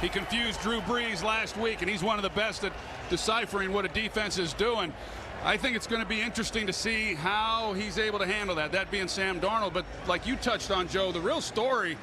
He confused Drew Brees last week, and he's one of the best at deciphering what a defense is doing. I think it's going to be interesting to see how he's able to handle that, that being Sam Darnold. But like you touched on, Joe, the real story,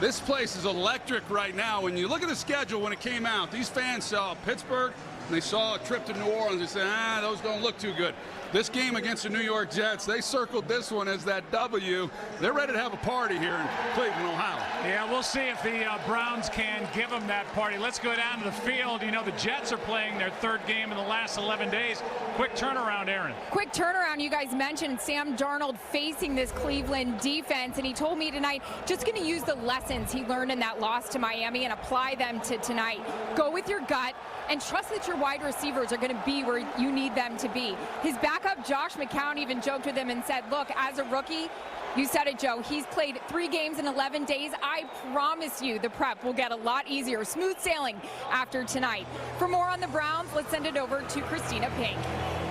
this place is electric right now. When you look at the schedule when it came out, these fans saw Pittsburgh, and they saw a trip to New Orleans. They said, those don't look too good. This game against the New York Jets, they circled this one as that W. They're ready to have a party here in Cleveland, Ohio. Yeah, we'll see if the Browns can give them that party. Let's go down to the field. You know, the Jets are playing their third game in the last 11 days. Quick turnaround, Aaron. Quick turnaround. You guys mentioned Sam Darnold facing this Cleveland defense, and he told me tonight just going to use the lessons he learned in that loss to Miami and apply them to tonight. Go with your gut and trust that your wide receivers are going to be where you need them to be. His backup, Josh McCown, even joked with him and said, look, as a rookie, you said it, Joe, he's played 3 games in 11 days. I promise you the prep will get a lot easier. Smooth sailing after tonight. For more on the Browns, let's send it over to Christina Pink.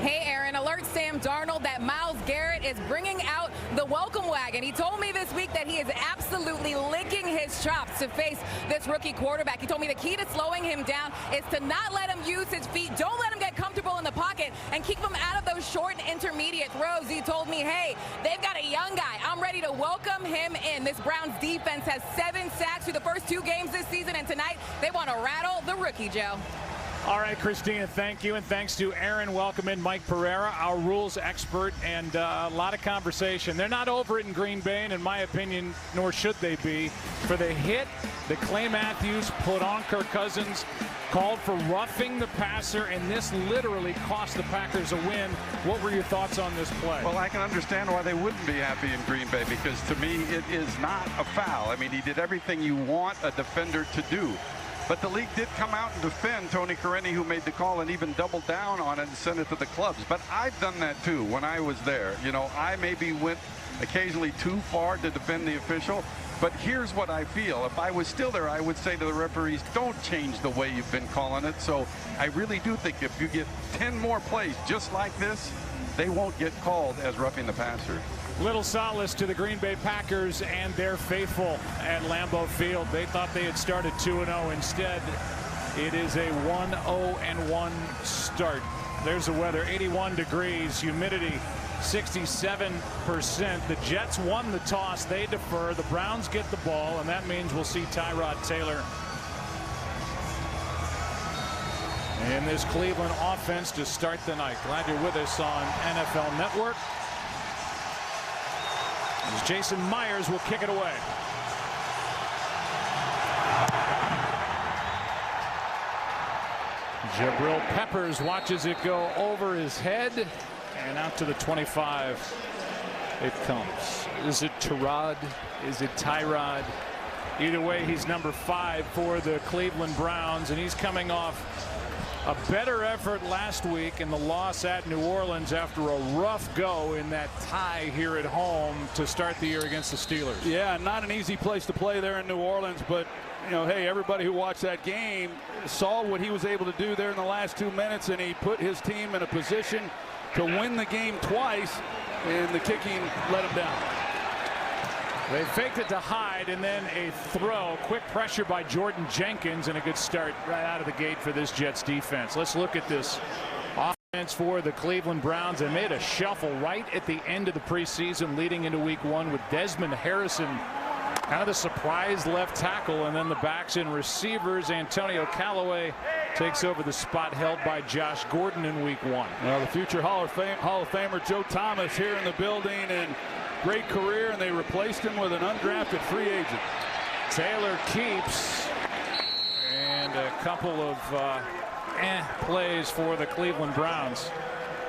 Hey, Aaron, alert Sam Darnold that Myles Garrett is bringing out the welcome wagon. He told me this week that he is absolutely licking his chops to face this rookie quarterback. He told me the key to slowing him down is to not let him use his feet. Don't let him get comfortable in the pocket and keep him out of those short and intermediate throws. He told me, hey, they've got a young guy. I'm ready to welcome him in. This Browns defense has 7 sacks through the first 2 games this season, and tonight they want to rattle the rookie, Joe. All right, Christina, thank you, and thanks to Aaron. Welcome in Mike Pereira, our rules expert, and a lot of conversation. They're not over it in Green Bay, and in my opinion, nor should they be, for the hit that Clay Matthews put on Kirk Cousins, called for roughing the passer, and this literally cost the Packers a win. What were your thoughts on this play? Well, I can understand why they wouldn't be happy in Green Bay, because to me, it is not a foul. I mean, he did everything you want a defender to do. But the league did come out and defend Tony Correni, who made the call, and even doubled down on it and sent it to the clubs. But I've done that too when I was there. You know, I maybe went occasionally too far to defend the official. But here's what I feel. If I was still there, I would say to the referees, don't change the way you've been calling it. So I really do think if you get 10 more plays just like this, they won't get called as roughing the passer. Little solace to the Green Bay Packers and their faithful at Lambeau Field. They thought they had started 2-0. Instead, it is a 1-0-1 start. There's the weather, 81 degrees, humidity 67%. The Jets won the toss. They defer. The Browns get the ball, and that means we'll see Tyrod Taylor in this Cleveland offense to start the night. Glad you're with us on NFL Network. As Jason Myers will kick it away. Jabril Peppers watches it go over his head and out to the 25. It comes. Is it Tyrod? Is it Tyrod? Either way, he's number 5 for the Cleveland Browns, and he's coming off a better effort last week in the loss at New Orleans after a rough go in that tie here at home to start the year against the Steelers. Yeah, not an easy place to play there in New Orleans, but you know, hey, everybody who watched that game saw what he was able to do there in the last 2 minutes, and he put his team in a position to win the game twice, and the kicking let him down. They faked it to Hyde, and then a throw. Quick pressure by Jordan Jenkins, and a good start right out of the gate for this Jets defense. Let's look at this offense for the Cleveland Browns. They made a shuffle right at the end of the preseason leading into week 1 with Desmond Harrison, kind of the surprise left tackle, and then the backs and receivers. Antonio Callaway takes over the spot held by Josh Gordon in week 1. Well, the future Hall of Famer Joe Thomas here in the building, and great career, and they replaced him with an undrafted free agent. Taylor keeps, and a couple of plays for the Cleveland Browns.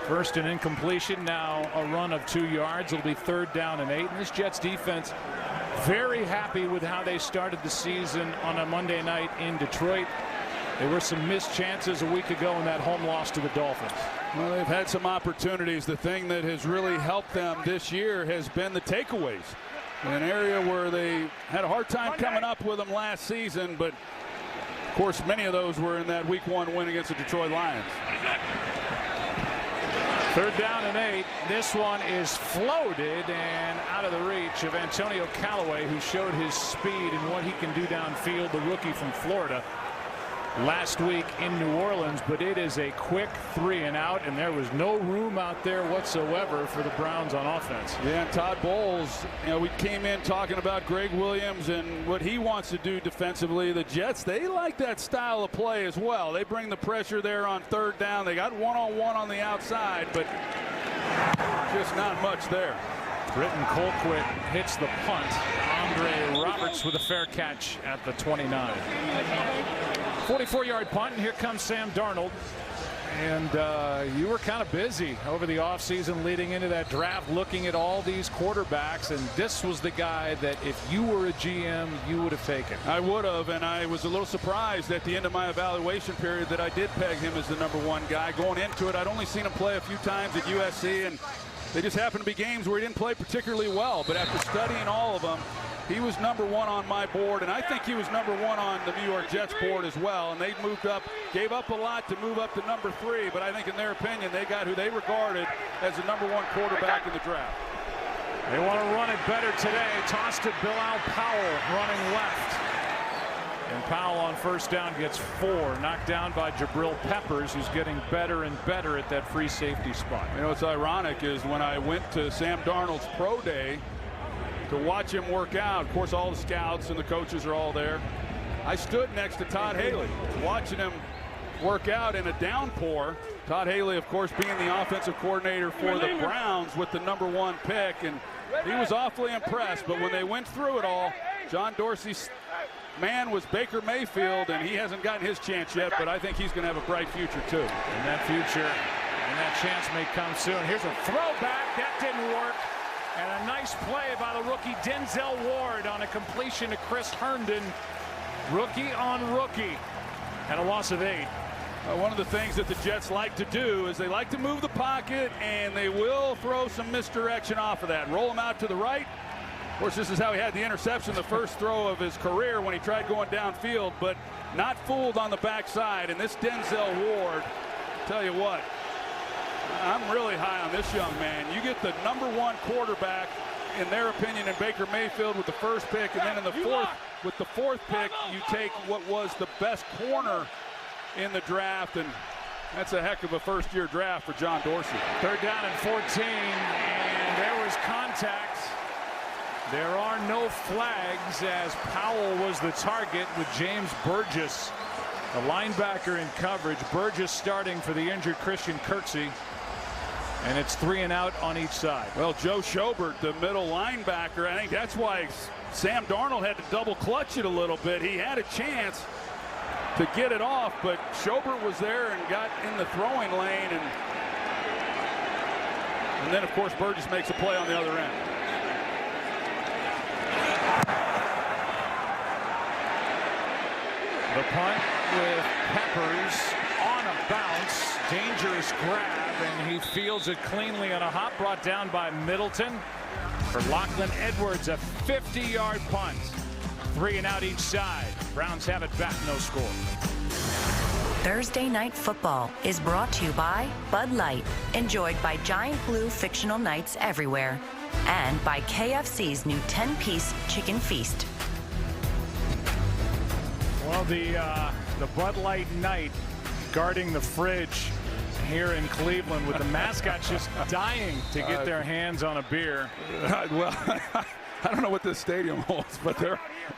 First an incompletion, now a run of 2 yards. It'll be 3rd down and 8. And this Jets defense very happy with how they started the season on a Monday night in Detroit. There were some missed chances a week ago in that home loss to the Dolphins. Well, they've had some opportunities. The thing that has really helped them this year has been the takeaways. An area where they had a hard time coming up with them last season, but of course many of those were in that week 1 win against the Detroit Lions. 3rd down and 8. This one is floated and out of the reach of Antonio Callaway, who showed his speed and what he can do downfield, the rookie from Florida. last week in New Orleans, but it is a quick 3 and out, and there was no room out there whatsoever for the Browns on offense. Yeah, and Todd Bowles, we came in talking about Greg Williams and what he wants to do defensively. The Jets, they like that style of play as well. They bring the pressure there on 3rd down. They got one-on-one on the outside, but just not much there. Britton Colquitt hits the punt. Andre Roberts with a fair catch at the 29. 44-yard punt, and here comes Sam Darnold. And you were kind of busy over the offseason leading into that draft looking at all these quarterbacks, and this was the guy that if you were a GM, you would have taken. I would have, and I was a little surprised at the end of my evaluation period that I did peg him as the #1 guy. Going into it, I'd only seen him play a few times at USC, and they just happened to be games where he didn't play particularly well. But after studying all of them, he was #1 on my board, and I think he was #1 on the New York Jets board as well. And they moved up, gave up a lot to move up to #3, but I think in their opinion, they got who they regarded as the #1 quarterback in the draft. They want to run it better today. Toss to Bilal Powell running left. And Powell on 1st down gets 4, knocked down by Jabril Peppers, who's getting better and better at that free safety spot. You know what's ironic is when I went to Sam Darnold's pro day to watch him work out, of course all the scouts and the coaches are all there. I stood next to Todd Haley watching him work out in a downpour. Todd Haley, of course, being the offensive coordinator for the Browns with the #1 pick, and he was awfully impressed. But when they went through it all, John Dorsey's man was Baker Mayfield, and he hasn't gotten his chance yet, but I think he's going to have a bright future too. And that future and that chance may come soon. Here's a throwback that didn't work. And a nice play by the rookie Denzel Ward on a completion to Chris Herndon. Rookie on rookie. And a loss of 8. One of the things that the Jets like to do is they like to move the pocket, and they will throw some misdirection off of that. Roll him out to the right. Of course, this is how he had the interception, the first throw of his career when he tried going downfield, but not fooled on the backside. And this Denzel Ward, tell you what, I'm really high on this young man. You get the #1 quarterback, in their opinion, in Baker Mayfield with the 1st pick, and then in the 4th, with the 4th pick, you take what was the best corner in the draft, and that's a heck of a first-year draft for John Dorsey. 3rd down and 14, and there was contact. There are no flags as Powell was the target with James Burgess, the linebacker in coverage. Burgess starting for the injured Christian Kirksey. And it's 3 and out on each side. Well, Joe Schobert, the middle linebacker, I think that's why Sam Darnold had to double clutch it a little bit. He had a chance to get it off, but Schobert was there and got in the throwing lane. And then, of course, Burgess makes a play on the other end. The punt with Peppers on a bounce. Dangerous grab, and he fields it cleanly on a hop, brought down by Middleton. For Lachlan Edwards, a 50-yard punt. 3 and out each side. Browns have it back, no score. Thursday Night Football is brought to you by Bud Light, enjoyed by Giant Blue fictional knights everywhere, and by KFC's new 10-piece chicken feast. Well, the Bud Light Knight guarding the fridge here in Cleveland with the mascots just dying to get their hands on a beer. Well, I don't know what this stadium holds, but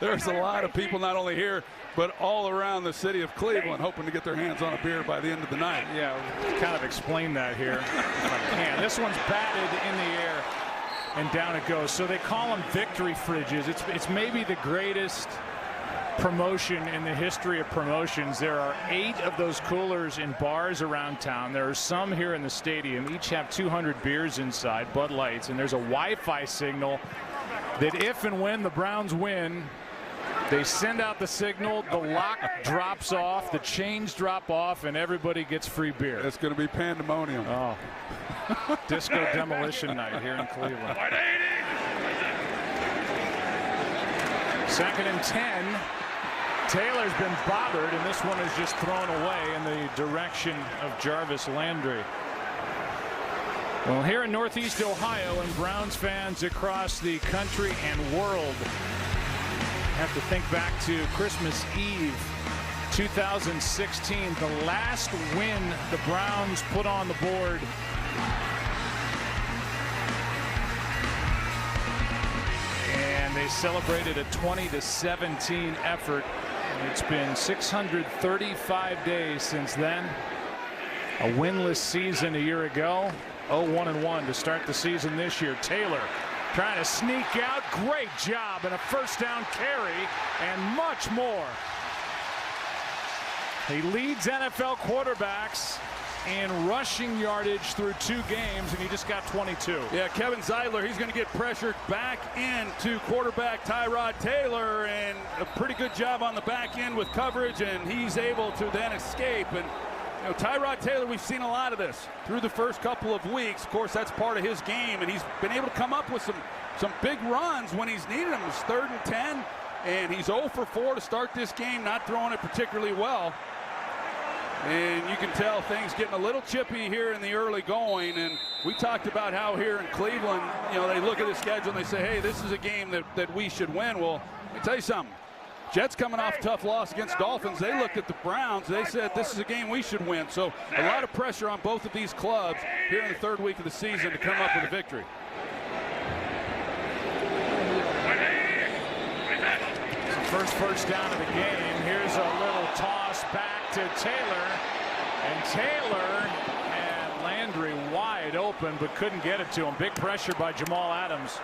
there's a lot of people not only here but all around the city of Cleveland hoping to get their hands on a beer by the end of the night. Yeah, kind of explain that here if I can. This one's batted in the air and down it goes. So they call them victory fridges. It's maybe the greatest promotion in the history of promotions. There are 8 of those coolers in bars around town. There are some here in the stadium. Each have 200 beers inside, Bud Lights, and there's a Wi-Fi signal that if and when the Browns win, they send out the signal, the lock drops off, the chains drop off, and everybody gets free beer. It's going to be pandemonium. Oh, disco demolition night here in Cleveland. 2nd and 10. Taylor's been bothered, and this one is just thrown away in the direction of Jarvis Landry. Well, here in Northeast Ohio, and Browns fans across the country and world have to think back to Christmas Eve 2016, the last win the Browns put on the board. And they celebrated a 20-17 effort. And it's been 635 days since then. A winless season a year ago. 0-1-1 to start the season this year. Taylor trying to sneak out. Great job, and a first down carry and much more. He leads NFL quarterbacks in rushing yardage through 2 games, and he just got 22. Yeah, Kevin Zeitler, he's going to get pressured back into quarterback Tyrod Taylor, and a pretty good job on the back end with coverage, and he's able to then escape. And you know, Tyrod Taylor, we've seen a lot of this through the first couple of weeks. Of course, that's part of his game, and he's been able to come up with some big runs when he's needed them. It's 3rd and 10, and he's 0 for 4 to start this game, not throwing it particularly well. And you can tell things getting a little chippy here in the early going. And we talked about how here in Cleveland, you know, they look at the schedule and they say, hey, this is a game that we should win. Well, let me tell you something. Jets coming off a tough loss against Dolphins. They looked at the Browns. They said this is a game we should win. So a lot of pressure on both of these clubs here in the 3rd week of the season to come up with a victory. First down of the game. Here's a little toss back to Taylor. And Taylor and Landry wide open, but couldn't get it to him. Big pressure by Jamal Adams,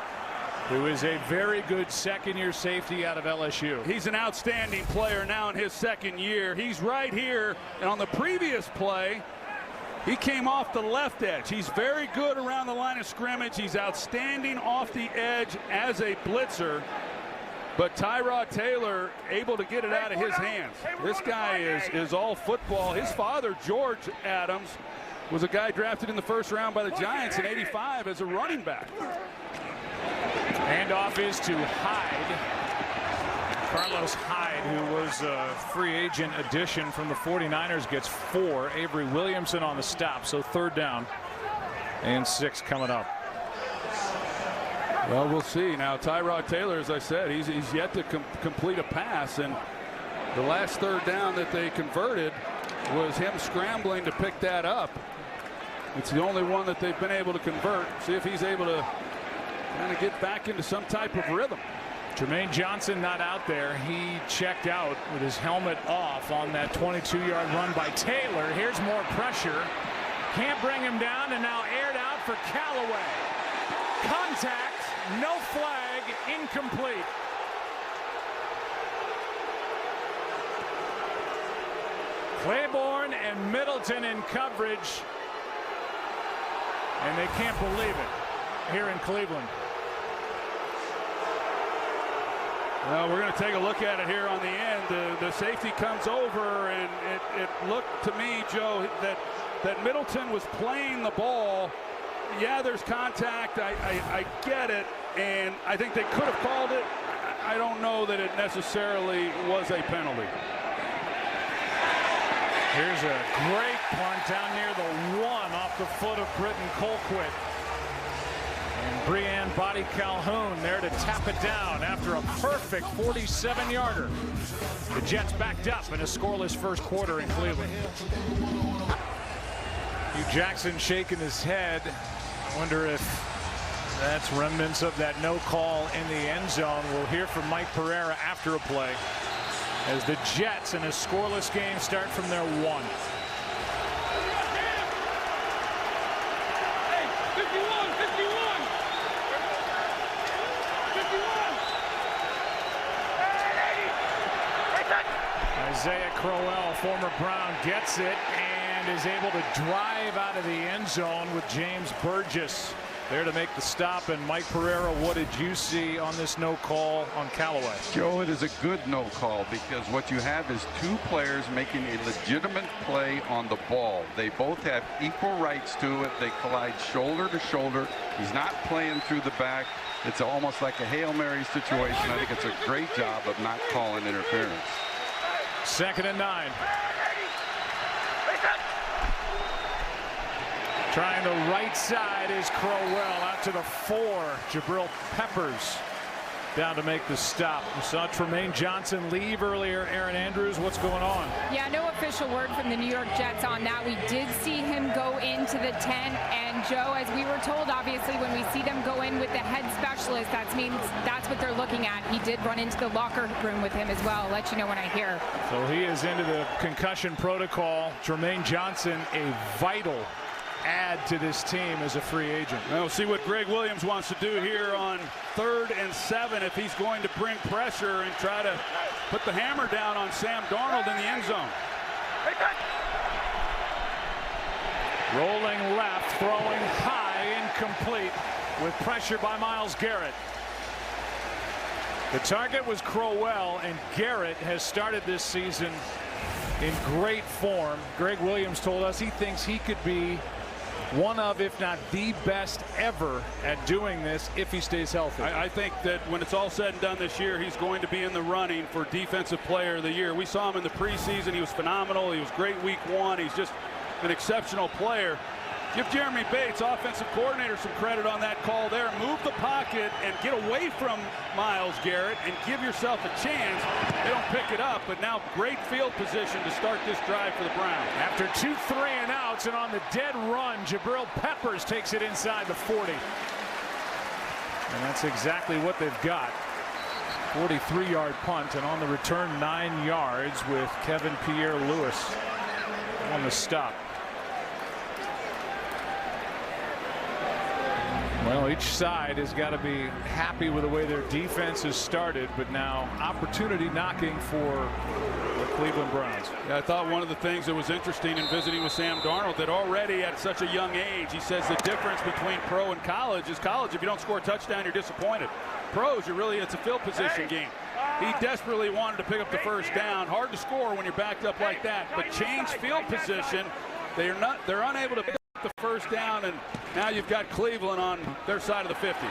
who is a very good 2nd-year safety out of LSU. He's an outstanding player now in his 2nd year. He's right here, and on the previous play, he came off the left edge. He's very good around the line of scrimmage. He's outstanding off the edge as a blitzer. But Tyrod Taylor able to get it out of his hands. This guy is all football. His father, George Adams, was a guy drafted in the 1st round by the Giants in '85 as a running back. Handoff is to Hyde. Carlos Hyde, who was a free agent addition from the 49ers, gets 4. Avery Williamson on the stop, so 3rd down and 6 coming up. Well, we'll see. Now, Tyrod Taylor, as I said, he's yet to complete a pass, and the last 3rd down that they converted was him scrambling to pick that up. It's the only one that they've been able to convert. See if he's able to kind of get back into some type of rhythm. Jermaine Johnson not out there. He checked out with his helmet off on that 22-yard run by Taylor. Here's more pressure. Can't bring him down, and now aired out for Callaway. Contact. No flag, incomplete. Claiborne and Middleton in coverage, and they can't believe it here in Cleveland. Well, we're going to take a look at it here on the end. The safety comes over, and it looked to me, Joe, that Middleton was playing the ball. Yeah, there's contact. I get it, and I think they could have called it. I don't know that it necessarily was a penalty. Here's a great punt down near the 1 off the foot of Britton Colquitt. And Breanne Body Calhoun there to tap it down after a perfect 47-yarder. The Jets backed up in a scoreless 1st quarter in Cleveland. Hugh Jackson shaking his head. I wonder if that's remnants of that no call in the end zone. We'll hear from Mike Pereira after a play as the Jets in a scoreless game start from their 1. Hey, 51. Isaiah Crowell, former Brown, gets it and is able to drive out of the end zone with James Burgess there to make the stop. And Mike Pereira, what did you see on this no call on Callaway? Joe, it is a good no call because what you have is 2 players making a legitimate play on the ball. They both have equal rights to it. They collide shoulder to shoulder. He's not playing through the back. It's almost like a Hail Mary situation. I think it's a great job of not calling interference. 2nd and 9. Trying the right side is Crowell out to the 4. Jabril Peppers down to make the stop. We saw Tremaine Johnson leave earlier. Aaron Andrews, what's going on? Yeah, no official word from the New York Jets on that. We did see him go into the tent, and Joe, as we were told, obviously when we see them go in with the head specialist, that means that's what they're looking at. He did run into the locker room with him as well. I'll let you know when I hear. So he is into the concussion protocol. Tremaine Johnson, a vital add to this team as a free agent. We'll see what Greg Williams wants to do here on 3rd and 7 if he's going to bring pressure and try to put the hammer down on Sam Darnold in the end zone. Rolling left, throwing high, incomplete with pressure by Myles Garrett. The target was Crowell, and Garrett has started this season in great form. Greg Williams told us he thinks he could be one of, if not the best ever at doing this if he stays healthy. I think that when it's all said and done this year, he's going to be in the running for Defensive Player of the Year. We saw him in the preseason. He was phenomenal. He was great week 1. He's just an exceptional player. Give Jeremy Bates, offensive coordinator, some credit on that call there. Move the pocket and get away from Myles Garrett and give yourself a chance. They don't pick it up, but now great field position to start this drive for the Browns. After 2 3-and-outs and on the dead run, Jabril Peppers takes it inside the 40. And that's exactly what they've got. 43-yard punt, and on the return 9 yards with Kevin Pierre-Louis on the stop. Well, each side has got to be happy with the way their defense has started, but now opportunity knocking for the Cleveland Browns. Yeah, I thought one of the things that was interesting in visiting with Sam Darnold, that already at such a young age, he says the difference between pro and college is college, if you don't score a touchdown, you're disappointed. Pros, it's a field position game. He desperately wanted to pick up the first down. Hard to score when you're backed up like that, but change field position. They're unable to pick up the first down, and now you've got Cleveland on their side of the 50.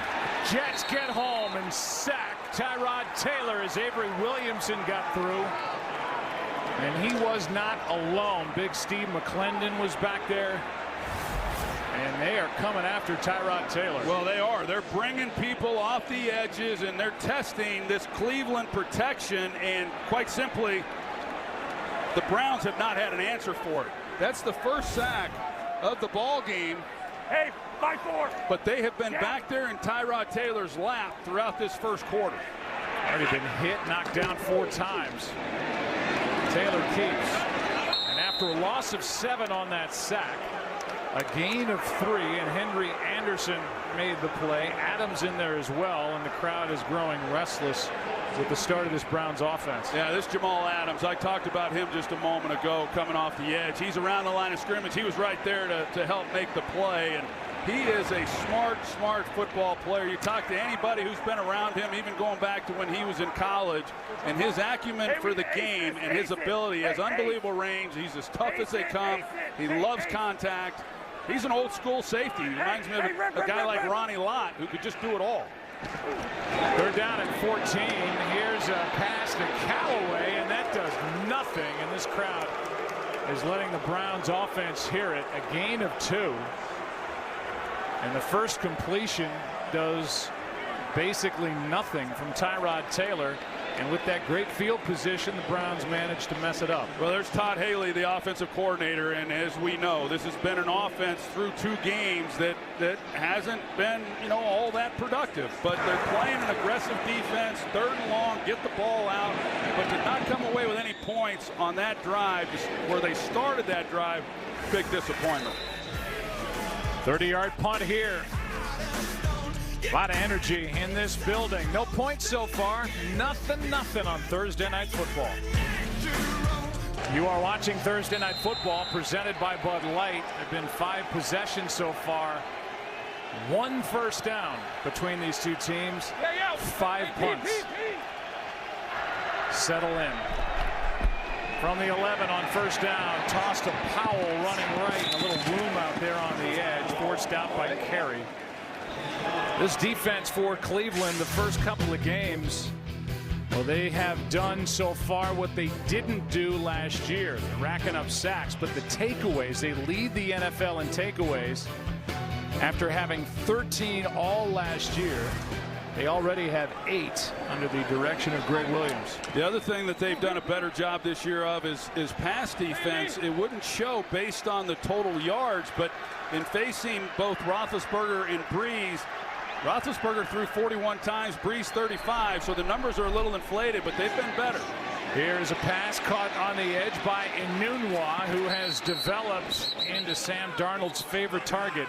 Jets get home and sack Tyrod Taylor as Avery Williamson got through. And he was not alone. Big Steve McClendon was back there. And they are coming after Tyrod Taylor. Well, they are. They're bringing people off the edges, and they're testing this Cleveland protection. And quite simply, the Browns have not had an answer for it. That's the first sack of the ball game. Hey, 5-4. But they have been back there in Tyrod Taylor's lap throughout this first quarter. Already been hit, knocked down 4 times. Taylor keeps. And after a loss of 7 on that sack, a gain of 3, and Henry Anderson made the play. Adams in there as well, and the crowd is growing restless with the start of this Browns offense. Yeah, this Jamal Adams, I talked about him just a moment ago coming off the edge. He's around the line of scrimmage. He was right there to help make the play, and he is a smart football player. You talk to anybody who's been around him, even going back to when he was in college, and his acumen for the game and his ability has unbelievable range. He's as tough as they come. He loves contact. He's an old school safety. He reminds me of a guy like Ronnie Lott who could just do it all. They're down at 14. Here's a pass to Callaway, and that does nothing. And this crowd is letting the Browns offense hear it. A gain of 2. And the first completion does basically nothing from Tyrod Taylor. And with that great field position, the Browns managed to mess it up. Well, there's Todd Haley, the offensive coordinator, and as we know, this has been an offense through 2 games that hasn't been, all that productive. But they're playing an aggressive defense, 3rd and long, get the ball out, but did not come away with any points on that drive where they started that drive. Big disappointment. 30-yard punt here. A lot of energy in this building. No points so far. Nothing on Thursday Night Football. You are watching Thursday Night Football presented by Bud Light. There have been 5 possessions so far. 1 first down between these 2 teams. 5 punts. Settle in. From the 11 on first down. Toss to Powell running right. And a little room out there on the edge. Forced out by Carey. This defense for Cleveland, the first couple of games, well, they have done so far what they didn't do last year. They're racking up sacks, but the takeaways, they lead the NFL in takeaways after having 13 all last year. They already have 8 under the direction of Greg Williams. The other thing that they've done a better job this year of is pass defense. It wouldn't show based on the total yards, but in facing both Roethlisberger and Brees, Roethlisberger threw 41 times, Brees 35, so the numbers are a little inflated, but they've been better. Here's a pass caught on the edge by Enunwa, who has developed into Sam Darnold's favorite target.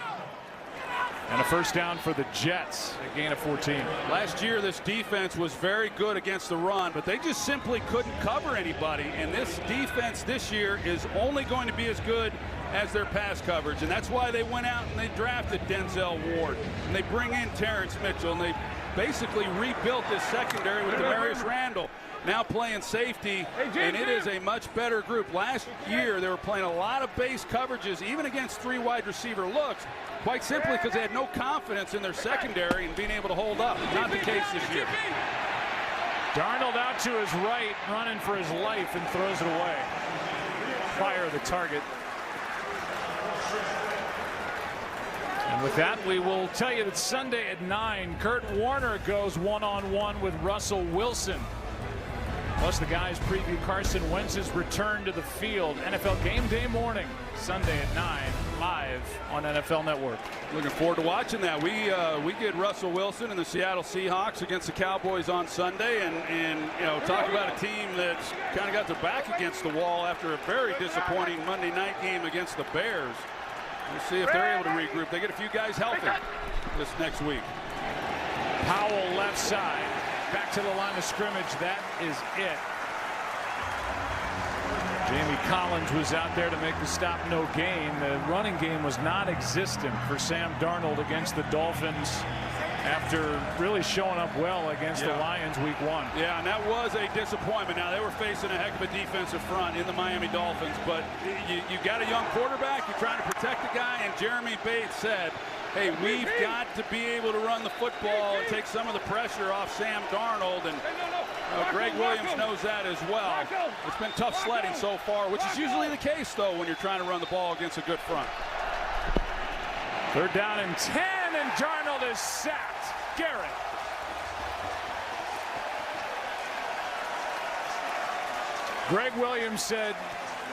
And a first down for the Jets, a gain of 14. Last year, this defense was very good against the run, but they just simply couldn't cover anybody. And this defense this year is only going to be as good as their pass coverage. And that's why they went out and they drafted Denzel Ward. And they bring in Terrence Mitchell. And they basically rebuilt this secondary with Demarius Randall now playing safety. And it is a much better group. Last year, they were playing a lot of base coverages, even against 3 wide receiver looks. Quite simply because they had no confidence in their secondary and being able to hold up. Not the case this year. Darnold out to his right, running for his life, and throws it away. Fire the target. And with that, we will tell you that Sunday at 9, Kurt Warner goes one-on-one with Russell Wilson. Plus, the guys preview Carson Wentz's return to the field. NFL Game Day morning, Sunday at 9, live on NFL Network. Looking forward to watching that. We get Russell Wilson and the Seattle Seahawks against the Cowboys on Sunday, and you know, talk about a team that's kind of got their back against the wall after a very disappointing Monday night game against the Bears. We'll see if they're able to regroup. They get a few guys healthy this next week. Powell left side. Back to the line of scrimmage. That is it. Jamie Collins was out there to make the stop, no gain. The running game was non-existent for Sam Darnold against the Dolphins after really showing up well against the Lions week 1. Yeah, and that was a disappointment. Now, they were facing a heck of a defensive front in the Miami Dolphins, but you got a young quarterback. You're trying to protect the guy, and Jeremy Bates said, hey, we've got to be able to run the football and take some of the pressure off Sam Darnold, and Greg Williams knows that as well. It's been tough sledding so far, which is usually the case, though, when you're trying to run the ball against a good front. 3rd down and 10, and Darnold is sacked. Garrett. Greg Williams said,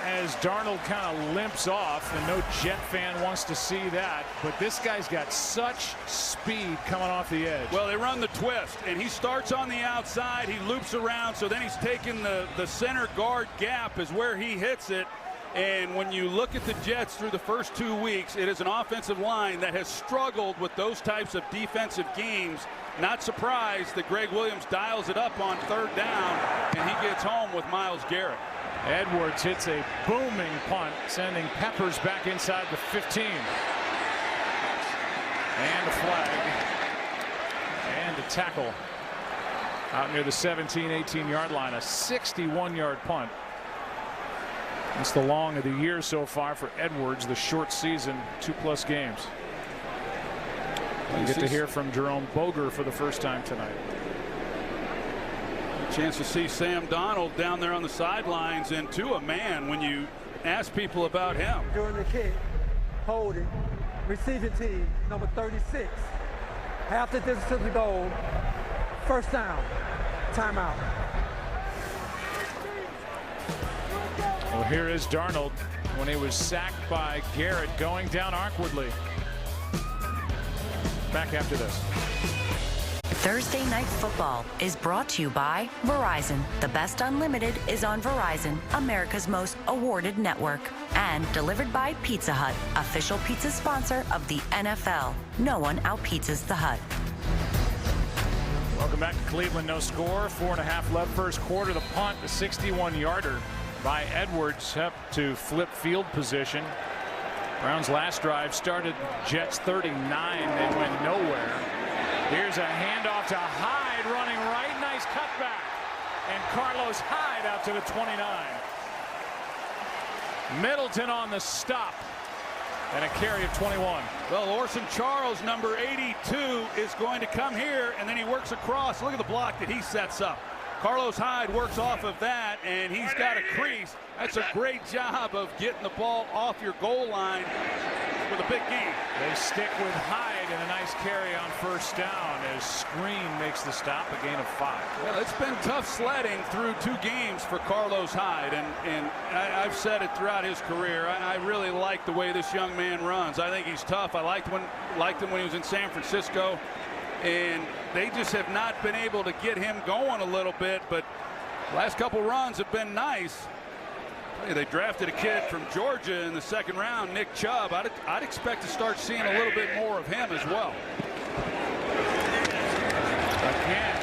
as Darnold kind of limps off, and no Jet fan wants to see that, but this guy's got such speed coming off the edge. Well, they run the twist, and he starts on the outside, he loops around, so then he's taking the center guard gap is where he hits it. And when you look at the Jets through the first 2 weeks, it is an offensive line that has struggled with those types of defensive games. Not surprised that Greg Williams dials it up on 3rd down, and he gets home with Myles Garrett. Edwards hits a booming punt, sending Peppers back inside the 15. And a flag. And a tackle out near the 17, 18-yard line. A 61-yard punt. It's the long of the year so far for Edwards, the short season, 2+ games. We get to hear from Jerome Boger for the first time tonight. Chance to see Sam Darnold down there on the sidelines, and to a man when you ask people about him. During the kick, holding, receiving team, number 36. Half the distance to the goal, first down, timeout. Well, here is Darnold when he was sacked by Garrett, going down awkwardly. Back after this. Thursday Night Football is brought to you by Verizon. The best unlimited is on Verizon, America's most awarded network. And delivered by Pizza Hut, official pizza sponsor of the NFL. No one out-pizzas the Hut. Welcome back to Cleveland. No score. 4.5 left first quarter. The punt, the 61-yarder by Edwards, up to flip field position. Browns' last drive started Jets 39. They went nowhere. Here's a handoff to Hyde, running right. Nice cutback. And Carlos Hyde out to the 29. Middleton on the stop. And a carry of 21. Well, Orson Charles, number 82, is going to come here, and then he works across. Look at the block that he sets up. Carlos Hyde works off of that, and he's got a crease. That's a great job of getting the ball off your goal line. with a big game. They stick with Hyde and a nice carry on first down as Screen makes the stop, a gain of 5. Well, it's been tough sledding through 2 games for Carlos Hyde, and I've said it throughout his career. I really like the way this young man runs. I think he's tough. I liked him when he was in San Francisco, and they just have not been able to get him going a little bit, but last couple runs have been nice. They drafted a kid from Georgia in the 2nd round, Nick Chubb. I'd expect to start seeing a little bit more of him as well. Again,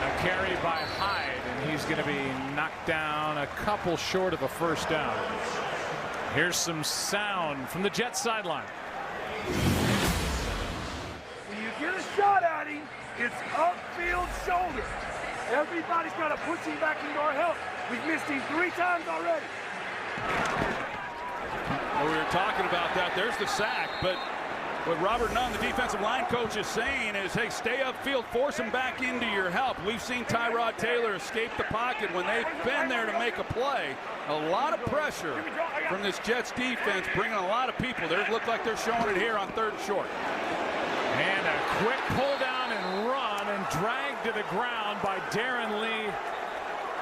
a carry by Hyde, and he's going to be knocked down a couple short of a first down. Here's some sound from the Jets sideline. When you get a shot at him, it's upfield shoulder. Everybody's got to push him back into our help. We've missed him 3 times already. Well, we were talking about that. There's the sack, but what Robert Nunn, the defensive line coach, is saying is, hey, stay upfield, force him back into your help. We've seen Tyrod Taylor escape the pocket when they've been there to make a play. A lot of pressure from this Jets defense, bringing a lot of people. They look like they're showing it here on 3rd and short. And a quick pull down and run and dragged to the ground by Darren Lee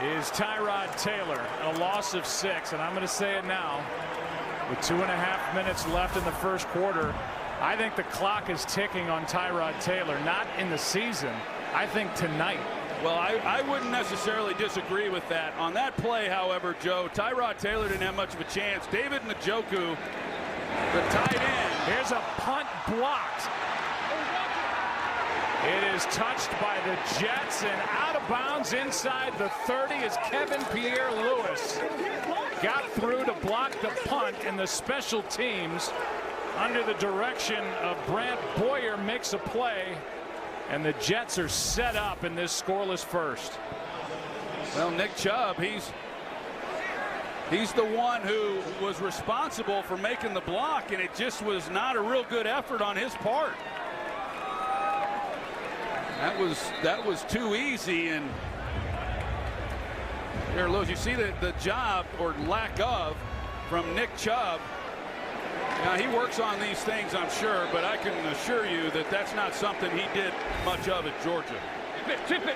is Tyrod Taylor. A loss of 6, and I'm going to say it now. With 2.5 minutes left in the first quarter, I think the clock is ticking on Tyrod Taylor, not in the season. I think tonight. Well, I wouldn't necessarily disagree with that. On that play, however, Joe, Tyrod Taylor didn't have much of a chance. David Njoku, the tight end. Here's a punt blocked. It is touched by the Jets and out of bounds inside the 30 as Kevin Pierre-Louis got through to block the punt, and the special teams under the direction of Brant Boyer makes a play, and the Jets are set up in this scoreless first. Well, Nick Chubb, he's the one who was responsible for making the block, and it just was not a real good effort on his part. That was too easy, and there, Lewis, you see the job or lack of from Nick Chubb. Now, he works on these things, I'm sure, but I can assure you that that's not something he did much of at Georgia. Chip it.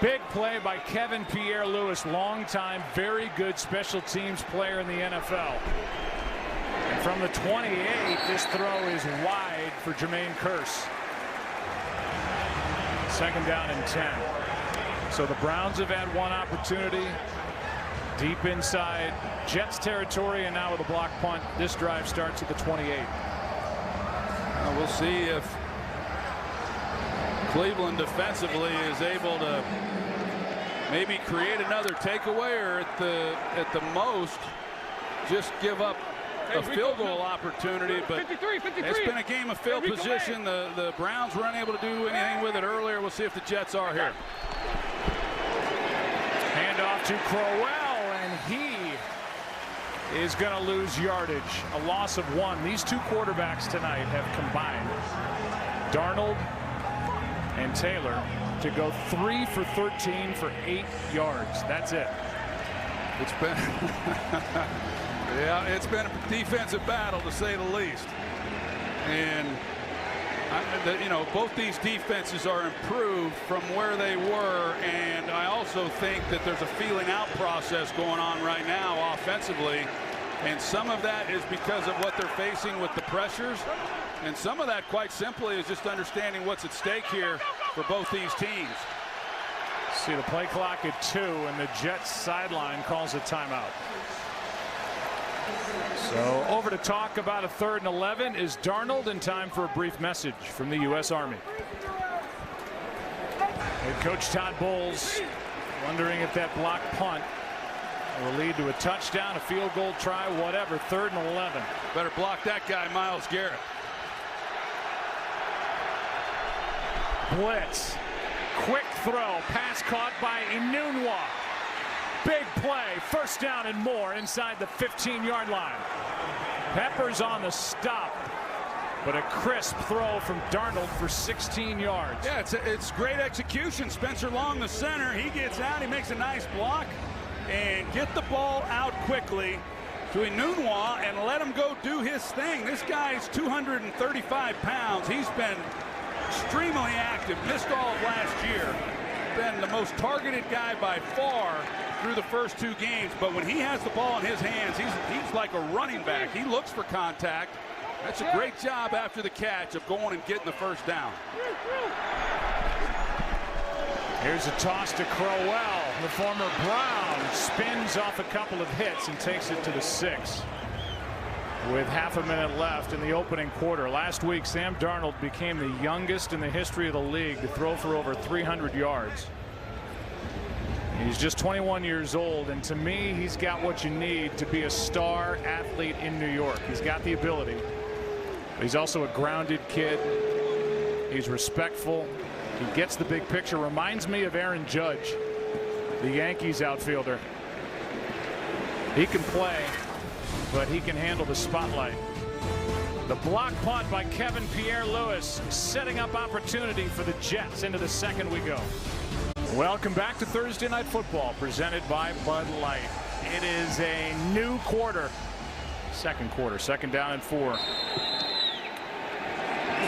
Big play by Kevin Pierre-Louis, longtime, very good special teams player in the NFL. And from the 28, this throw is wide for Jermaine Kearse. 2nd down and 10. So the Browns have had one opportunity deep inside Jets territory, and now with a block punt, this drive starts at the 28. Well, we'll see if Cleveland defensively is able to maybe create another takeaway, or at the most just give up a field goal opportunity. But 53. it's been a game of field position. The Browns were unable to do anything with it earlier. We'll see if the Jets are here. Handoff to Crowell, and he is going to lose yardage. A loss of 1. These 2 quarterbacks tonight have combined, Darnold and Taylor, to go 3 for 13 for 8 yards. That's it. It's been yeah, it's been a defensive battle, to say the least. And you know, both these defenses are improved from where they were, and I also think that there's a feeling out process going on right now offensively, and some of that is because of what they're facing with the pressures, and some of that, quite simply, is just understanding what's at stake here for both these teams. See the play clock at 2, and the Jets sideline calls a timeout. So over to talk about a 3rd and 11 is Darnold, in time for a brief message from the U.S. Army. Head coach Todd Bowles wondering if that block punt will lead to a touchdown, a field goal try, whatever. 3rd and 11. Better block that guy, Myles Garrett. Blitz. Quick throw. Pass caught by Enunwa. Big play. 1st down and more inside the 15-yard line. Peppers on the stop, but a crisp throw from Darnold for 16 yards. Yeah, it's great execution. Spencer Long, the center, he gets out, he makes a nice block, and get the ball out quickly. to Enunwa and let him go do his thing. This guy's 235 pounds. He's been extremely active, missed all of last year. Been the most targeted guy by far through the first 2 games, but when he has the ball in his hands, he's like a running back. He looks for contact. That's a great job after the catch of going and getting the first down. Here's a toss to Crowell. The former Brown spins off a couple of hits and takes it to the 6 with half a minute left in the opening quarter. Last week, Sam Darnold became the youngest in the history of the league to throw for over 300 yards. He's just 21 years old, and to me, he's got what you need to be a star athlete in New York. He's got the ability. But he's also a grounded kid. He's respectful. He gets the big picture. Reminds me of Aaron Judge, the Yankees outfielder. He can play, but he can handle the spotlight. The block punt by Kevin Pierre-Louis, setting up opportunity for the Jets. Into the second we go. Welcome back to Thursday Night Football, presented by Bud Light. It is a new quarter. Second quarter, 2nd down and 4.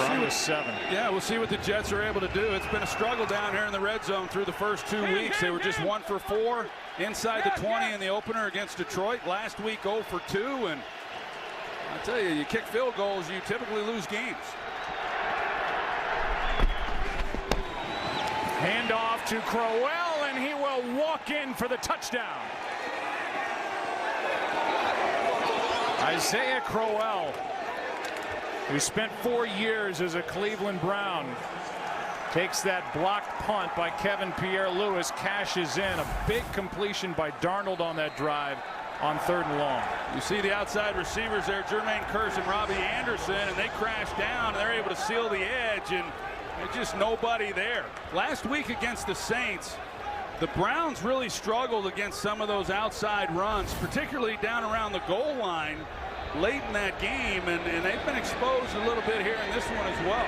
From the 7. Yeah, we'll see what the Jets are able to do. It's been a struggle down here in the red zone through the first 2 weeks. They were just 1 for 4 inside the 20 in the opener against Detroit. Last week 0 for 2, and I tell you, you kick field goals, you typically lose games. Handoff to Crowell, and he will walk in for the touchdown. Isaiah Crowell, who spent 4 years as a Cleveland Brown, takes that blocked punt by Kevin Pierre-Louis, cashes in. A big completion by Darnold on that drive on 3rd and long. You see the outside receivers there, Jermaine Kearse and Robbie Anderson, and they crash down, and they're able to seal the edge, and there's just nobody there. Last week against the Saints, the Browns really struggled against some of those outside runs, particularly down around the goal line late in that game, and they've been exposed a little bit here in this one as well.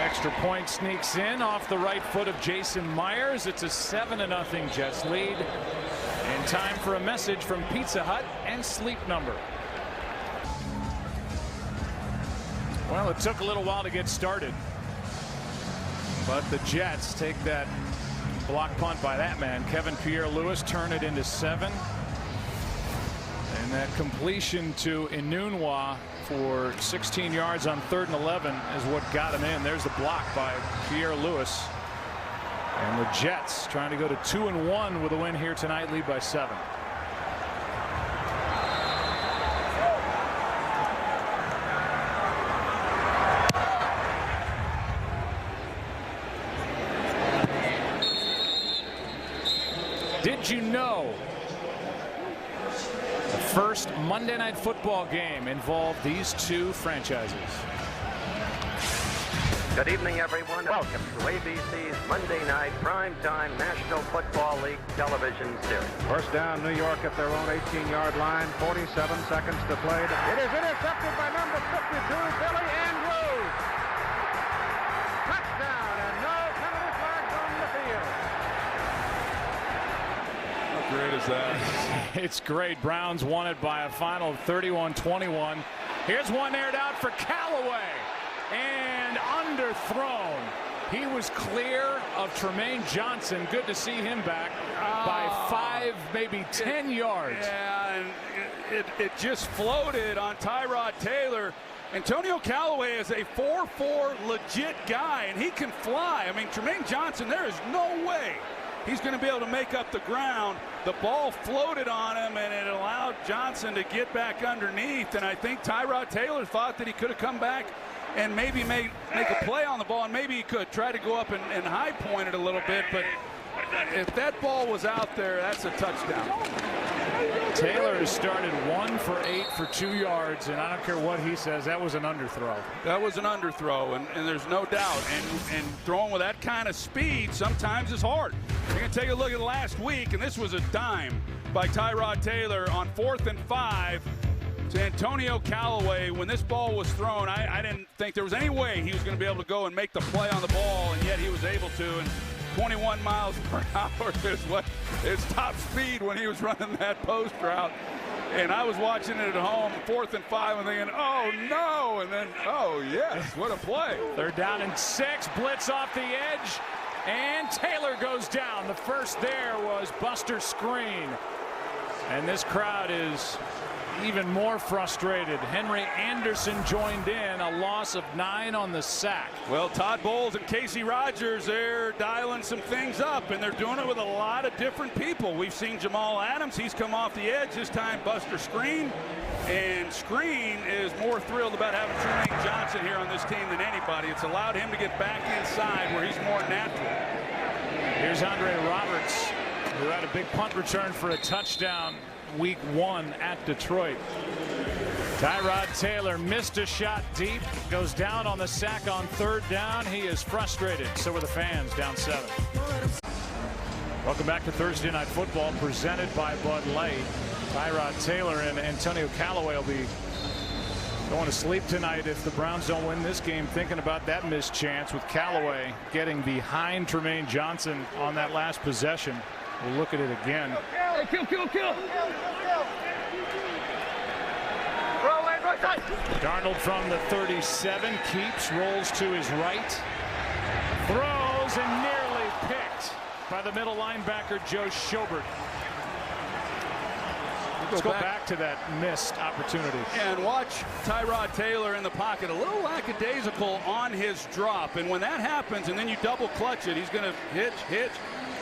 Extra point sneaks in off the right foot of Jason Myers. It's a 7-0 Jets lead. And time for a message from Pizza Hut and Sleep Number. Well, it took a little while to get started, but the Jets take that block punt by that man, Kevin Pierre-Louis, turn it into 7. And that completion to Enunwa for 16 yards on 3rd and 11 is what got him in. There's the block by Pierre-Louis. And the Jets trying to go to 2-1 with a win here tonight, lead by 7. Did you know the first Monday Night Football game involved these 2 franchises? Good evening, everyone. Welcome to ABC's Monday Night Primetime National Football League television series. First down, New York at their own 18-yard line. 47 seconds to play. It is intercepted by number 52, Billy Andrews. Touchdown, and no penalty flags on the field. How great is that? It's great. Browns won it by a final of 31-21. Here's one aired out for Callaway. And underthrown. He was clear of Tremaine Johnson. Good to see him back by 5, maybe 10 yards. Yeah, and it just floated on Tyrod Taylor. Antonio Callaway is a 4'4" legit guy, and he can fly. I mean, Tremaine Johnson, there is no way he's going to be able to make up the ground. The ball floated on him, and it allowed Johnson to get back underneath. And I think Tyrod Taylor thought that he could have come back and maybe make a play on the ball, and maybe he could try to go up and high point it a little bit. But if that ball was out there, that's a touchdown. Taylor has started 1 for 8 for 2 yards, and I don't care what he says, that was an underthrow. That was an underthrow, and there's no doubt. And throwing with that kind of speed sometimes is hard. You're going to take a look at last week, and this was a dime by Tyrod Taylor on 4th and 5 to Antonio Callaway. When this ball was thrown, I didn't think there was any way he was going to be able to go and make the play on the ball, and yet he was able to. And 21 miles per hour is what his top speed when he was running that post route. And I was watching it at home, 4th and 5, and thinking, oh no, and then, oh yes, what a play. 3rd down and 6, blitz off the edge, and Taylor goes down. The first there was Buster Screen. And this crowd is even more frustrated. Henry Anderson joined in, a loss of 9 on the sack. Well, Todd Bowles and Casey Rogers, they're dialing some things up, and they're doing it with a lot of different people. We've seen Jamal Adams. He's come off the edge. This time Buster Screen. And Screen is more thrilled about having Trumaine Johnson here on this team than anybody. It's allowed him to get back inside where he's more natural. Here's Andre Roberts, who had a big punt return for a touchdown week 1 at Detroit. Tyrod Taylor missed a shot deep, goes down on the sack on 3rd down. He is frustrated. So are the fans, down 7. Welcome back to Thursday Night Football, presented by Bud Light. Tyrod Taylor and Antonio Callaway will be going to sleep tonight if the Browns don't win this game, thinking about that missed chance, with Callaway getting behind Trumaine Johnson on that last possession. We'll look at it again. Kill. Darnold from the 37 keeps, rolls to his right, throws, and nearly picked by the middle linebacker Joe Schobert. Let's go back to that missed opportunity. And watch Tyrod Taylor in the pocket, a little lackadaisical on his drop. And when that happens, and then you double clutch it, he's going to hitch,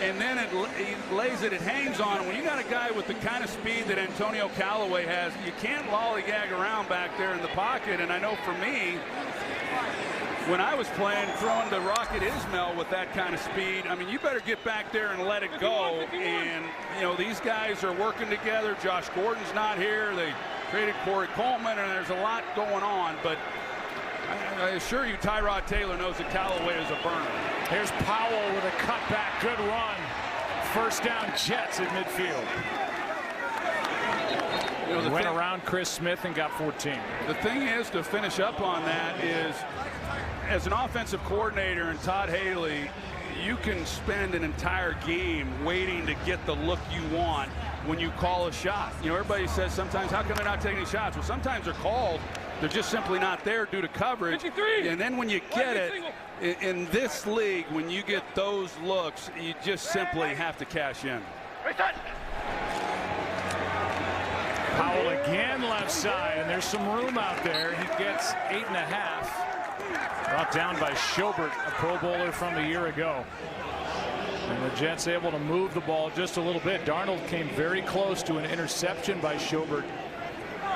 and then he lays it, it hangs on him. When you got a guy with the kind of speed that Antonio Callaway has, you can't lollygag around back there in the pocket. And I know for me, when I was playing, throwing to Rocket Ismail with that kind of speed, I mean, you better get back there and let it go. And, you know, these guys are working together. Josh Gordon's not here. They traded Corey Coleman, and there's a lot going on. But I assure you, Tyrod Taylor knows that Callaway is a burner. Here's Powell with a cutback. Good run. 1st down, Jets at midfield. You know, went around Chris Smith and got 14. The thing is, to finish up on that, is as an offensive coordinator and Todd Haley, you can spend an entire game waiting to get the look you want when you call a shot. You know, everybody says sometimes, how come they're not taking any shots? Well, sometimes they're called. They're just simply not there due to coverage. 53. And then when you get it, in this league, when you get those looks, you just simply have to cash in. Powell again left side, and there's some room out there. He gets 8.5. Brought down by Schobert, a Pro Bowler from a year ago. And the Jets able to move the ball just a little bit. Darnold came very close to an interception by Schobert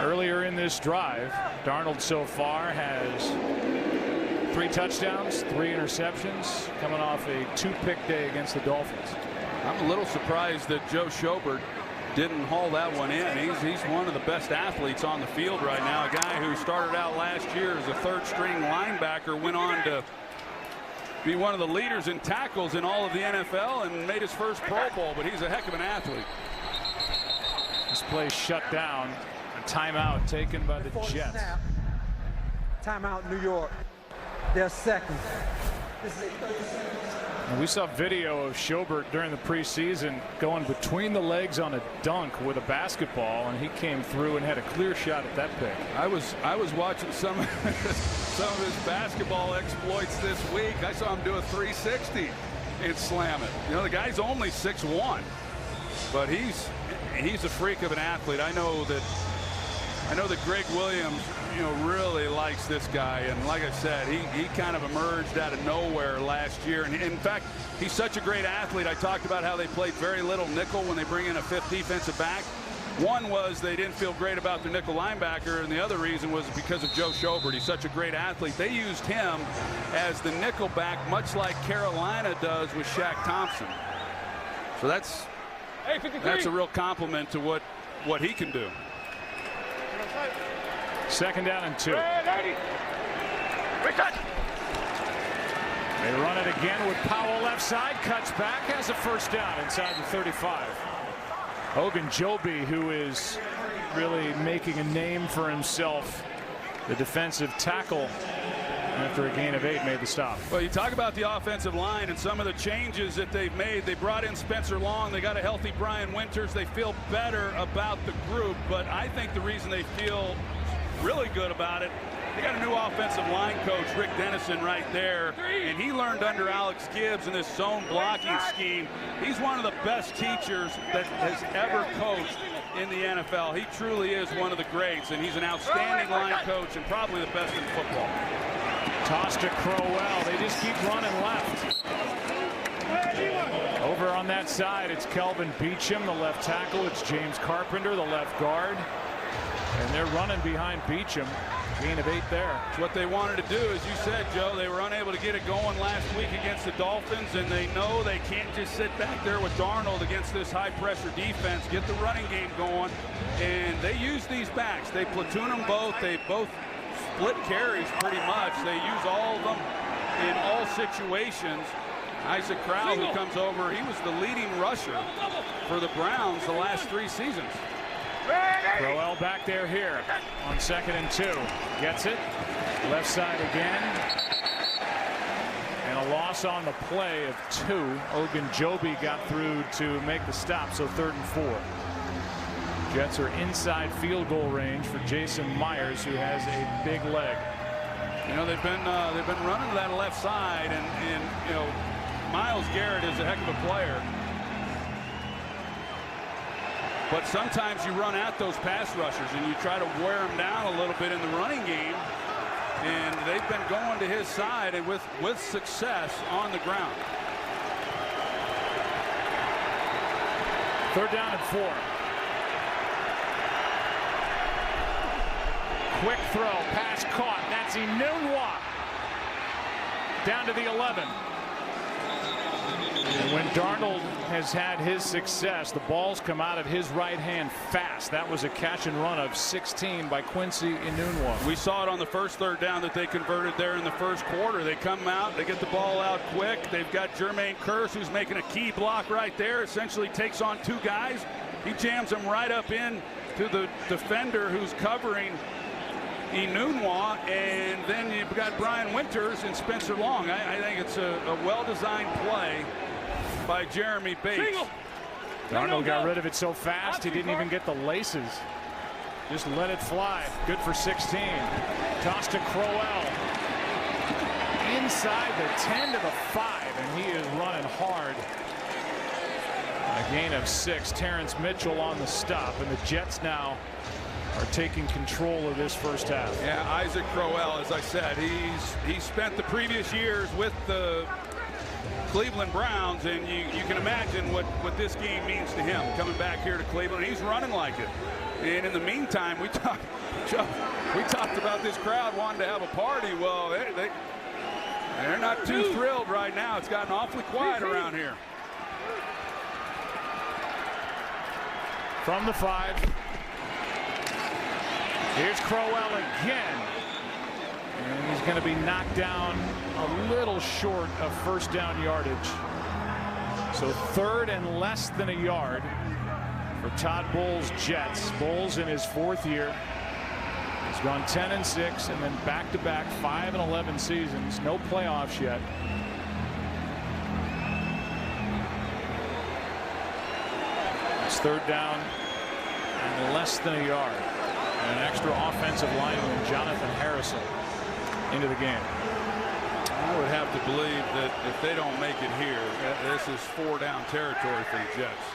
earlier in this drive. Darnold so far has 3 touchdowns, 3 interceptions, coming off a 2-pick day against the Dolphins. I'm a little surprised that Joe Schobert didn't haul that one in. He's one of the best athletes on the field right now. A guy who started out last year as a 3rd-string linebacker, went on to be one of the leaders in tackles in all of the NFL and made his first Pro Bowl, but he's a heck of an athlete. This play shut down. A timeout taken by the Jets. Timeout, New York. They're second. And we saw video of Schobert during the preseason going between the legs on a dunk with a basketball, and he came through and had a clear shot at that pick. I was watching some of his basketball exploits this week. I saw him do a 360 and slam it. You know, the guy's only 6'1", but he's a freak of an athlete. I know that Greg Williams, you know, really likes this guy, and like I said, he kind of emerged out of nowhere last year. And in fact, he's such a great athlete. I talked about how they played very little nickel when they bring in a 5th defensive back. One was they didn't feel great about their nickel linebacker, and the other reason was because of Joe Schobert. He's such a great athlete. They used him as the nickel back, much like Carolina does with Shaq Thompson. So that's a real compliment to what he can do. 2nd down and 2. They run it again with Powell left side, cuts back, has a 1st down inside the 35. Ogunjobi, who is really making a name for himself, the defensive tackle after a gain of 8 made the stop. Well, you talk about the offensive line and some of the changes that they've made. They brought in Spencer Long. They got a healthy Brian Winters. They feel better about the group, but I think the reason they feel really good about it, they got a new offensive line coach, Rick Dennison, right there, and he learned under Alex Gibbs in this zone blocking scheme. He's one of the best teachers that has ever coached in the NFL. He truly is one of the greats, and he's an outstanding line coach and probably the best in football. Toss to Crowell. They just keep running left. Over on that side, it's Kelvin Beachum, the left tackle. It's James Carpenter, the left guard. And they're running behind Beachum. Gain of 8 there. It's what they wanted to do, as you said, Joe. They were unable to get it going last week against the Dolphins, and they know they can't just sit back there with Darnold against this high-pressure defense. Get the running game going, and they use these backs. They platoon them both. They both split carries pretty much. They use all of them in all situations. Isaac Crowell, who comes over, he was the leading rusher for the Browns the last 3 seasons. Crowell back there here on 2nd and 2. Gets it. Left side again. And a loss on the play of 2. Ogunjobi got through to make the stop, so 3rd and 4. Jets are inside field goal range for Jason Myers, who has a big leg. You know, they've been running to that left side, and you know, Myles Garrett is a heck of a player. But sometimes you run at those pass rushers and you try to wear them down a little bit in the running game. And they've been going to his side and with success on the ground. 3rd down and 4. Quick throw, pass caught. That's Enunwa. Down to the 11. And when Darnold has had his success, the balls come out of his right hand fast. That was a catch and run of 16 by Quincy Enunwa. We saw it on the first 3rd down that they converted there in the first quarter. They come out, they get the ball out quick. They've got Jermaine Kearse, who's making a key block right there. Essentially takes on 2 guys. He jams them right up in to the defender who's covering Enunwa, and then you've got Brian Winters and Spencer Long. I think it's a well-designed play by Jeremy Bates. Darnold got rid of it so fast he didn't even get the laces. Just let it fly. Good for 16. Toss to Crowell. Inside the 10 to the 5, and he is running hard. A gain of 6. Terrence Mitchell on the stop, and the Jets now are taking control of this first half. Yeah, Isaac Crowell, as I said, he's spent the previous years with the Cleveland Browns, and you can imagine what this game means to him coming back here to Cleveland. He's running like it. And in the meantime, we talked about this crowd wanting to have a party. Well, they're not too thrilled right now. It's gotten awfully quiet around here. From the 5. Here's Crowell again. And he's going to be knocked down a little short of 1st down yardage. So 3rd and less than a yard for Todd Bowles' Jets. Bowles in his 4th year. He's gone 10 and 6 and then back-to-back 5 and 11 seasons. No playoffs yet. It's 3rd down and less than a yard. And an extra offensive lineman, Jonathan Harrison, into the game. I would have to believe that if they don't make it here, this is 4-down territory for the Jets.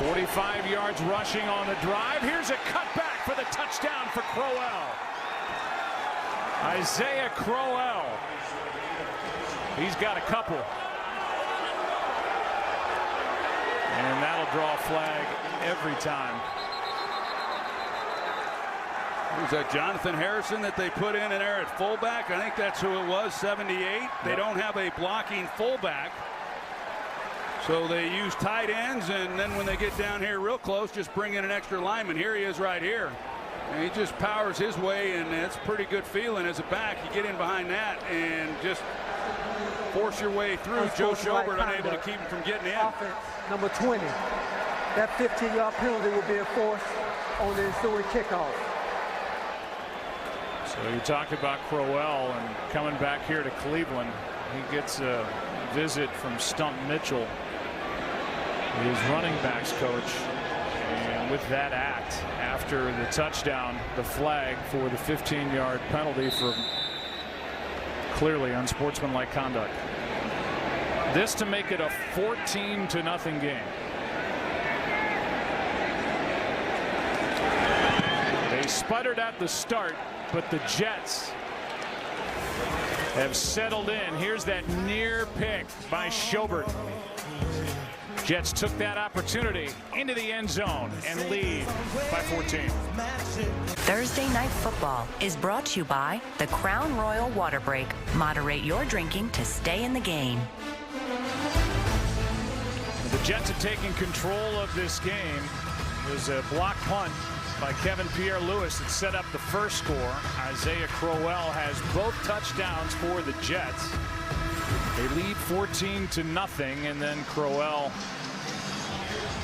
45 yards rushing on the drive. Here's a cutback for the touchdown for Crowell. Isaiah Crowell. He's got a couple. And that'll draw a flag every time. Was that Jonathan Harrison that they put in there at fullback? I think that's who it was, 78. They don't have a blocking fullback. So they use tight ends, and then when they get down here real close, just bring in an extra lineman. Here he is right here. And he just powers his way, and it's a pretty good feeling as a back. You get in behind that and just force your way through. Joe Schobert unable to keep him from getting in. Offense, number 20. That 15-yard penalty will be enforced on the ensuing kickoff. So you talk about Crowell and coming back here to Cleveland. He gets a visit from Stump Mitchell, his running backs coach. And with that act, after the touchdown, the flag for the 15-yard penalty for clearly unsportsmanlike conduct. This to make it a 14-0 game. They sputtered at the start, but the Jets have settled in. Here's that near pick by Schobert. Jets took that opportunity into the end zone and lead by 14. Thursday Night Football is brought to you by the Crown Royal Water Break. Moderate your drinking to stay in the game. The Jets have taken control of this game. It was a block punt by Kevin Pierre-Louis that set up the first score. Isaiah Crowell has both touchdowns for the Jets. They lead 14-0, and then Crowell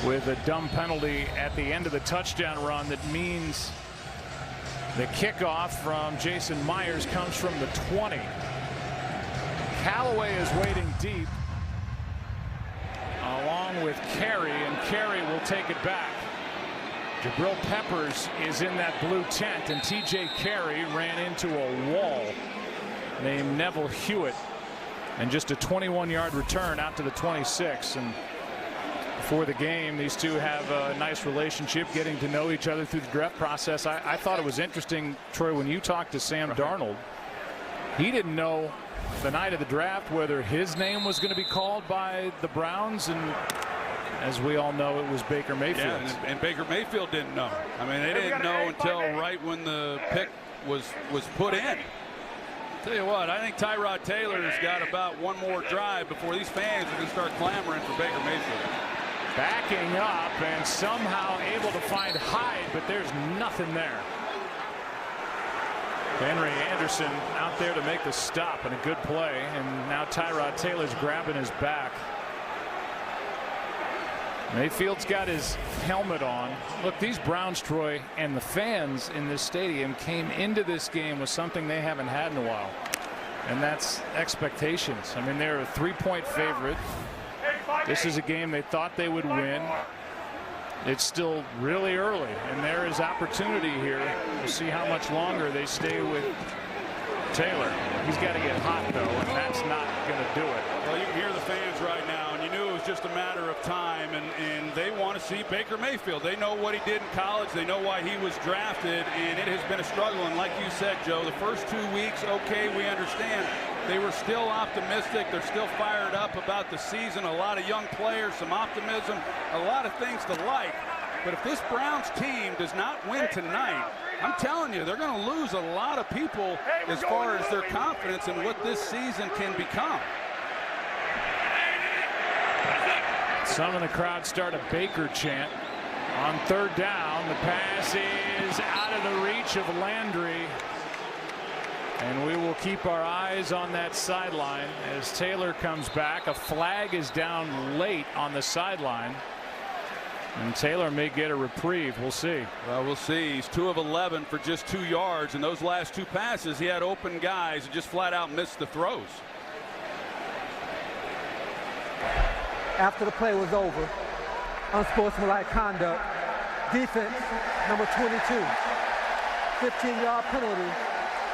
with a dumb penalty at the end of the touchdown run that means the kickoff from Jason Myers comes from the 20. Callaway is waiting deep along with Carey, and Carey will take it back. Jabril Peppers is in that blue tent, and TJ Carey ran into a wall named Neville Hewitt, and just a 21-yard return out to the 26. And before the game, these two have a nice relationship, getting to know each other through the draft process. I thought it was interesting, Troy, when you talked to Sam Darnold, he didn't know the night of the draft whether his name was going to be called by the Browns, and as we all know, it was Baker Mayfield. Yeah, and Baker Mayfield didn't know. I mean, they didn't know until right when the pick was put in. Tell you what, I think Tyrod Taylor's got about one more drive before these fans are going to start clamoring for Baker Mayfield. Backing up and somehow able to find Hyde, but there's nothing there. Henry Anderson out there to make the stop, and a good play. And now Tyrod Taylor's grabbing his back. Mayfield's got his helmet on. Look, these Browns, Troy, and the fans in this stadium came into this game with something they haven't had in a while, and that's expectations. I mean, they're a 3-point favorite. This is a game they thought they would win. It's still really early, and there is opportunity here. We'll see how much longer they stay with Taylor. He's got to get hot, though, and that's not going to do it. Well, you can hear the fans right now, and you knew it was just a matter of time, and they want to see Baker Mayfield. They know what he did in college. They know why he was drafted, and it has been a struggle. And like you said, Joe, the first 2 weeks, okay, we understand. They were still optimistic. They're still fired up about the season. A lot of young players, some optimism, a lot of things to like. But if this Browns team does not win tonight, I'm telling you, they're going to lose a lot of people as far as their confidence in what this season can become. Some of the crowd start a Baker chant. On third down, the pass is out of the reach of Landry. And we will keep our eyes on that sideline as Taylor comes back. A flag is down late on the sideline, and Taylor may get a reprieve. We'll see. Well, we'll see. He's 2 of 11 for just 2 yards, and those last 2 passes, he had open guys and just flat out missed the throws. After the play was over, unsportsmanlike conduct, defense number 22, 15-yard penalty,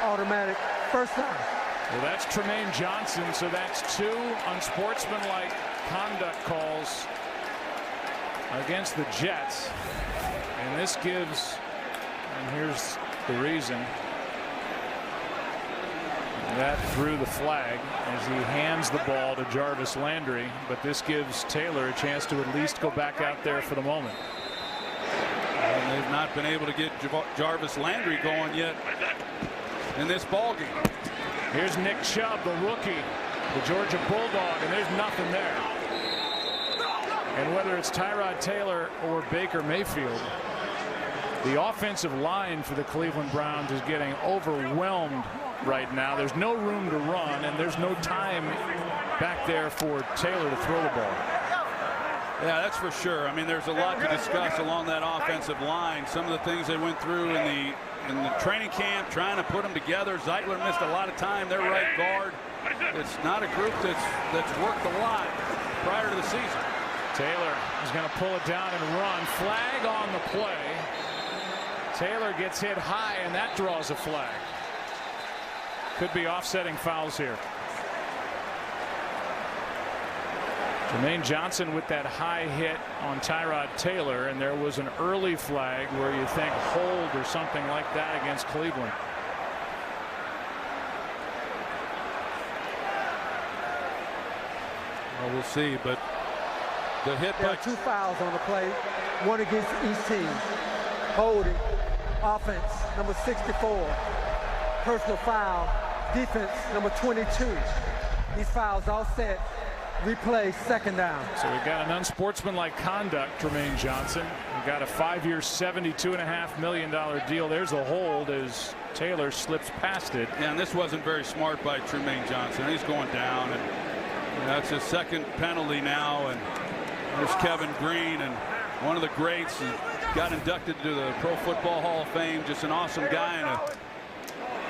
automatic first down. Well, that's Tremaine Johnson, so that's 2 unsportsmanlike conduct calls against the Jets. And this gives, and here's the reason, that threw the flag as he hands the ball to Jarvis Landry, but this gives Taylor a chance to at least go back out there for the moment. And they've not been able to get Jarvis Landry going yet in this ball game. Here's Nick Chubb, the rookie, the Georgia Bulldog, and there's nothing there. And whether it's Tyrod Taylor or Baker Mayfield, the offensive line for the Cleveland Browns is getting overwhelmed right now. There's no room to run, and there's no time back there for Taylor to throw the ball. Yeah, that's for sure. I mean, there's a lot to discuss along that offensive line. Some of the things they went through in in the training camp trying to put them together. Zeitler missed a lot of time. Their right guard. It's not a group that's worked a lot prior to the season. Taylor is going to pull it down and run. Flag on the play. Taylor gets hit high, and that draws a flag. Could be offsetting fouls here. Jermaine Johnson with that high hit on Tyrod Taylor, and there was an early flag where you think hold or something like that against Cleveland. Well, we'll see, but the hit There by are 2 fouls on the play, one against each team. Holding, offense, number 64. Personal foul, defense, number 22. These fouls all set. Replay, second down. So we've got an unsportsmanlike conduct, Jermaine Johnson. We've got a 5-year, $72.5 million deal. There's a hold as Taylor slips past it. Yeah, and this wasn't very smart by Jermaine Johnson. He's going down, and that's his second penalty now. And there's Kevin Green, and one of the greats, got inducted to the Pro Football Hall of Fame. Just an awesome guy and a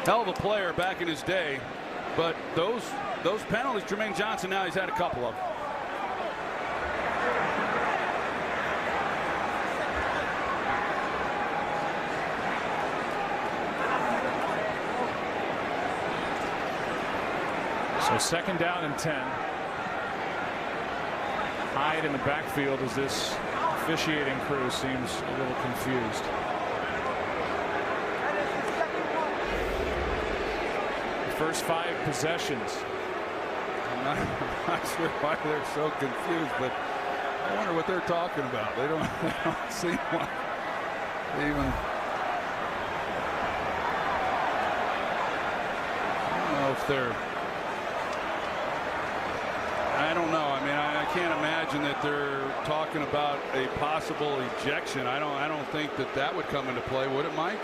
hell of a player back in his day. But those penalties, Jermaine Johnson, now he's had a couple of them. So second down and 10. Hyde in the backfield as this officiating crew seems a little confused. First 5 possessions. I'm not sure why they're so confused, but I wonder what they're talking about. They don't seem like they even. I don't know if they're. I don't know. I mean, I can't imagine that they're talking about a possible ejection. I don't think that would come into play, would it, Mike?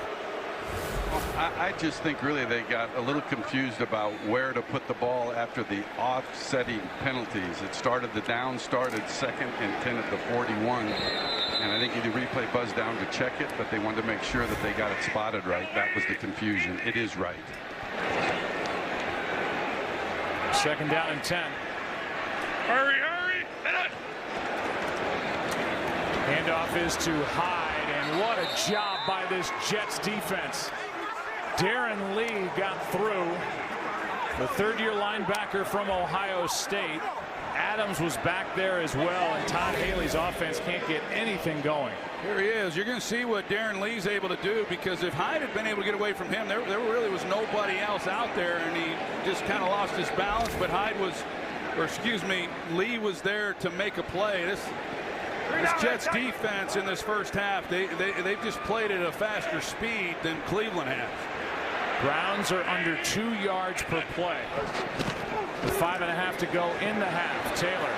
I just think really they got a little confused about where to put the ball after the offsetting penalties. It started, the down started 2nd and 10 at the 41. And I think the replay buzzed down to check it, but they wanted to make sure that they got it spotted right. That was the confusion. It is right. Second down and 10. Hurry, hurry. Handoff is to Hyde, and what a job by this Jets defense. Darren Lee got through. The 3rd-year linebacker from Ohio State. Adams was back there as well, and Todd Haley's offense can't get anything going. Here he is. You're going to see what Darren Lee's able to do, because if Hyde had been able to get away from him, there really was nobody else out there, and he just kind of lost his balance. But Lee was there to make a play. This Jets defense in this first half, they've just played at a faster speed than Cleveland has. Browns are under 2 yards per play. With 5.5 to go in the half. Taylor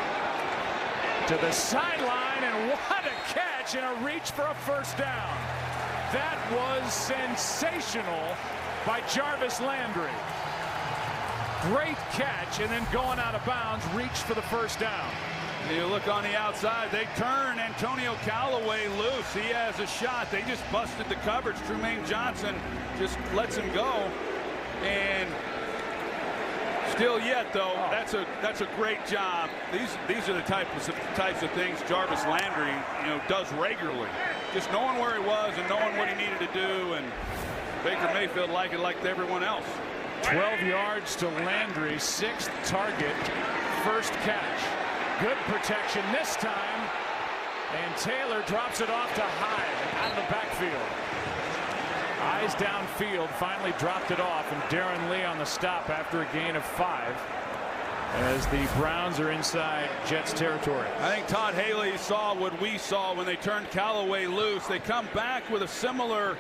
to the sideline, and what a catch and a reach for a first down. That was sensational by Jarvis Landry. Great catch, and then going out of bounds, reached for the first down. You look on the outside, they turn Antonio Callaway loose. He has a shot. They just busted the coverage. Jermaine Johnson just lets him go. And still yet, though, that's a great job. These are the types of things Jarvis Landry, does regularly. Just knowing where he was and knowing what he needed to do, and Baker Mayfield liked everyone else. 12 yards to Landry, 6th target, first catch. Good protection this time, and Taylor drops it off to Hyde out of the backfield. Eyes downfield, finally dropped it off, and Darren Lee on the stop after a gain of 5 as the Browns are inside Jets territory. I think Todd Haley saw what we saw when they turned Callaway loose. They come back with a similar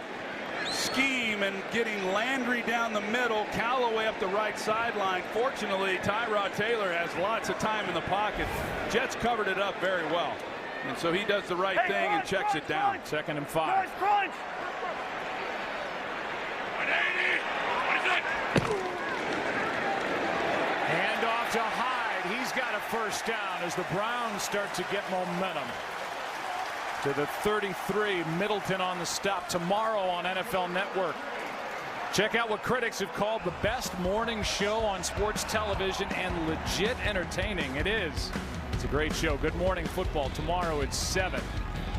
scheme and getting Landry down the middle, Callaway up the right sideline. Fortunately, Tyrod Taylor has lots of time in the pocket. Jets covered it up very well, and so he does the right thing and checks it down. 2nd and 5. Hand off to Hyde. He's got a first down as the Browns start to get momentum. to the 33. Middleton on the stop tomorrow on NFL Network. Check out what critics have called the best morning show on sports television and legit entertaining. It is. It's a great show. Good Morning Football tomorrow at 7.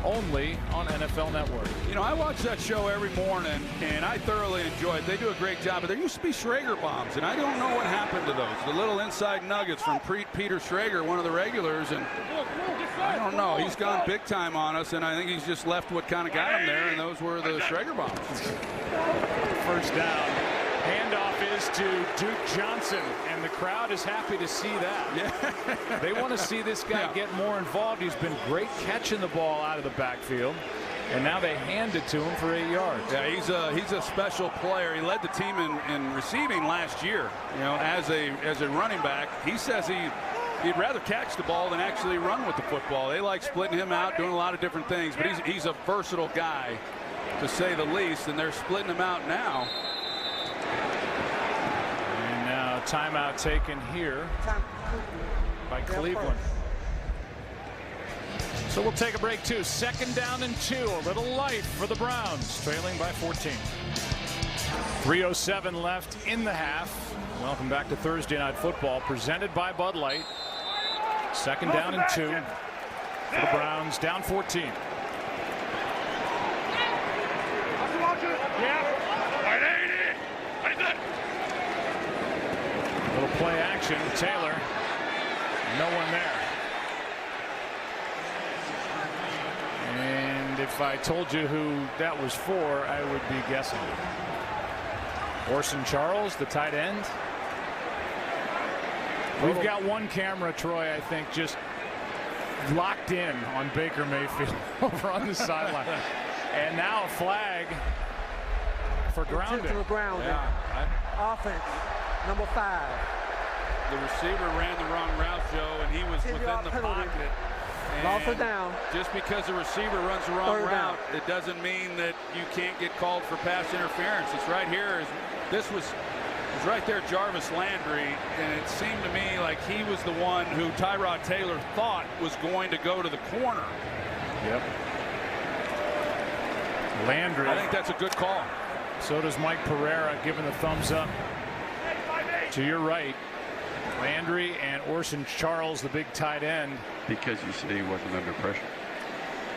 Only on NFL Network. You know, I watch that show every morning, and I thoroughly enjoy it. They do a great job, but there used to be Schrager bombs, and I don't know what happened to those. The little inside nuggets from Peter Schrager, one of the regulars, and I don't know. He's gone big time on us, and I think he's just left what kind of got him there, and those were the Schrager bombs. First down. Handoff is to Duke Johnson, and the crowd is happy to see that. Yeah. They want to see this guy get more involved. He's been great catching the ball out of the backfield, and now they hand it to him for 8 yards. Yeah, he's a special player. He led the team in receiving last year. You know, as a running back, he says he'd rather catch the ball than actually run with the football. They like splitting him out, doing a lot of different things, but he's a versatile guy, to say the least, and they're splitting him out now. And now timeout taken here by Cleveland. So we'll take a break too. 2nd down and 2. A little life for the Browns, trailing by 14. 3:07 left in the half. Welcome back to Thursday Night Football, presented by Bud Light. 2nd down and 2 for the Browns, down 14. Little play action. Taylor. No one there. And if I told you who that was for, I would be guessing. Orson Charles, the tight end. We've got one camera, Troy, I think, just locked in on Baker Mayfield over on the sideline. And now a flag for grounding. Offense, number 5. The receiver ran the wrong route, Joe, and he was within the pocket. Loss of down. Just because the receiver runs the wrong route, it doesn't mean that you can't get called for pass interference. It's right here. This was right there, Jarvis Landry, and it seemed to me like he was the one who Tyrod Taylor thought was going to go to the corner. Yep. Landry. I think that's a good call. So does Mike Pereira, giving the thumbs up. To your right, Landry and Orson Charles, the big tight end. Because you said he wasn't under pressure.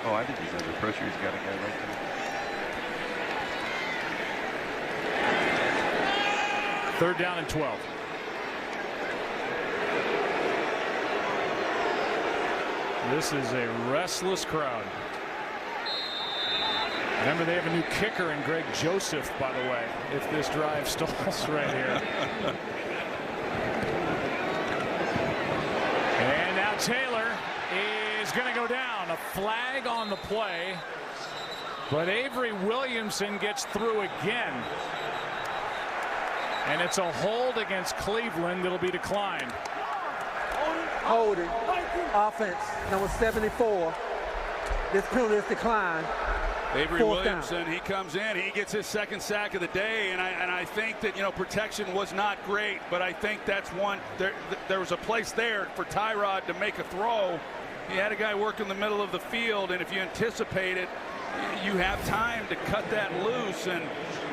Oh, I think he's under pressure. He's got a guy right there. 3rd down and 12. This is a restless crowd. Remember, they have a new kicker in Greg Joseph, by the way, if this drive stalls right here. And now Taylor is going to go down. A flag on the play. But Avery Williamson gets through again. And it's a hold against Cleveland that'll be declined. Holding. Offense, number 74. This penalty is declined. Avery Williamson, he comes in, he gets his 2nd sack of the day, and I think that, you know, protection was not great, but I think that's one. There was a place there for Tyrod to make a throw. He had a guy work in the middle of the field, and if you anticipate it, you have time to cut that loose. And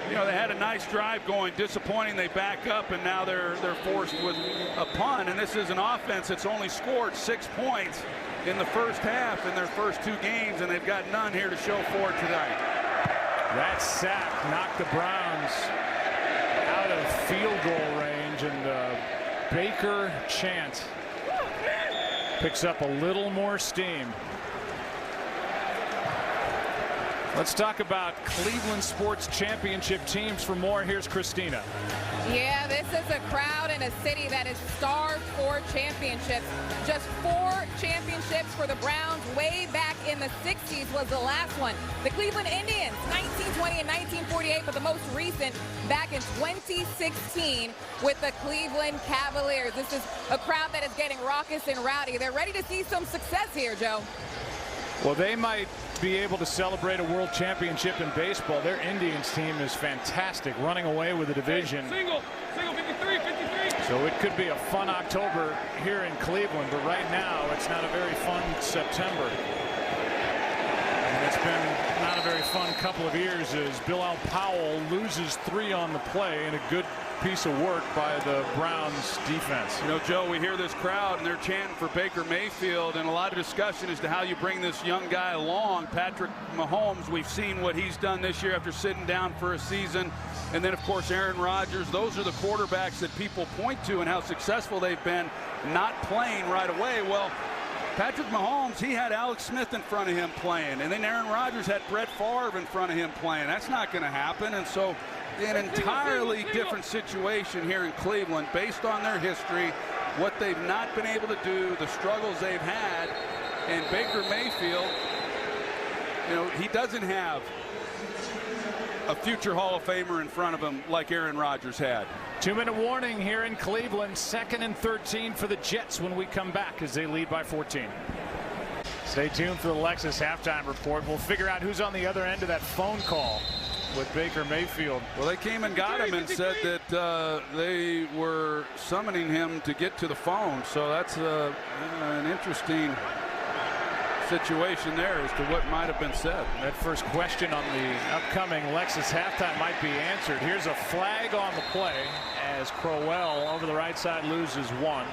you know, they had a nice drive going. Disappointing, they back up, and now they're forced with a punt. And this is an offense that's only scored 6 points in the first half in their first 2 games, and they've got none here to show for it tonight. That sack knocked the Browns out of field goal range, and Baker chant picks up a little more steam. Let's talk about Cleveland sports championship teams. For more, here's Christina. Yeah, this is a crowd in a city that is starved for championships. Just 4 championships for the Browns way back in the 60s was the last one. The Cleveland Indians, 1920 and 1948, but the most recent back in 2016 with the Cleveland Cavaliers. This is a crowd that is getting raucous and rowdy. They're ready to see some success here, Joe. Well, they might be able to celebrate a world championship in baseball. Their Indians team is fantastic, running away with the division. Single 53. So it could be a fun October here in Cleveland, but right now it's not a very fun September. fun couple of years as Bilal Powell loses 3 on the play, and a good piece of work by the Browns defense. You know, Joe, we hear this crowd and they're chanting for Baker Mayfield, and a lot of discussion as to how you bring this young guy along. Patrick Mahomes, we've seen what he's done this year after sitting down for a season. And then, of course, Aaron Rodgers. Those are the quarterbacks that people point to and how successful they've been not playing right away. Well, Patrick Mahomes, he had Alex Smith in front of him playing, and then Aaron Rodgers had Brett Favre in front of him playing. That's not going to happen. And so an entirely different situation here in Cleveland based on their history, what they've not been able to do, the struggles they've had. And Baker Mayfield, you know, he doesn't have a future Hall of Famer in front of him like Aaron Rodgers had. 2-minute warning here in Cleveland. 2nd and 13 for the Jets when we come back as they lead by 14. Stay tuned for the Lexus halftime report. We'll figure out who's on the other end of that phone call with Baker Mayfield. Well, they came and got him and said that they were summoning him to get to the phone. So that's an interesting situation there as to what might have been said. That first question on the upcoming Lexus halftime might be answered. Here's a flag on the play as Crowell over the right side loses 1.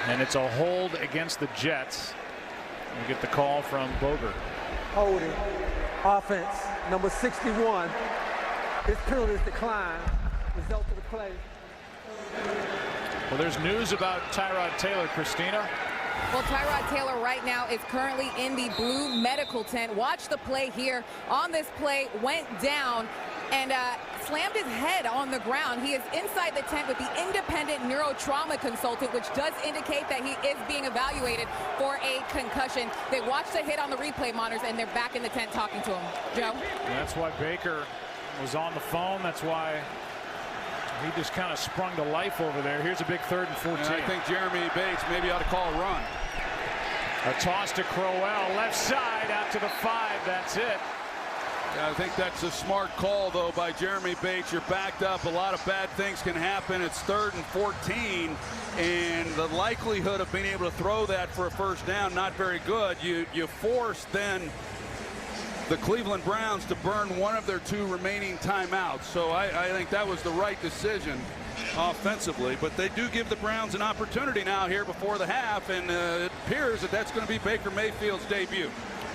And it's a hold against the Jets. We get the call from Boger. Holding. Offense, number 61. His penalty is declined. Result of the play. Well, there's news about Tyrod Taylor, Christina. Well, Tyrod Taylor right now is currently in the blue medical tent. Watch the play here. On this play, went down and slammed his head on the ground. He is inside the tent with the independent neurotrauma consultant, which does indicate that he is being evaluated for a concussion. They watched the hit on the replay monitors, and they're back in the tent talking to him. Joe? That's why Baker was on the phone. That's why he just kind of sprung to life over there. Here's a big 3rd and 14. And I think Jeremy Bates maybe ought to call a run. A toss to Crowell, left side out to the 5. That's it. Yeah, I think that's a smart call, though, by Jeremy Bates. You're backed up. A lot of bad things can happen. It's 3rd and 14, and the likelihood of being able to throw that for a first down, not very good. You force then the Cleveland Browns to burn one of their 2 remaining timeouts. So I think that was the right decision offensively. But they do give the Browns an opportunity now here before the half, and it appears that that's going to be Baker Mayfield's debut.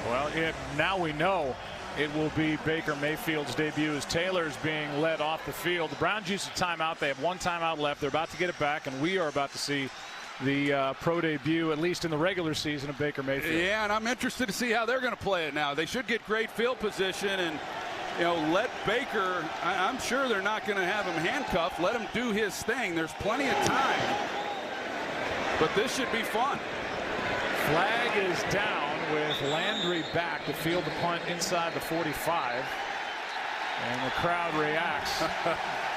Well, now we know it will be Baker Mayfield's debut as Taylor's being led off the field. The Browns used a timeout. They have 1 timeout left. They're about to get it back, and we are about to see the pro debut, at least in the regular season, of Baker Mayfield. Yeah, and I'm interested to see how they're going to play it now. They should get great field position and, you know, let Baker, I'm sure they're not going to have him handcuffed. Let him do his thing. There's plenty of time. But this should be fun. Flag is down with Landry back to field the punt inside the 45. And the crowd reacts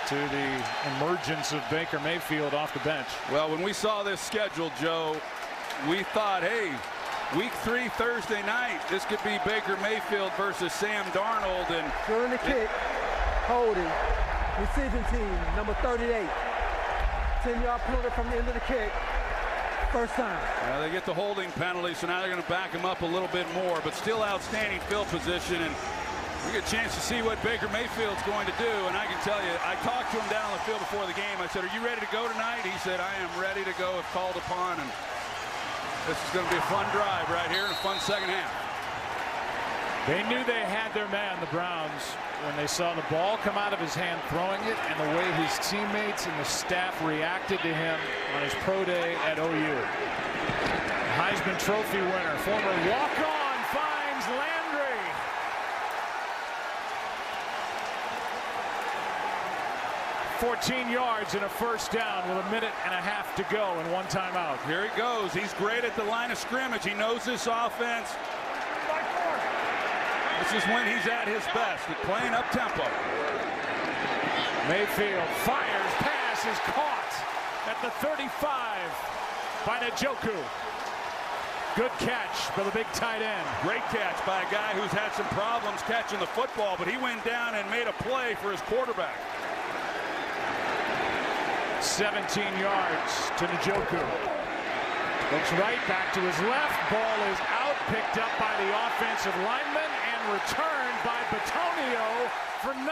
to the emergence of Baker Mayfield off the bench. Well, when we saw this schedule, Joe, we thought, hey, week 3 Thursday night, this could be Baker Mayfield versus Sam Darnold. And during the kick, holding, receiving team, number 38. 10-yard penalty from the end of the kick. First time. They get the holding penalty, so now they're going to back him up a little bit more, but still outstanding field position. And we get a chance to see what Baker Mayfield's going to do. And I can tell you, I talked to him down on the field before the game. I said, "Are you ready to go tonight?" He said, "I am ready to go if called upon." And this is going to be a fun drive right here and a fun second half. They knew they had their man, the Browns, when they saw the ball come out of his hand throwing it, and the way his teammates and the staff reacted to him on his pro day at OU. Heisman Trophy winner, former walk-on, finds Landry. $14 yards and a first down with 1.5 minutes to go and 1 timeout. Here he goes. He's great at the line of scrimmage. He knows this offense. This is when he's at his best, at playing up tempo. Mayfield fires, pass is caught at the 35 by Njoku. Good catch by the big tight end. Great catch by a guy who's had some problems catching the football, but he went down and made a play for his quarterback. 17 yards to Njoku. Looks right, back to his left. Ball is out, picked picked up by the offensive lineman and returned by Bitonio for 9.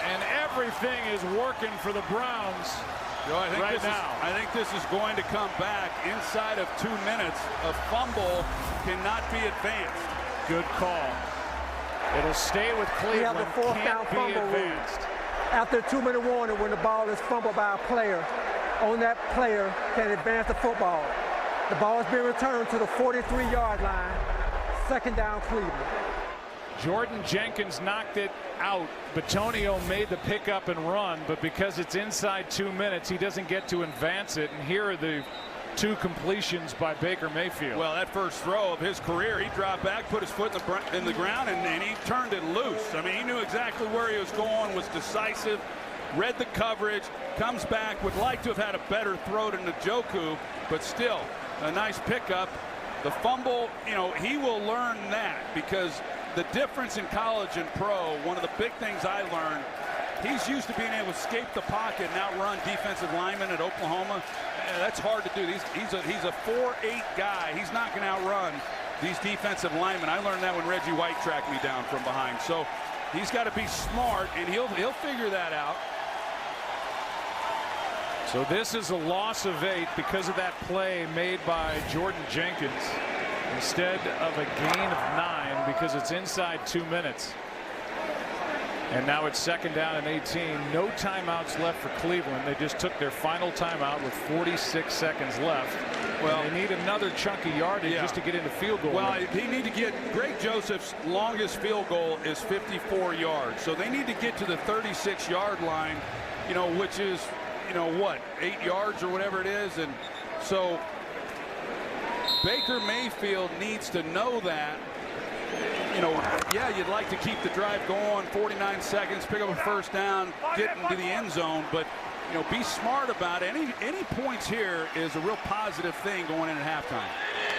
And everything is working for the Browns right now. I think this is going to come back inside of 2 minutes. A fumble cannot be advanced. Good call. It'll stay with Cleveland. We have the fourth down fumble rule. After a 2-minute warning, when the ball is fumbled by a player, on that player can advance the football. The ball is being returned to the 43-yard line. 2nd down, Cleveland. Jordan Jenkins knocked it out. Bitonio made the pickup and run, but because it's inside 2 minutes, he doesn't get to advance it. And here are the 2 completions by Baker Mayfield. Well, that first throw of his career, he dropped back, put his foot in the ground, and he turned it loose. I mean, he knew exactly where he was going, was decisive, read the coverage, comes back, would like to have had a better throw to Njoku, but still a nice pickup. The fumble, you know, he will learn that, because the difference in college and pro, one of the big things I learned, he's used to being able to escape the pocket and outrun defensive linemen at Oklahoma. That's hard to do. He's a 4'8" guy. He's not going to outrun these defensive linemen. I learned that when Reggie White tracked me down from behind. So he's got to be smart, and he'll figure that out. So this is a loss of 8 because of that play made by Jordan Jenkins instead of a gain of 9 because it's inside 2 minutes. And now it's 2nd down and 18. No timeouts left for Cleveland. They just took their final timeout with 46 seconds left. Well, they need another chunky yardage just to get into field goal. Well, they need to get Greg Joseph's longest field goal is 54 yards. So they need to get to the 36-yard line, you know, which is, you know, what, 8 yards or whatever it is. And so Baker Mayfield needs to know that. You know, yeah, you'd like to keep the drive going, 49 seconds, pick up a first down, get into the end zone, but, you know, be smart about it. Any points here is a real positive thing going in at halftime.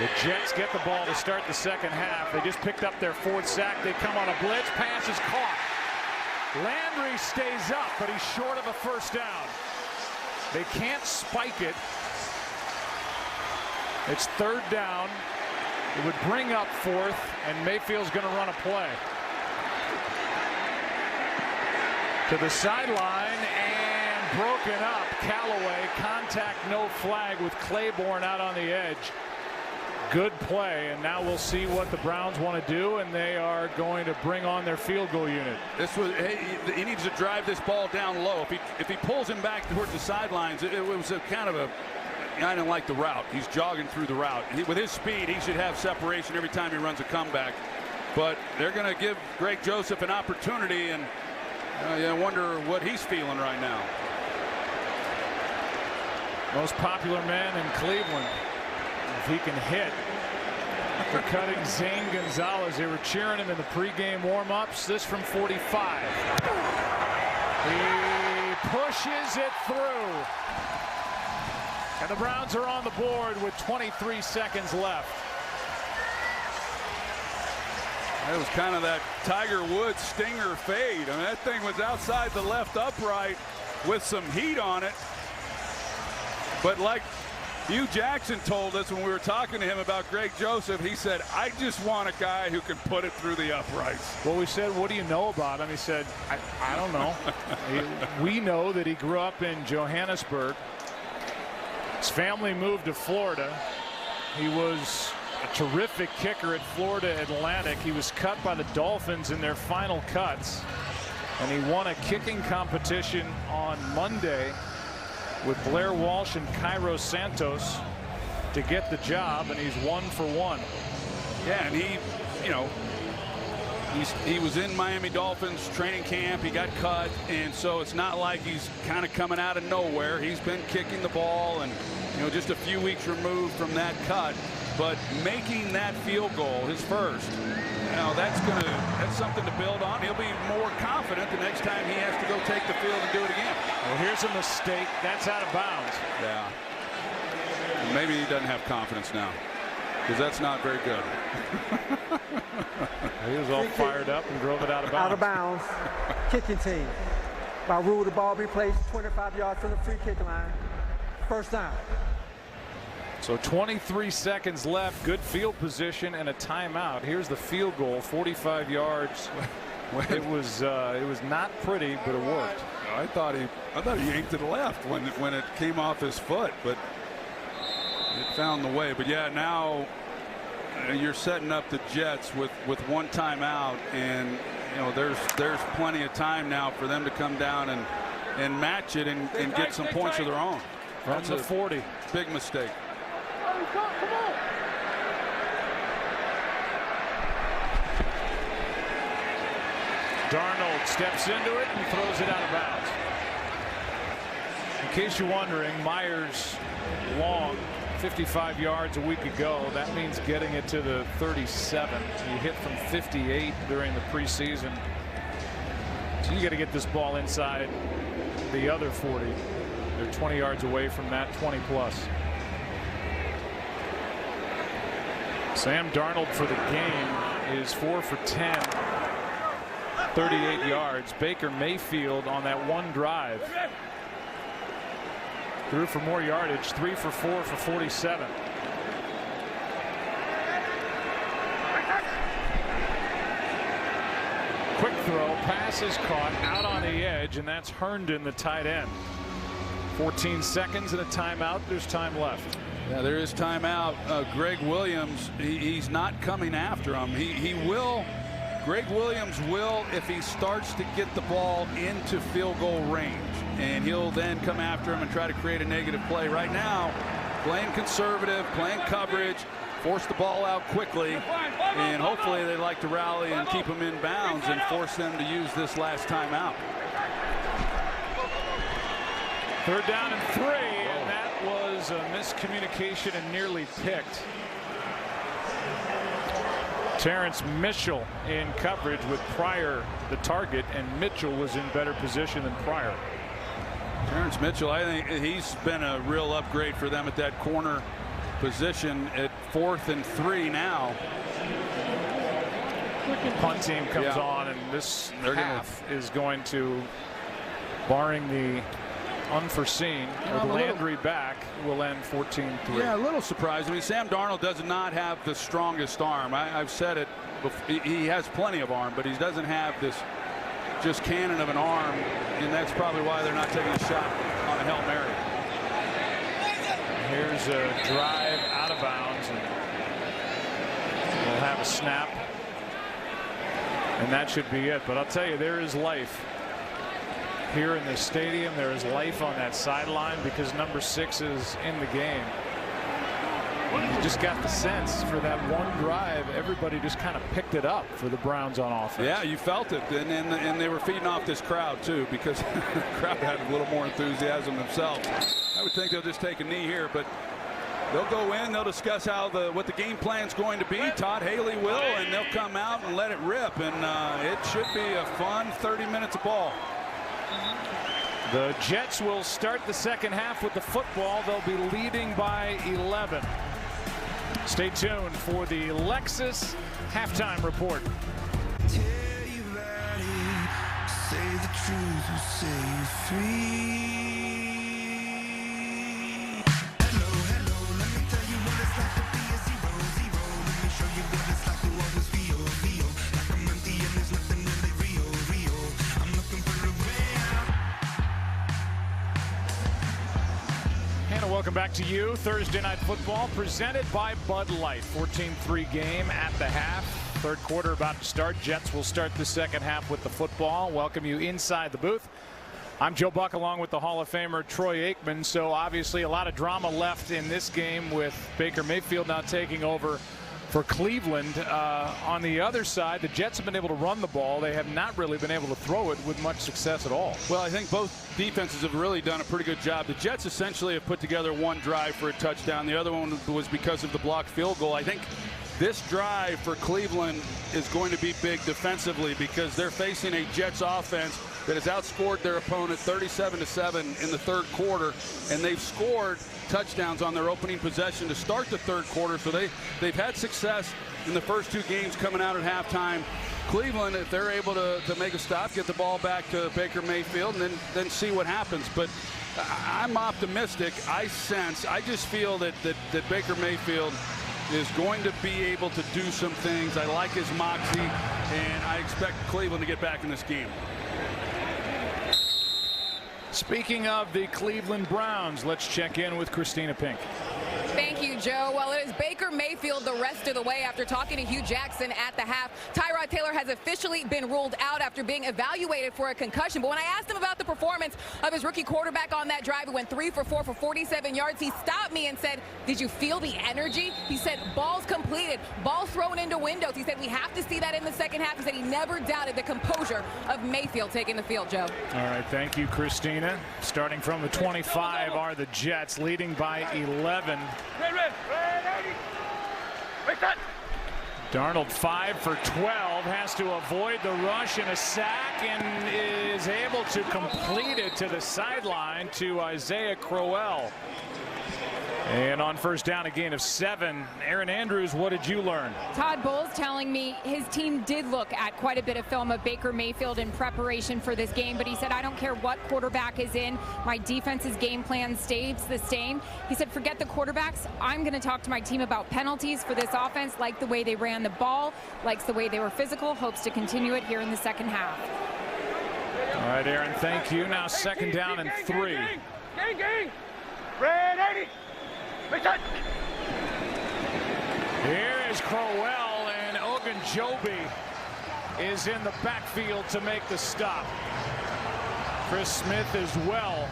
The Jets get the ball to start the second half. They just picked up their 4th sack. They come on a blitz. Pass is caught. Landry stays up, but he's short of a first down. They can't spike it. It's 3rd down. It would bring up 4th, and Mayfield's going to run a play. To the sideline and broken up. Callaway, contact, no flag with Claiborne out on the edge. Good play, and now we'll see what the Browns want to do, and they are going to bring on their field goal unit. He needs to drive this ball down low. If he pulls him back towards the sidelines, it was a kind of a, I didn't like the route. He's jogging through the route. With his speed, he should have separation every time he runs a comeback. But they're going to give Greg Joseph an opportunity, and I wonder what he's feeling right now. Most popular man in Cleveland. If he can hit for cutting Zane Gonzalez. They were cheering him in the pregame warm-ups. This from 45. He pushes it through. And the Browns are on the board with 23 seconds left. It was kind of that Tiger Woods stinger fade. I mean, that thing was outside the left upright with some heat on it. But like Hugh Jackson told us when we were talking to him about Greg Joseph, he said, I just want a guy who can put it through the uprights. Well, we said, what do you know about him? He said, I don't know. We know that he grew up in Johannesburg. His family moved to Florida. He was a terrific kicker at Florida Atlantic. He was cut by the Dolphins in their final cuts. And he won a kicking competition on Monday with Blair Walsh and Cairo Santos to get the job, and he's 1 for 1. Yeah, and he, you know, he was in Miami Dolphins training camp. He got cut, and so it's not like he's kind of coming out of nowhere. He's been kicking the ball, and, you know, just a few weeks removed from that cut. But making that field goal, his first, you know, that's something to build on. He'll be more confident the next time he has to go take the field and do it again. Well, here's a mistake. That's out of bounds. Yeah. Maybe he doesn't have confidence now, because that's not very good. He was all fired up and drove it out of bounds. Out of bounds. Kicking team. By rule, the ball be placed 25 yards from the free kick line. First down. So 23 seconds left. Good field position and a timeout. Here's the field goal, 45 yards. It was not pretty, but it worked. I thought he yanked to the left when it came off his foot, but it found the way. But yeah, now you're setting up the Jets with one timeout, and there's plenty of time now for them to come down and match it and get some points of their own. That's a 40. Big mistake. Darnold steps into it and throws it out of bounds. In case you're wondering, Myers long 55 yards a week ago. That means getting it to the 37. He hit from 58 during the preseason. So you got to get this ball inside the other 40. They're 20 yards away from that 20 plus. Sam Darnold for the game is 4 for 10. 38 yards. Baker Mayfield on that one drive threw for more yardage, 3 for 4 for 47. Quick throw, pass is caught out on the edge, and that's Herndon, the tight end. 14 seconds and a timeout. There's time left. Yeah, there is timeout. Greg Williams, he's not coming after him. He will. Greg Williams will if he starts to get the ball into field goal range, and he'll then come after him and try to create a negative play. Right now, playing conservative, playing coverage, force the ball out quickly, and hopefully they like to rally and keep him in bounds and force them to use this last timeout. 3rd down and 3, and that was a miscommunication and nearly picked. Terrence Mitchell in coverage with Pryor the target, and Mitchell was in better position than Pryor. Terrence Mitchell, I think he's been a real upgrade for them at that corner position at 4th and 3 now. Punt team comes on, and this half is going to, barring the unforeseen, with Landry back, will end 14-3. Yeah, a little surprised. I mean, Sam Darnold does not have the strongest arm. I've said it before. He has plenty of arm, but he doesn't have this just cannon of an arm, and that's probably why they're not taking a shot on a Hail Mary. Here's a drive out of bounds, and we'll have a snap, and that should be it. But I'll tell you, there is life here in the stadium. There is life on that sideline because number 6 is in the game. You just got the sense for that one drive, everybody just kind of picked it up for the Browns on offense. Yeah, you felt it, and they were feeding off this crowd too, because the crowd had a little more enthusiasm themselves. I would think they'll just take a knee here, but they'll go in, they'll discuss what the game plan's going to be. Todd Haley will, and they'll come out and let it rip, and it should be a fun 30 minutes of ball. The Jets will start the second half with the football. They'll be leading by 11. Stay tuned for the Lexus halftime report. Tell you about it. Say the truth will set you free. Hello, hello, let me tell you what it's like to be a 0-0. Let me show you what it's like to always feel. Like I'm empty and there's nothing really real. I'm looking for a way out. And welcome back to you. Thursday Night Football presented by Bud Light. 14-3 game at the half. Third quarter about to start. Jets will start the second half with the football. Welcome you inside the booth. I'm Joe Buck along with the Hall of Famer Troy Aikman. So obviously a lot of drama left in this game with Baker Mayfield now taking over for Cleveland. On the other side, the Jets have been able to run the ball. They have not really been able to throw it with much success at all. Well, I think both defenses have really done a pretty good job. The Jets essentially have put together one drive for a touchdown. The other one was because of the blocked field goal. I think this drive for Cleveland is going to be big defensively because they're facing a Jets offense that has outscored their opponent 37-7 in the third quarter, and they've scored touchdowns on their opening possession to start the third quarter. So they've had success in the first 2 games coming out at halftime. Cleveland, if they're able to make a stop, get the ball back to Baker Mayfield, and then see what happens. But I'm optimistic. I just feel that Baker Mayfield is going to be able to do some things. I like his moxie, and I expect Cleveland to get back in this game. Speaking of the Cleveland Browns, let's check in with Christina Pink. Thank you, Joe. Well, it is Baker Mayfield the rest of the way after talking to Hugh Jackson at the half. Tyrod Taylor has officially been ruled out after being evaluated for a concussion. But when I asked him about the performance of his rookie quarterback on that drive, he went 3 for 4 for 47 yards. He stopped me and said, "Did you feel the energy?" He said, "Balls completed, balls thrown into windows." He said, "We have to see that in the second half." He said he never doubted the composure of Mayfield taking the field, Joe. All right, thank you, Christina. Starting from the 25 are the Jets, leading by 11. Darnold 5 for 12, has to avoid the rush and a sack, and is able to complete it to the sideline to Isaiah Crowell. And on first down, a gain of 7. Erin Andrews, what did you learn? Todd Bowles telling me his team did look at quite a bit of film of Baker Mayfield in preparation for this game, but he said, "I don't care what quarterback is in, my defense's game plan stays the same." He said, "Forget the quarterbacks. I'm going to talk to my team about penalties for this offense, like the way they ran the ball, likes the way they were physical, hopes to continue it here in the second half." All right, Erin, thank you. Now second down and 3. Red 80. Here is Crowell, and Ogunjobi is in the backfield to make the stop. Chris Smith as well.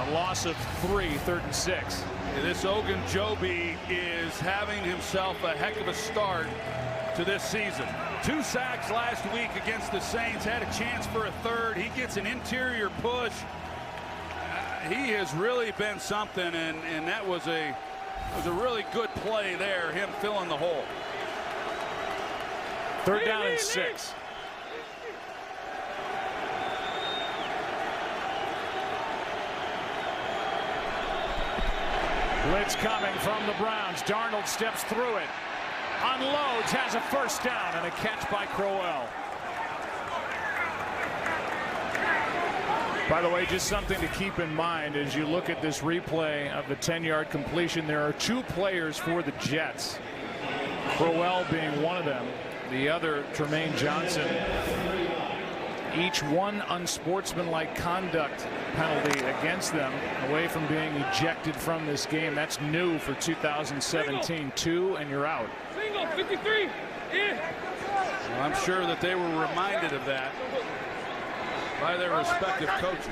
A loss of 3, 3rd and 6. This Ogunjobi is having himself a heck of a start to this season. 2 sacks last week against the Saints, had a chance for a 3rd. He gets an interior push. He has really been something, and that was a really good play there, him filling the hole. 3rd down and 6. Blitz coming from the Browns. Darnold steps through it, unloads, has a first down, and a catch by Crowell. By the way, just something to keep in mind as you look at this replay of the 10-yard completion. There are 2 players for the Jets, Crowell being one of them, the other Tremaine Johnson. Each one unsportsmanlike conduct penalty against them, away from being ejected from this game. That's new for 2017. 2 and you're out. Single 53. Well, I'm sure that they were reminded of that by their respective coaches.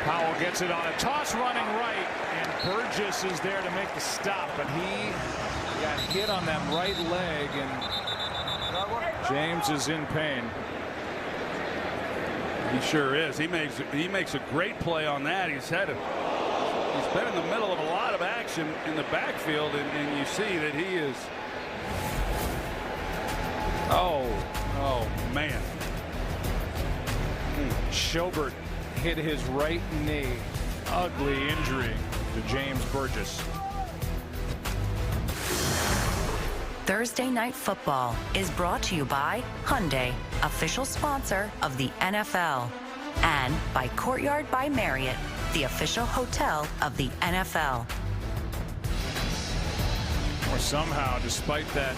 Powell gets it on a toss running right, and Burgess is there to make the stop, but he got hit on that right leg, and James is in pain. He sure is. He makes a great play on that. He's been in the middle of a lot of action in the backfield, and you see that he is. Oh man. Schobert hit his right knee. Ugly injury to James Burgess. Thursday Night Football is brought to you by Hyundai, official sponsor of the NFL, and by Courtyard by Marriott, the official hotel of the NFL. Or somehow, despite that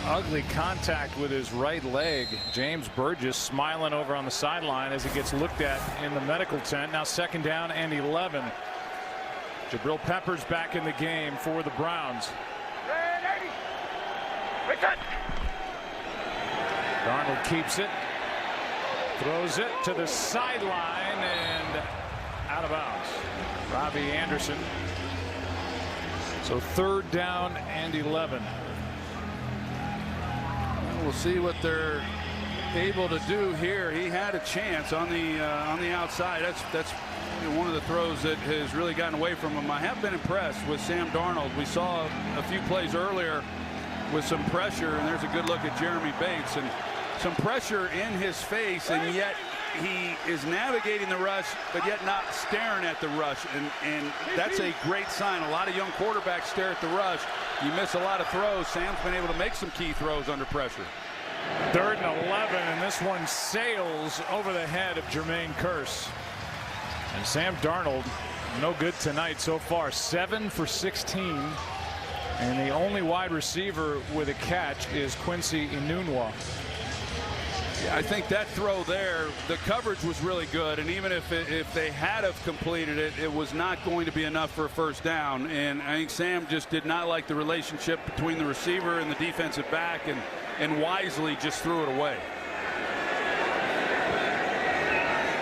ugly contact with his right leg, James Burgess smiling over on the sideline as he gets looked at in the medical tent. Now second down and 11. Jabril Peppers back in the game for the Browns. Darnold keeps it, throws it to the sideline, and out of bounds. Robbie Anderson. So 3rd down and 11. We'll see what they're able to do here. He had a chance on the outside. That's one of the throws that has really gotten away from him. I have been impressed with Sam Darnold. We saw a few plays earlier with some pressure, and there's a good look at Jeremy Bates, and some pressure in his face, and yet he is navigating the rush, but yet not staring at the rush, and that's a great sign. A lot of young quarterbacks stare at the rush. You miss a lot of throws. Sam's been able to make some key throws under pressure. 3rd and 11, and this one sails over the head of Jermaine Kearse. And Sam Darnold, no good tonight so far. 7 for 16. And the only wide receiver with a catch is Quincy Enunwa. Yeah, I think that throw there, the coverage was really good, and even if they had have completed it, it was not going to be enough for a first down. And I think Sam just did not like the relationship between the receiver and the defensive back, and wisely just threw it away.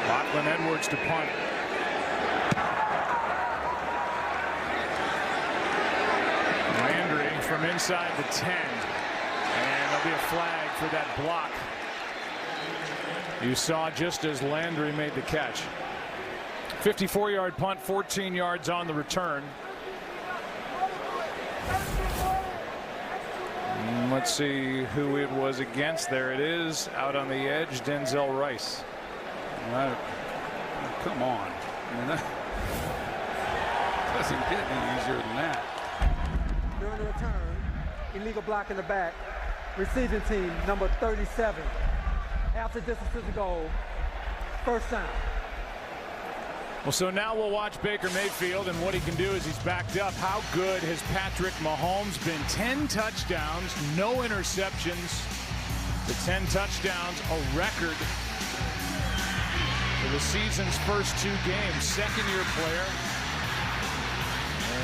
Lachlan Edwards to punt. Landry from inside the 10, and there'll be a flag for that block. You saw just as Landry made the catch. 54-yard punt, 14 yards on the return. Let's see who it was against. There it is, out on the edge, Denzel Rice. Come on. I mean, that doesn't get any easier than that. During the return, illegal block in the back. Receiving team, number 37. After distance to the goal, first down. Well, so now we'll watch Baker Mayfield, and what he can do is he's backed up. How good has Patrick Mahomes been? 10 touchdowns, no interceptions. The 10 touchdowns, a record for the season's first 2 games. Second-year player.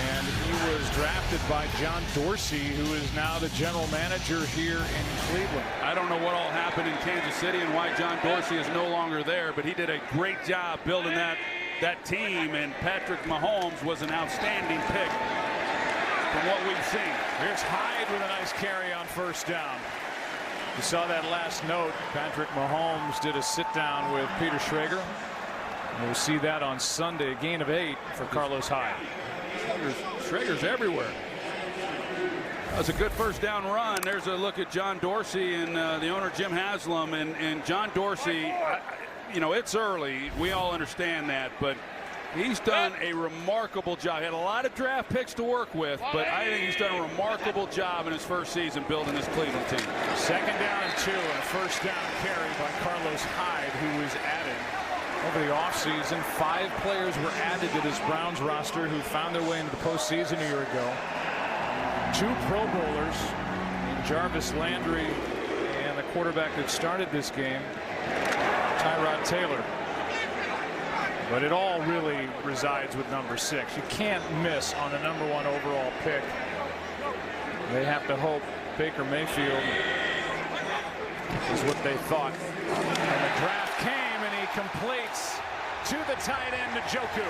And he was drafted by John Dorsey, who is now the general manager here in Cleveland. I don't know what all happened in Kansas City and why John Dorsey is no longer there, but he did a great job building that team, and Patrick Mahomes was an outstanding pick from what we've seen. Here's Hyde with a nice carry on first down. You saw that last note. Patrick Mahomes did a sit-down with Peter Schrager. And we'll see that on Sunday. A gain of 8 for Carlos Hyde. Schrager's everywhere. That's a good first down run. There's a look at John Dorsey and the owner Jim Haslam, and John Dorsey. You know, it's early. We all understand that, but he's done a remarkable job. He had a lot of draft picks to work with, but I think he's done a remarkable job in his first season building this Cleveland team. Second down and 2, and a first down carry by Carlos Hyde, who was added. Over the offseason, 5 players were added to this Browns roster who found their way into the postseason a year ago. 2 Pro Bowlers, Jarvis Landry and the quarterback that started this game, Tyrod Taylor. But it all really resides with number 6. You can't miss on the number 1 overall pick. They have to hope Baker Mayfield is what they thought. And the draft came. Completes to the tight end, Njoku.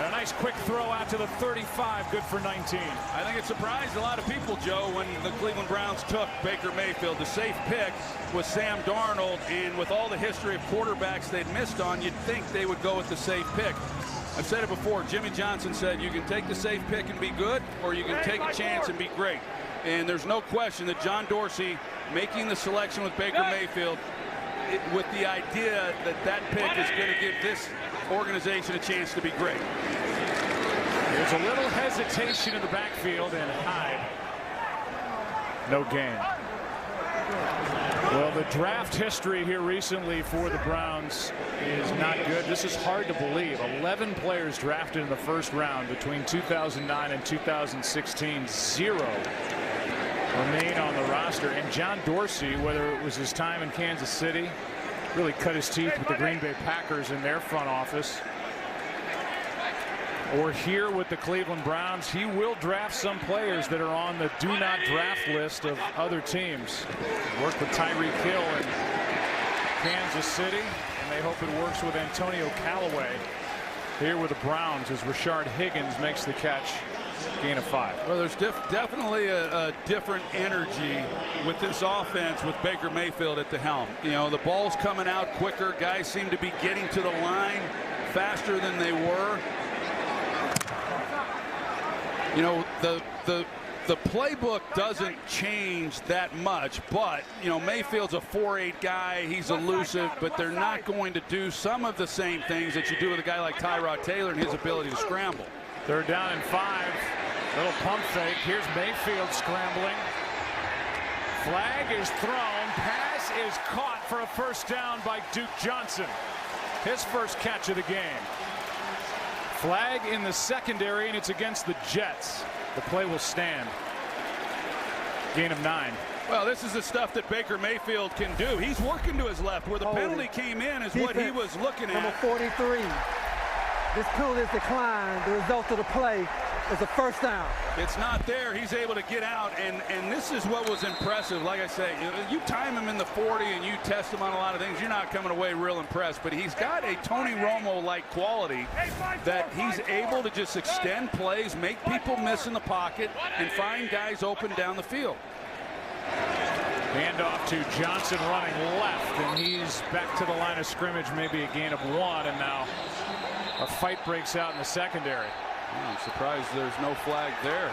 A nice quick throw out to the 35, good for 19. I think it surprised a lot of people, Joe, when the Cleveland Browns took Baker Mayfield. The safe pick was Sam Darnold, and with all the history of quarterbacks they'd missed on, you'd think they would go with the safe pick. I've said it before, Jimmy Johnson said you can take the safe pick and be good, or you can take a chance and be great. And there's no question that John Dorsey making the selection with Baker Mayfield with the idea that pick is going to give this organization a chance to be great. There's a little hesitation in the backfield, and Hyde, no gain. Well, the draft history here recently for the Browns is not good. This is hard to believe. 11 players drafted in the first round between 2009 and 2016. 0 remain on the roster, and John Dorsey, whether it was his time in Kansas City, really cut his teeth with the Green Bay Packers in their front office, or here with the Cleveland Browns, he will draft some players that are on the do not draft list of other teams. Worked with Tyreek Hill in Kansas City, and they hope it works with Antonio Callaway here with the Browns as Rashard Higgins makes the catch. Gain of 5. Well, there's definitely a different energy with this offense with Baker Mayfield at the helm. You know, the ball's coming out quicker. Guys seem to be getting to the line faster than they were. You know, the playbook doesn't change that much, but, you know, Mayfield's a 4'8" guy. He's elusive, but they're not going to do some of the same things that you do with a guy like Tyrod Taylor and his ability to scramble. Third down and 5. Little pump fake. Here's Mayfield scrambling. Flag is thrown. Pass is caught for a first down by Duke Johnson. his first catch of the game. Flag in the secondary, and it's against the Jets. The play will stand. Gain of 9. Well, this is the stuff that Baker Mayfield can do. He's working to his left. Where the penalty came in is what he was looking at. Number 43. This penalty is declined. The result of the play is a first down. It's not there. He's able to get out, and this is what was impressive. Like I say, you time him in the 40 and you test him on a lot of things, you're not coming away real impressed. But he's got a Tony Romo-like quality that he's able to just extend plays, make people miss in the pocket, and find guys open down the field. Handoff to Johnson running left, and he's back to the line of scrimmage, maybe a gain of 1, and now a fight breaks out in the secondary. I'm surprised there's no flag there.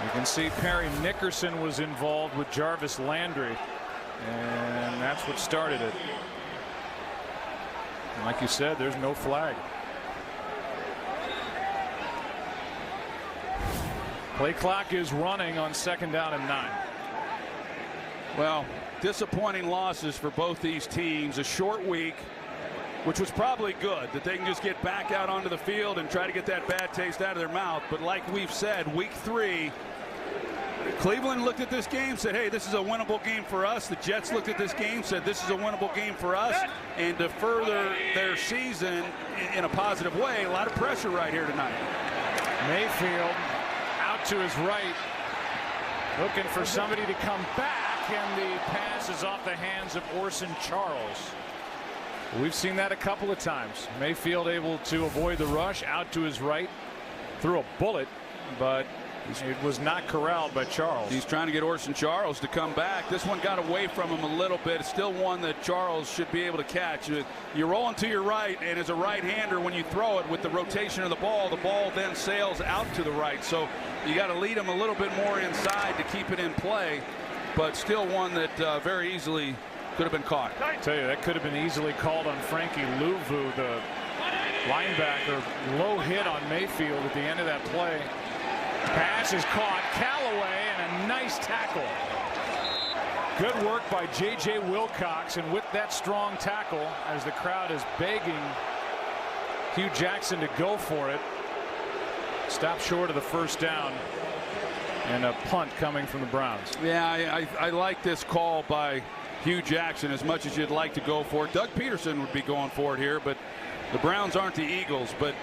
You can see Perry Nickerson was involved with Jarvis Landry, and that's what started it. And like you said, there's no flag. Play clock is running on 2nd down and 9. Well, disappointing losses for both these teams. A short week, which was probably good, that they can just get back out onto the field and try to get that bad taste out of their mouth. But like we've said, week 3, Cleveland looked at this game, said, hey, this is a winnable game for us. The Jets looked at this game, said, this is a winnable game for us. And to further their season in a positive way, a lot of pressure right here tonight. Mayfield out to his right, looking for somebody to come back, and the pass is off the hands of Orson Charles. We've seen that a couple of times. Mayfield able to avoid the rush, out to his right, threw a bullet, but it was not corralled by Charles. He's trying to get Orson Charles to come back. This one got away from him a little bit. It's still one that Charles should be able to catch. You're rolling to your right, and as a right-hander, when you throw it with the rotation of the ball then sails out to the right. So you got to lead him a little bit more inside to keep it in play, but still one that very easily could have been caught. I tell you, that could have been easily called on Frankie Louvu, the linebacker. Low hit on Mayfield at the end of that play. Pass is caught. Callaway, and a nice tackle. Good work by J.J. Wilcox, and with that strong tackle, as the crowd is begging Hugh Jackson to go for it, stop short of the first down, and a punt coming from the Browns. Yeah, I like this call by Hugh Jackson as much as you'd like to go for it. Doug Peterson would be going for it here, but the Browns aren't the Eagles. But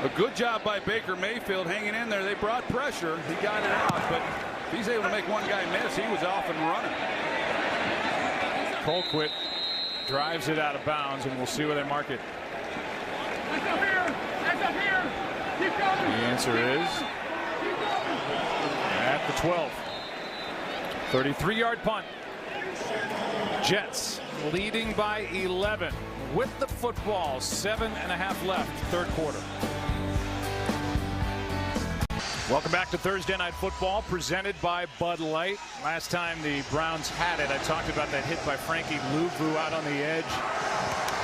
a good job by Baker Mayfield hanging in there. They brought pressure. He got it out, but if he's able to make one guy miss, he was off and running. Colquitt drives it out of bounds, and we'll see where they mark it. The answer is at the 12. 33-yard punt. Jets leading by 11 with the football. 7.5 left, 3rd quarter. Welcome back to Thursday Night Football, presented by Bud Light. Last time the Browns had it, I talked about that hit by Frankie Louvu out on the edge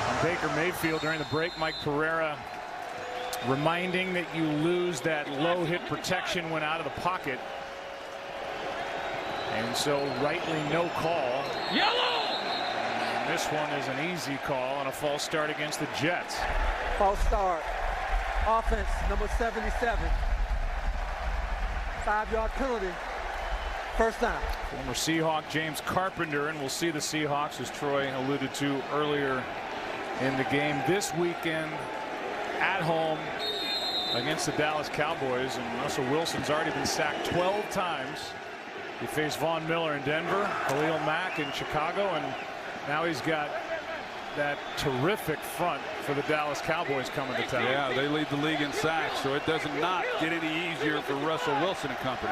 on Baker Mayfield during the break. Mike Pereira reminding that you lose that low hit protection when out of the pocket. And so rightly no call. Yellow! And this one is an easy call on a false start against the Jets. False start. Offense, number 77. 5-yard penalty. First down. Former Seahawk James Carpenter, and we'll see the Seahawks, as Troy alluded to earlier in the game, this weekend at home against the Dallas Cowboys. And Russell Wilson's already been sacked 12 times. He faced Von Miller in Denver, Khalil Mack in Chicago, and now he's got that terrific front for the Dallas Cowboys coming to town. Yeah, they lead the league in sacks, so it does not get any easier for Russell Wilson and company.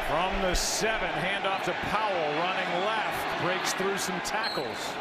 From the 7, handoff to Powell, running left, breaks through some tackles.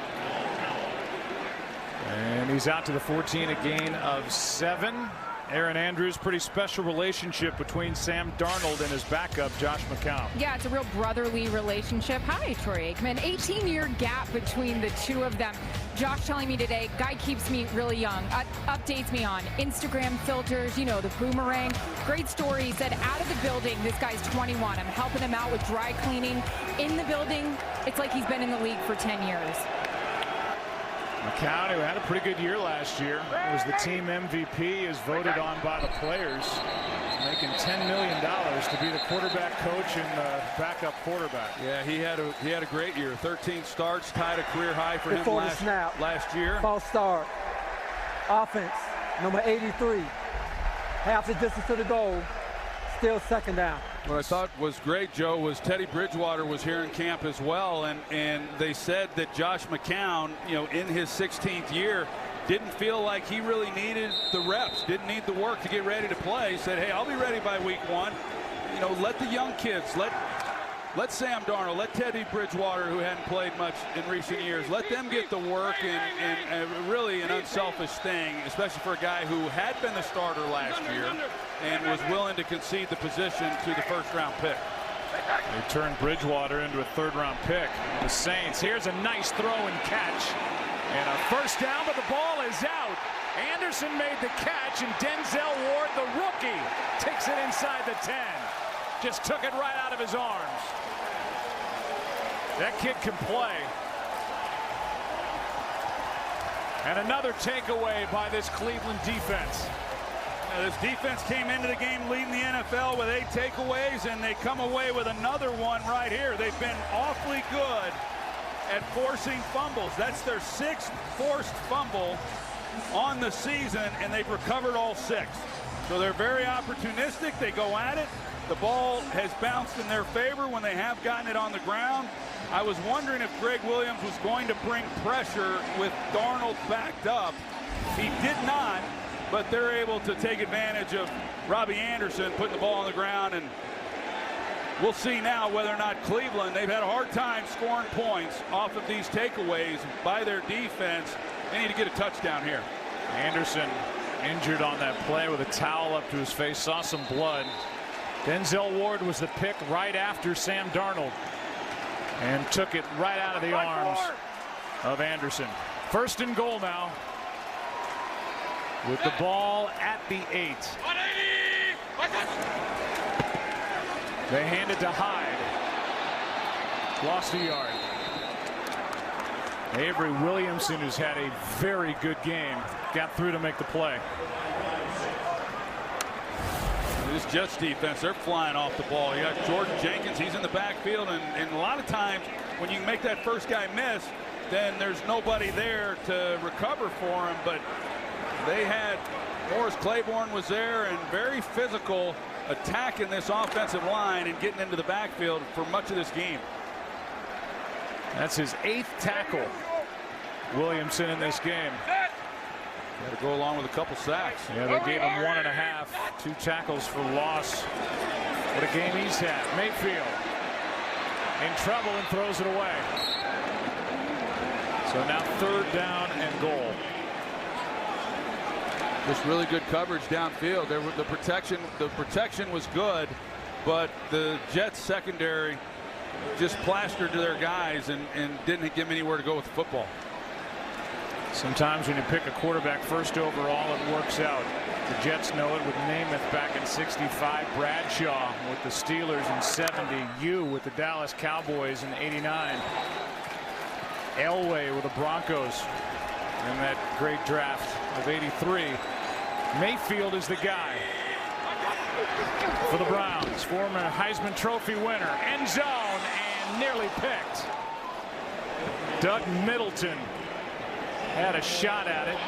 And he's out to the 14, a gain of 7. Aaron Andrews, pretty special relationship between Sam Darnold and his backup, Josh McCown. Yeah, it's a real brotherly relationship. Hi, Troy Aikman. 18-year gap between the two of them. Josh telling me today, guy keeps me really young. Updates me on Instagram filters, you know, the boomerang. Great story. He said, out of the building, this guy's 21. I'm helping him out with dry cleaning. In the building, it's like he's been in the league for 10 years. McCown, who had a pretty good year last year, was the team MVP, is voted on by the players, making $10 million to be the quarterback coach and the backup quarterback. Yeah, he had a great year. 13 starts, tied a career high for Before him the snap. last year. False start. Offense, number 83. Half the distance to the goal. Still second down. What I thought was great, Joe, was Teddy Bridgewater was here in camp as well, and they said that Josh McCown, you know, in his 16th year, didn't feel like he really needed the reps, didn't need the work to get ready to play. He said, hey, I'll be ready by week 1. You know, let the young kids, let Sam Darnold, let Teddy Bridgewater, who hadn't played much in recent years, let them get the work, and really an unselfish thing, especially for a guy who had been the starter last year and was willing to concede the position to the first-round pick. They turned Bridgewater into a third-round pick. The Saints, here's a nice throw and catch. And a first down, but the ball is out. Anderson made the catch, and Denzel Ward, the rookie, takes it inside the 10. Just took it right out of his arms. That kid can play. And another takeaway by this Cleveland defense. This defense came into the game leading the NFL with 8 takeaways, and they come away with another one right here. They've been awfully good at forcing fumbles. That's their 6th forced fumble on the season, and they've recovered all 6. So they're very opportunistic. They go at it. The ball has bounced in their favor when they have gotten it on the ground. I was wondering if Greg Williams was going to bring pressure with Darnold backed up. He did not, but they're able to take advantage of Robbie Anderson putting the ball on the ground, and we'll see now whether or not Cleveland, they've had a hard time scoring points off of these takeaways by their defense. They need to get a touchdown here. Anderson injured on that play with a towel up to his face, saw some blood. Denzel Ward was the pick right after Sam Darnold and took it right out of the arms of Anderson. First and goal now with the ball at the 8. They hand it to Hyde. Lost a yard. Avery Williamson, who's had a very good game, got through to make the play. This Jets defense, they're flying off the ball. You got Jordan Jenkins, he's in the backfield, and a lot of times when you make that first guy miss, then there's nobody there to recover for him. But they had Morris Claiborne was there, and very physical attack in this offensive line and getting into the backfield for much of this game. That's his 8th tackle, Williamson, in this game. Got to go along with a couple sacks. Yeah, they gave him 1.5, 2 tackles for loss. What a game he's had. Mayfield in trouble and throws it away. So now 3rd down and goal. Just really good coverage downfield. The protection was good, but the Jets secondary just plastered to their guys and didn't give them anywhere to go with the football. Sometimes when you pick a quarterback first overall, it works out. The Jets know it with Namath back in '65, Bradshaw with the Steelers in '70, you with the Dallas Cowboys in '89, Elway with the Broncos in that great draft of '83. Mayfield is the guy for the Browns, former Heisman Trophy winner, end zone, and nearly picked. Doug Middleton had a shot at it,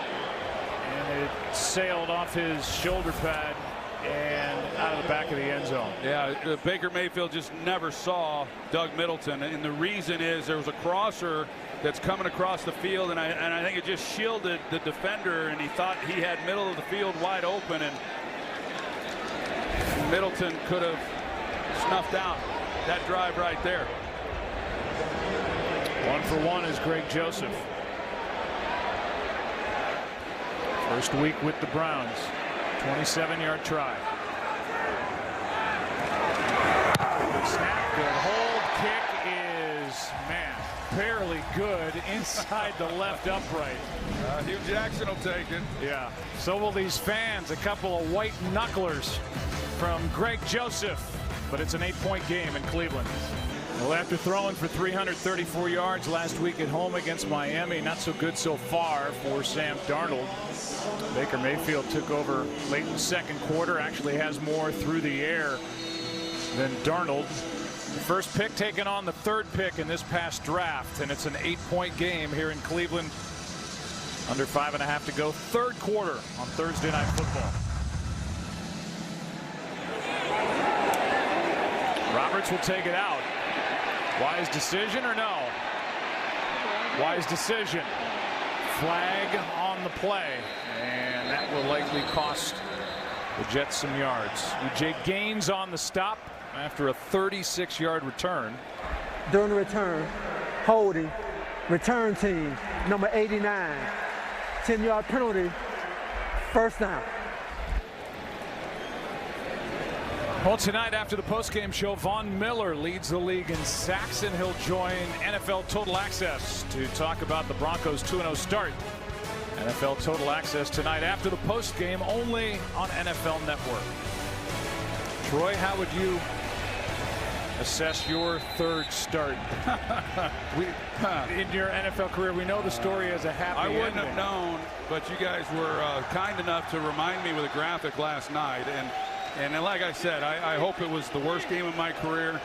and it sailed off his shoulder pad and out of the back of the end zone. Yeah, Baker Mayfield just never saw Doug Middleton, and the reason is there was a crosser that's coming across the field, and I think it just shielded the defender, and he thought he had middle of the field wide open, and Middleton could have snuffed out that drive right there. 1 for 1 is Greg Joseph. First week with the Browns. 27-yard try. Good snap, good hold. Kick is, man, barely good inside the left upright. Hugh Jackson will take it. Yeah. So will these fans. A couple of white knucklers from Greg Joseph. But it's an 8-point game in Cleveland. Well, after throwing for 334 yards last week at home against Miami, not so good so far for Sam Darnold. Baker Mayfield took over late in the second quarter, actually has more through the air than Darnold. The first pick taken on the third pick in this past draft, and it's an 8-point game here in Cleveland. Under 5.5 to go, third quarter on Thursday Night Football. Roberts will take it out. Wise decision or no? Wise decision. Flag on the play, and that will likely cost the Jets some yards. EJ Gaines on the stop after a 36-yard return. During the return, holding, return team, number 89. 10-yard penalty, first down. Well, tonight after the postgame show, Von Miller leads the league in sacks, and he'll join NFL Total Access to talk about the Broncos' 2-0 start. NFL Total Access tonight after the postgame, only on NFL Network. Troy, how would you assess your third start? In your NFL career, we know the story as a happy I wouldn't ending. have known, but you guys were kind enough to remind me with a graphic last night. And like I said, I hope it was the worst game of my career,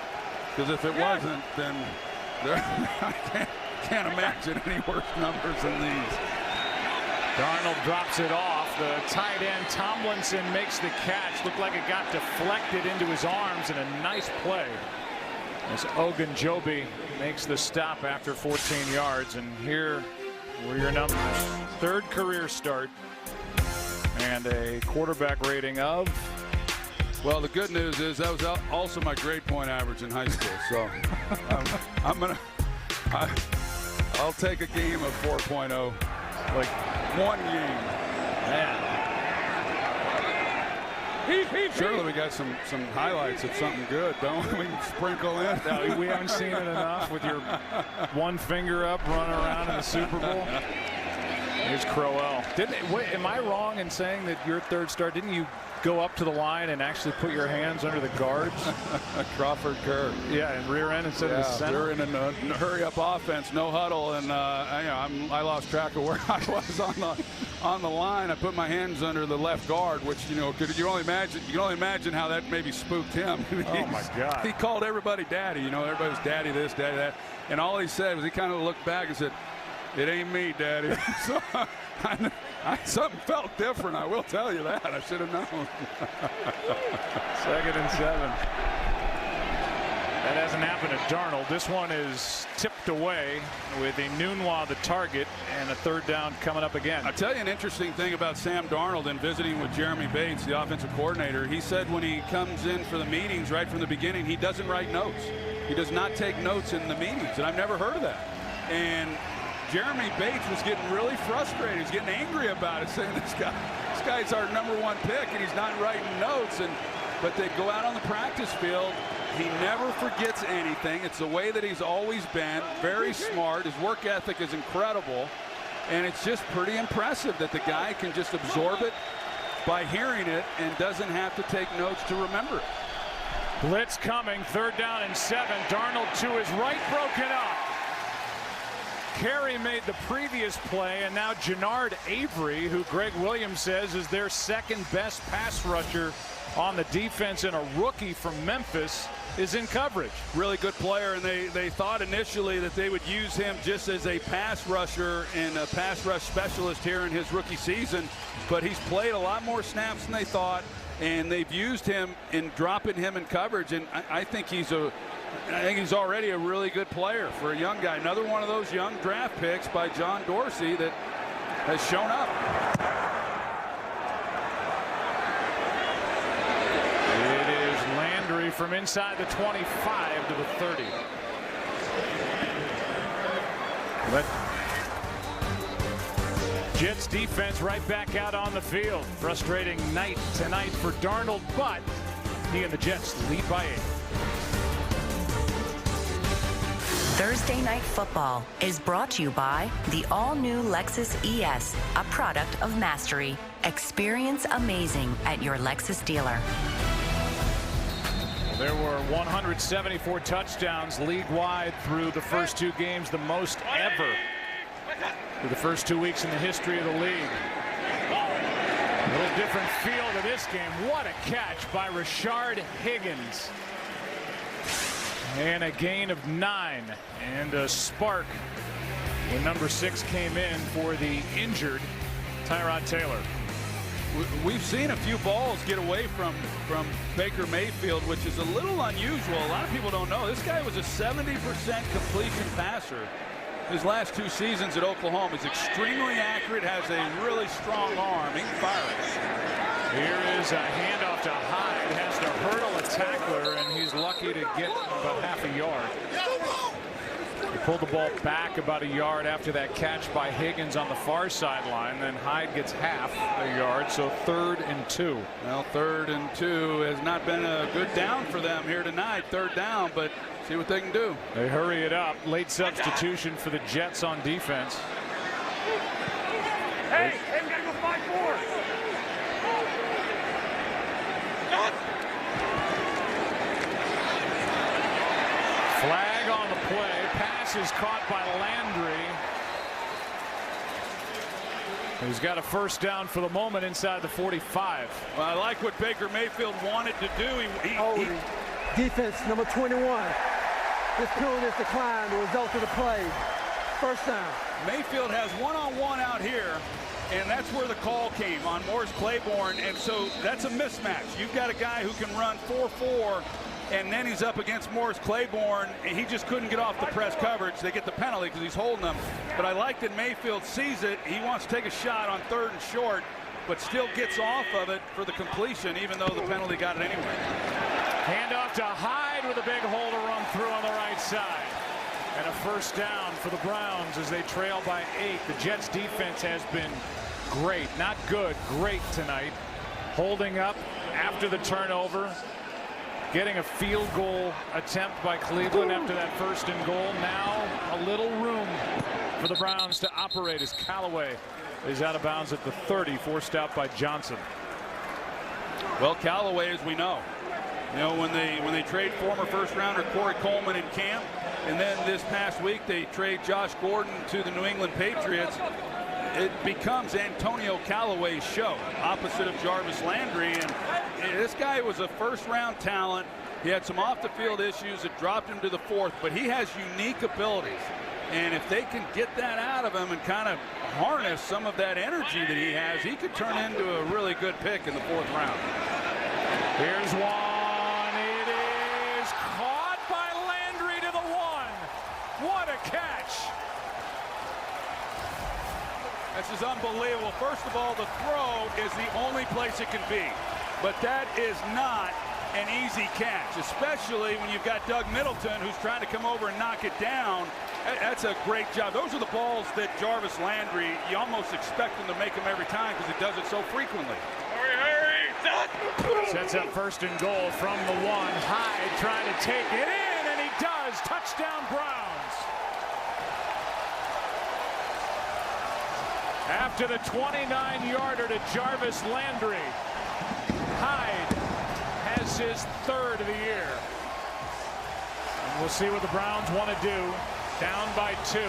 because if it wasn't, then I can't imagine any worse numbers than these. Darnold drops it off. The tight end Tomlinson makes the catch. Looked like it got deflected into his arms, and a nice play as Ogunjobi makes the stop after 14 yards. And here were your numbers. Third career start and a quarterback rating of... Well, the good news is that was also my grade point average in high school. So I'll take a game of 4.0, like one game. Man. Surely we got some highlights of something good, don't we? We can sprinkle in. No, we haven't seen it enough with your one finger up running around in the Super Bowl. Here's Crowell. Am I wrong in saying that your third start, didn't you go up to the line and actually put your hands under the guards? Crawford Kerr. Yeah, and rear end instead of the center. They're in a hurry-up offense, no huddle, and I lost track of where I was on the line. I put my hands under the left guard, which you can only imagine how that maybe spooked him. Oh my God! He called everybody daddy. Everybody was daddy this, daddy that, and all he said was he kind of looked back and said, "It ain't me, daddy." So something felt different. I will tell you that. I should have known. 2nd and 7. That hasn't happened to Darnold. This one is tipped away with Enunwa the target, and a third down coming up again. I'll tell you an interesting thing about Sam Darnold and visiting with Jeremy Bates, the offensive coordinator. He said when he comes in for the meetings right from the beginning, he doesn't write notes. He does not take notes in the meetings, and I've never heard of that. And Jeremy Bates was getting really frustrated. He's getting angry about it, saying this guy's our #1 pick, and he's not writing notes. But they go out on the practice field. He never forgets anything. It's the way that he's always been. Very smart. His work ethic is incredible. And it's just pretty impressive that the guy can just absorb it by hearing it and doesn't have to take notes to remember it. Blitz coming. 3rd down and 7. Darnold to his right, broken up. Carey made the previous play, and now Jannard Avery, who Greg Williams says is their second best pass rusher on the defense, and a rookie from Memphis, is in coverage. Really good player, and they thought initially that they would use him just as a pass rusher and a pass rush specialist here in his rookie season, but he's played a lot more snaps than they thought, and they've used him in dropping him in coverage, and I think he's already a really good player for a young guy. Another one of those young draft picks by John Dorsey that has shown up. It is Landry from inside the 25 to the 30. Jets defense right back out on the field. Frustrating night tonight for Darnold, but he and the Jets lead by 8. Thursday Night Football is brought to you by the all-new Lexus ES, a product of Mastery. Experience amazing at your Lexus dealer. There were 174 touchdowns league-wide through the first 2 games, the most ever through the first 2 weeks in the history of the league. A little different feel to this game. What a catch by Rashard Higgins. And a gain of 9 and a spark when number 6 came in for the injured Tyrod Taylor. We've seen a few balls get away from Baker Mayfield, which is a little unusual. A lot of people don't know. This guy was a 70% completion passer his last 2 seasons at Oklahoma. He's extremely accurate, has a really strong arm. He can fire it. Here is a handoff to Hyde. Has to hurdle a tackler, and he's lucky to get about half a yard. He pulled the ball back about a yard after that catch by Higgins on the far sideline. Then Hyde gets half a yard, so 3rd and 2. Well, 3rd and 2 has not been a good down for them here tonight. 3rd down, but see what they can do. They hurry it up. Late substitution for the Jets on defense. Hey, we gotta go 5-4. Flag on the play. Pass is caught by Landry. He's got a first down for the moment inside the 45. Well, I like what Baker Mayfield wanted to do. Defense number 21. This penalty is declined, the result of the play. First down. Mayfield has one-on-one out here, and that's where the call came on Morris Claiborne, and so that's a mismatch. You've got a guy who can run 4-4, and then he's up against Morris Claiborne, and he just couldn't get off the press coverage. They get the penalty because he's holding them. But I like that Mayfield sees it. He wants to take a shot on 3rd and short, but still gets off of it for the completion, even though the penalty got it anyway. Handoff to Hyde with a big hole to run through on the right side. And a first down for the Browns as they trail by 8. The Jets defense has been great, not good, great tonight. Holding up after the turnover. Getting a field goal attempt by Cleveland after that 1st and goal. Now a little room for the Browns to operate as Callaway is out of bounds at the 30, forced out by Johnson. Well, Callaway, as we know, when they trade former first-rounder Corey Coleman in camp, and then this past week they trade Josh Gordon to the New England Patriots, it becomes Antonio Callaway's show, opposite of Jarvis Landry. And this guy was a first-round talent. He had some off-the-field issues that dropped him to the 4th, but he has unique abilities. And if they can get that out of him and kind of harness some of that energy that he has, he could turn into a really good pick in the 4th round. Here's one. It is caught by Landry to the 1. What a catch. This is unbelievable. First of all, the throw is the only place it can be. But that is not an easy catch, especially when you've got Doug Middleton who's trying to come over and knock it down. That's a great job. Those are the balls that Jarvis Landry, you almost expect him to make them every time because he does it so frequently. Sets up 1st and goal from the 1. Hyde trying to take it in, and he does. Touchdown Browns. After the 29-yarder to Jarvis Landry, Hyde has his 3rd of the year. And we'll see what the Browns want to do. Down by 2.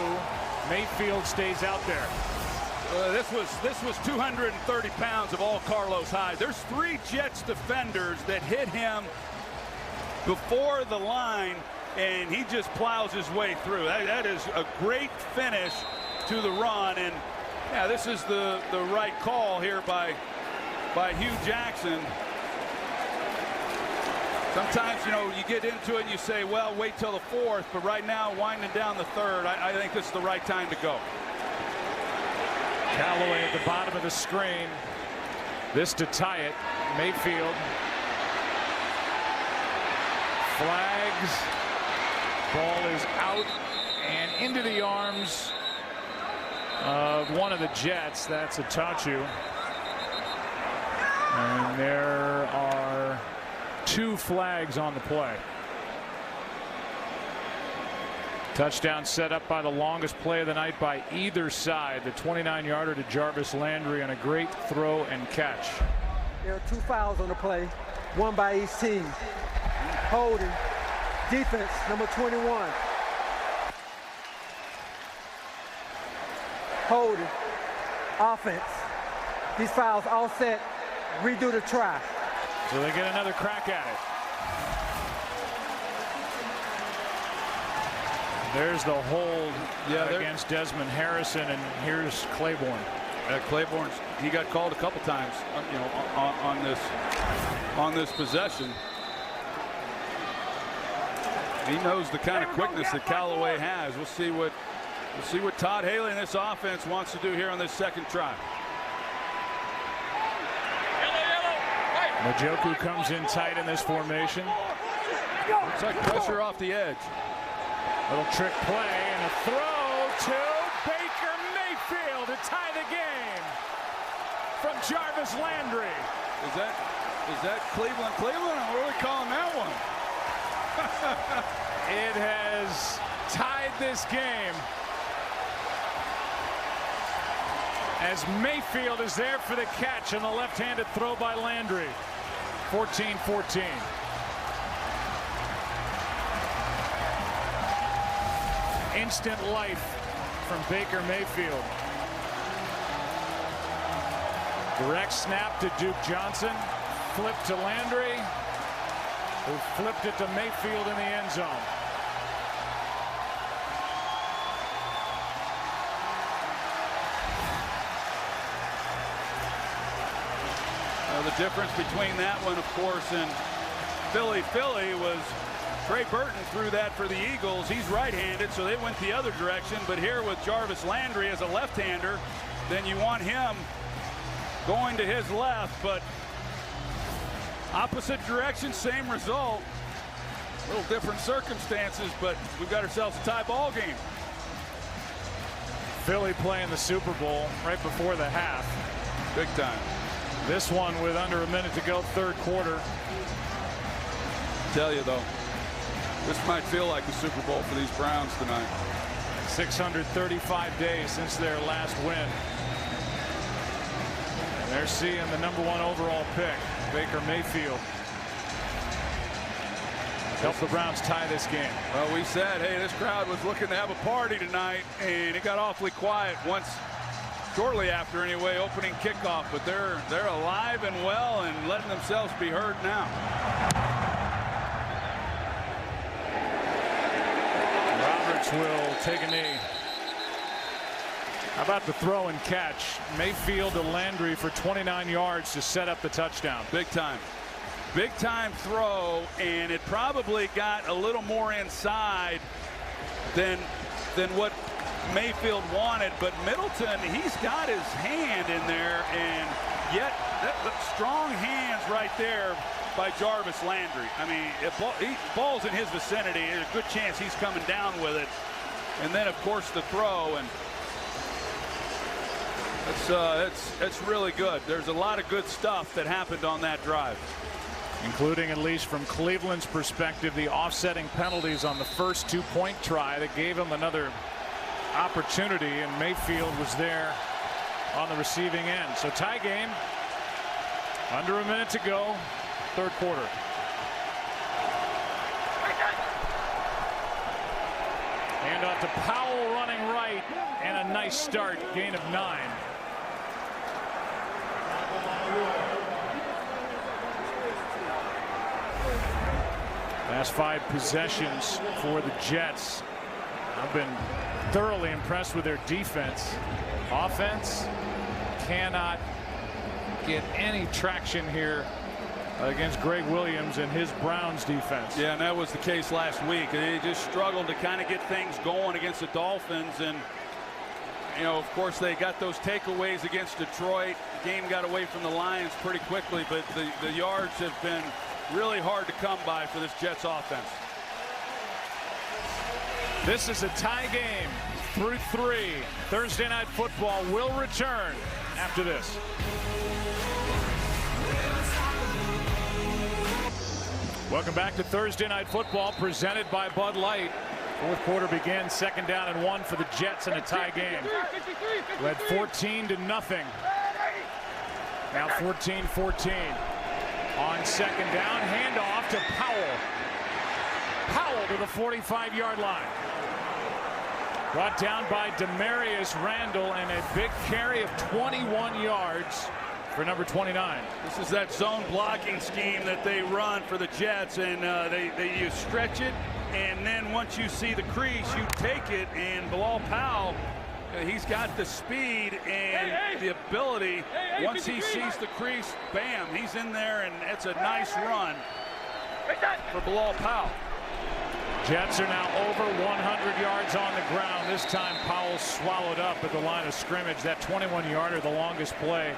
Mayfield stays out there. This was 230 pounds of all Carlos Hyde. There's 3 Jets defenders that hit him before the line, and he just plows his way through. That is a great finish to the run, and yeah, this is the right call here by Hugh Jackson. Sometimes, you get into it and you say, well, wait till the 4th, but right now, winding down the 3rd, I think this is the right time to go. Callaway at the bottom of the screen. This to tie it. Mayfield. Flags. Ball is out and into the arms of one of the Jets. That's Itachu. And there are 2 flags on the play. Touchdown set up by the longest play of the night by either side. The 29-yarder to Jarvis Landry and a great throw and catch. There are 2 fouls on the play, 1 by each team. Holding, defense, number 21. Holding, offense. These fouls all set, redo the try. So they get another crack at it. There's the hold against Desmond Harrison, and here's Claiborne. Claiborne, he got called a couple times, you know, on this possession. He knows the kind of quickness that Callaway has. We'll see what Todd Haley and this offense wants to do here on this second try. Njoku comes in tight in this formation. Looks like pressure off the edge. Little trick play and a throw to Baker Mayfield to tie the game from Jarvis Landry. Is that Cleveland? Or are we calling that one? It has tied this game as Mayfield is there for the catch on the left-handed throw by Landry. 14-14. Instant life from Baker Mayfield. Direct snap to Duke Johnson. Flip to Landry, who flipped it to Mayfield in the end zone. The difference between that one, of course, and Philly was Trey Burton threw that for the Eagles. He's right-handed, so they went the other direction. But here with Jarvis Landry as a left-hander, then you want him going to his left, but opposite direction, same result. A little different circumstances, but we've got ourselves a tie ball game. Philly playing the Super Bowl right before the half. Big time. This one with under a minute to go, third quarter. Tell you though, this might feel like the Super Bowl for these Browns tonight. 635 days since their last win. And they're seeing the #1 overall pick, Baker Mayfield, help the Browns tie this game. Well, we said, hey, this crowd was looking to have a party tonight, and it got awfully quiet shortly after anyway, opening kickoff, but they're alive and well and letting themselves be heard now. Roberts will take a knee. How about the throw and catch? Mayfield to Landry for 29 yards to set up the touchdown. Big time. Big time throw, and it probably got a little more inside than what Mayfield wanted, but Middleton, he's got his hand in there, and yet strong hands right there by Jarvis Landry. I mean, ball's in his vicinity. There's a good chance he's coming down with it. And then, of course, the throw, and it's really good. There's a lot of good stuff that happened on that drive. Including, at least from Cleveland's perspective, the offsetting penalties on the first two-point try that gave him another opportunity, and Mayfield was there on the receiving end. So tie game, under a minute to go, third quarter. Hand off to Powell running right, and a nice start, gain of 9. Last 5 possessions for the Jets. I've been thoroughly impressed with their defense. Offense cannot get any traction here against Greg Williams and his Browns defense. Yeah, and that was the case last week. They just struggled to kind of get things going against the Dolphins, and you know, of course, they got those takeaways against Detroit. The game got away from the Lions pretty quickly, but the yards have been really hard to come by for this Jets offense. This is a tie game. through 3. Thursday Night Football will return after this. Welcome back to Thursday Night Football, presented by Bud Light. Fourth quarter begins, 2nd down and 1 for the Jets in a tie game. Led 14-0. Now 14-14. On 2nd down, handoff to Powell. Powell to the 45-yard line. Brought down by Demarius Randall, and a big carry of 21 yards for number 29. This is that zone blocking scheme that they run for the Jets, and you stretch it, and then once you see the crease, you take it, and Bilal Powell, he's got the speed and the ability. Once he sees the crease, bam, he's in there, and it's a nice run for Bilal Powell. Jets are now over 100 yards on the ground. This time Powell swallowed up at the line of scrimmage. That 21-yarder, the longest play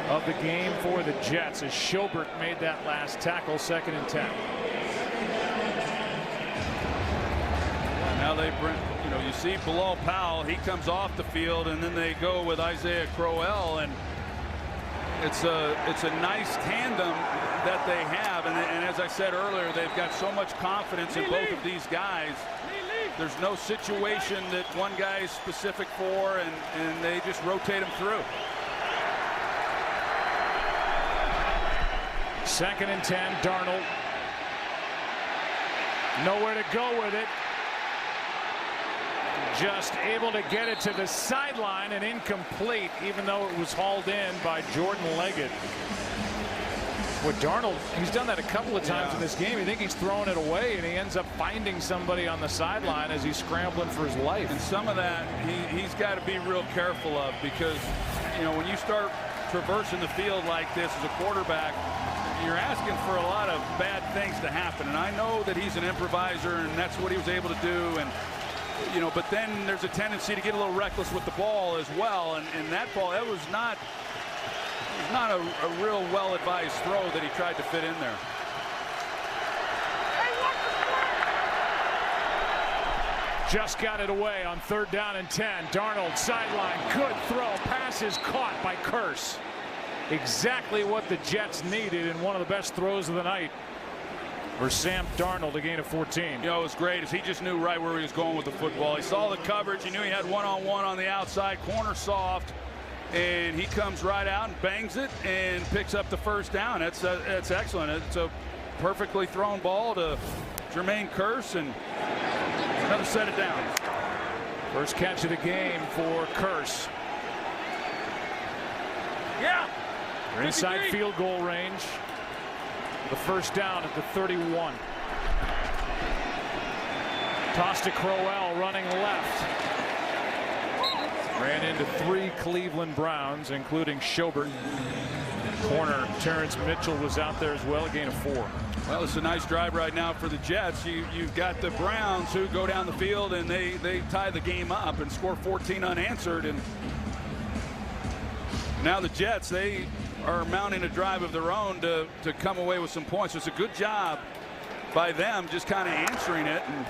of the game for the Jets, as Schobert made that last tackle. 2nd and 10. Now they bring, you see Bilal Powell, he comes off the field, and then they go with Isaiah Crowell, and it's a nice tandem that they have, and as I said earlier, they've got so much confidence in both of these guys. There's no situation that one guy is specific for, and they just rotate them through. 2nd and 10, Darnold. Nowhere to go with it. Just able to get it to the sideline and incomplete, even though it was hauled in by Jordan Leggett. With Darnold, he's done that a couple of times in this game. You think he's throwing it away, and he ends up finding somebody on the sideline as he's scrambling for his life. And some of that he's got to be real careful of, because when you start traversing the field like this as a quarterback, you're asking for a lot of bad things to happen. And I know that he's an improviser, and that's what he was able to do. And but then there's a tendency to get a little reckless with the ball as well. And that ball, that was not a real well-advised throw that he tried to fit in there. Just got it away on 3rd down and 10. Darnold sideline, good throw. Pass is caught by Kearse. Exactly what the Jets needed, in one of the best throws of the night for Sam Darnold, a gain of 14. It was great, as he just knew right where he was going with the football. He saw the coverage. He knew he had one-on-one on the outside, corner soft, and he comes right out and bangs it and picks up the 1st down. That's excellent. It's a perfectly thrown ball to Jermaine Kearse, and another set of downs. First catch of the game for Kearse. Yeah. They're inside field goal range. The 1st down at the 31. Toss to Crowell, running left. Ran into 3 Cleveland Browns, including Schobert. Corner Terrence Mitchell was out there as well, a gain of 4. Well, it's a nice drive right now for the Jets. You've got the Browns, who go down the field, and they tie the game up and score 14 unanswered. And now the Jets, they are mounting a drive of their own to come away with some points. It's a good job by them, just kind of answering it and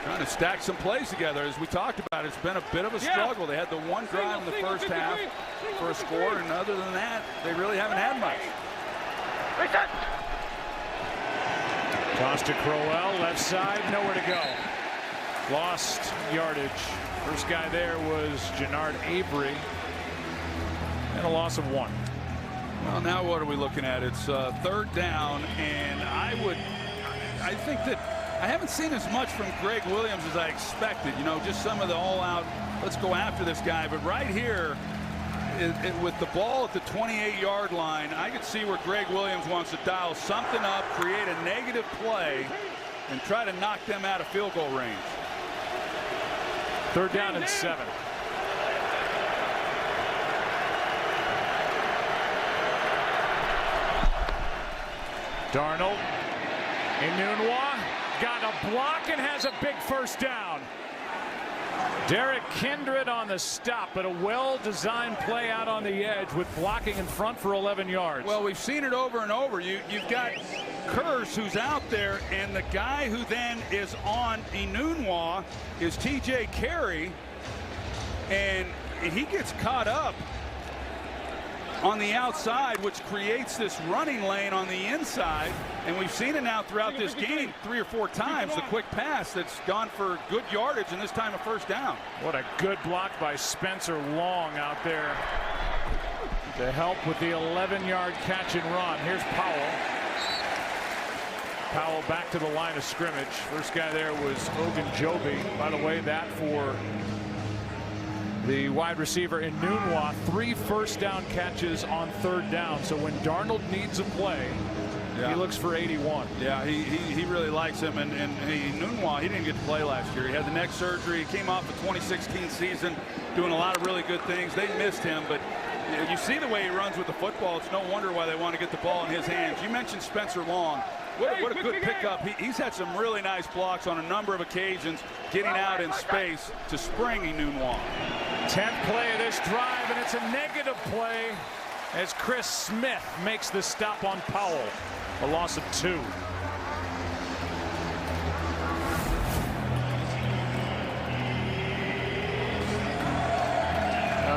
trying to stack some plays together. As we talked about, it's been a bit of a struggle. They had the one drive in the first half for a score, and other than that, they really haven't had much. Toss to Crowell, left side, nowhere to go. Lost yardage. First guy there was Jannard Avery, and a loss of 1. Well, now what are we looking at? It's 3rd down, and I think that I haven't seen as much from Greg Williams as I expected. Just some of the all-out, let's go after this guy. But right here, with the ball at the 28-yard line, I could see where Greg Williams wants to dial something up, create a negative play, and try to knock them out of field goal range. 3rd down and 7. Darnold, Enunwa got a block and has a big 1st down. Derek Kindred on the stop, but a well-designed play out on the edge with blocking in front for 11 yards. Well, we've seen it over and over. You've got Kearse who's out there, and the guy who then is on Enunwa is TJ Carey, and he gets caught up on the outside, which creates this running lane on the inside. And we've seen it now throughout this game 3 or 4 times, the quick pass that's gone for good yardage, and this time a first down. What a good block by Spencer Long out there to help with the 11-yard catch and run. Here's Powell. Powell back to the line of scrimmage. First guy there was Ogunjobi. By the way, that for the wide receiver in Enunwa, 3 first-down catches on 3rd down. So when Darnold needs a play, he looks for 81. Yeah, he really likes him. And Enunwa, he didn't get to play last year. He had the neck surgery. He came off the 2016 season doing a lot of really good things. They missed him, but you see the way he runs with the football. It's no wonder why they want to get the ball in his hands. You mentioned Spencer Long. What a good pickup. He's had some really nice blocks on a number of occasions, getting out in space to spring Enunwa. 10th play of this drive, and it's a negative play as Chris Smith makes the stop on Powell. A loss of 2.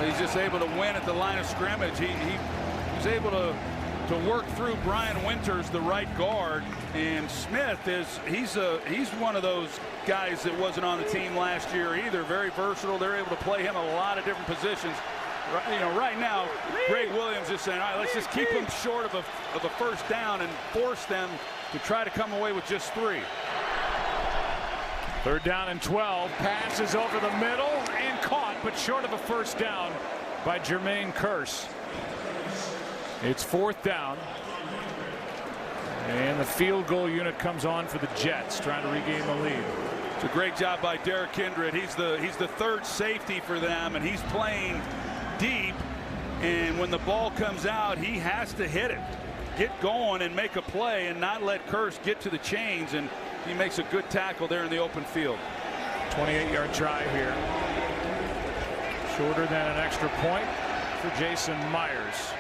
He's just able to win at the line of scrimmage. He's able to work through Brian Winters, the right guard, and Smith he's one of those guys that wasn't on the team last year either. Very versatile. They're able to play him a lot of different positions. Right now, Greg Williams is saying, all right, let's just keep them short of a first down and force them to try to come away with just 3. 3rd down and 12. Pass is over the middle and caught, but short of a first down by Jermaine Kearse. It's 4th down. And the field goal unit comes on for the Jets, trying to regain the lead. It's a great job by Derek Kindred. He's the 3rd safety for them, and he's playing deep. And when the ball comes out, he has to hit it, get going and make a play and not let Kearse get to the chains. And he makes a good tackle there in the open field. 28-yard try here. Shorter than an extra point for Jason Myers.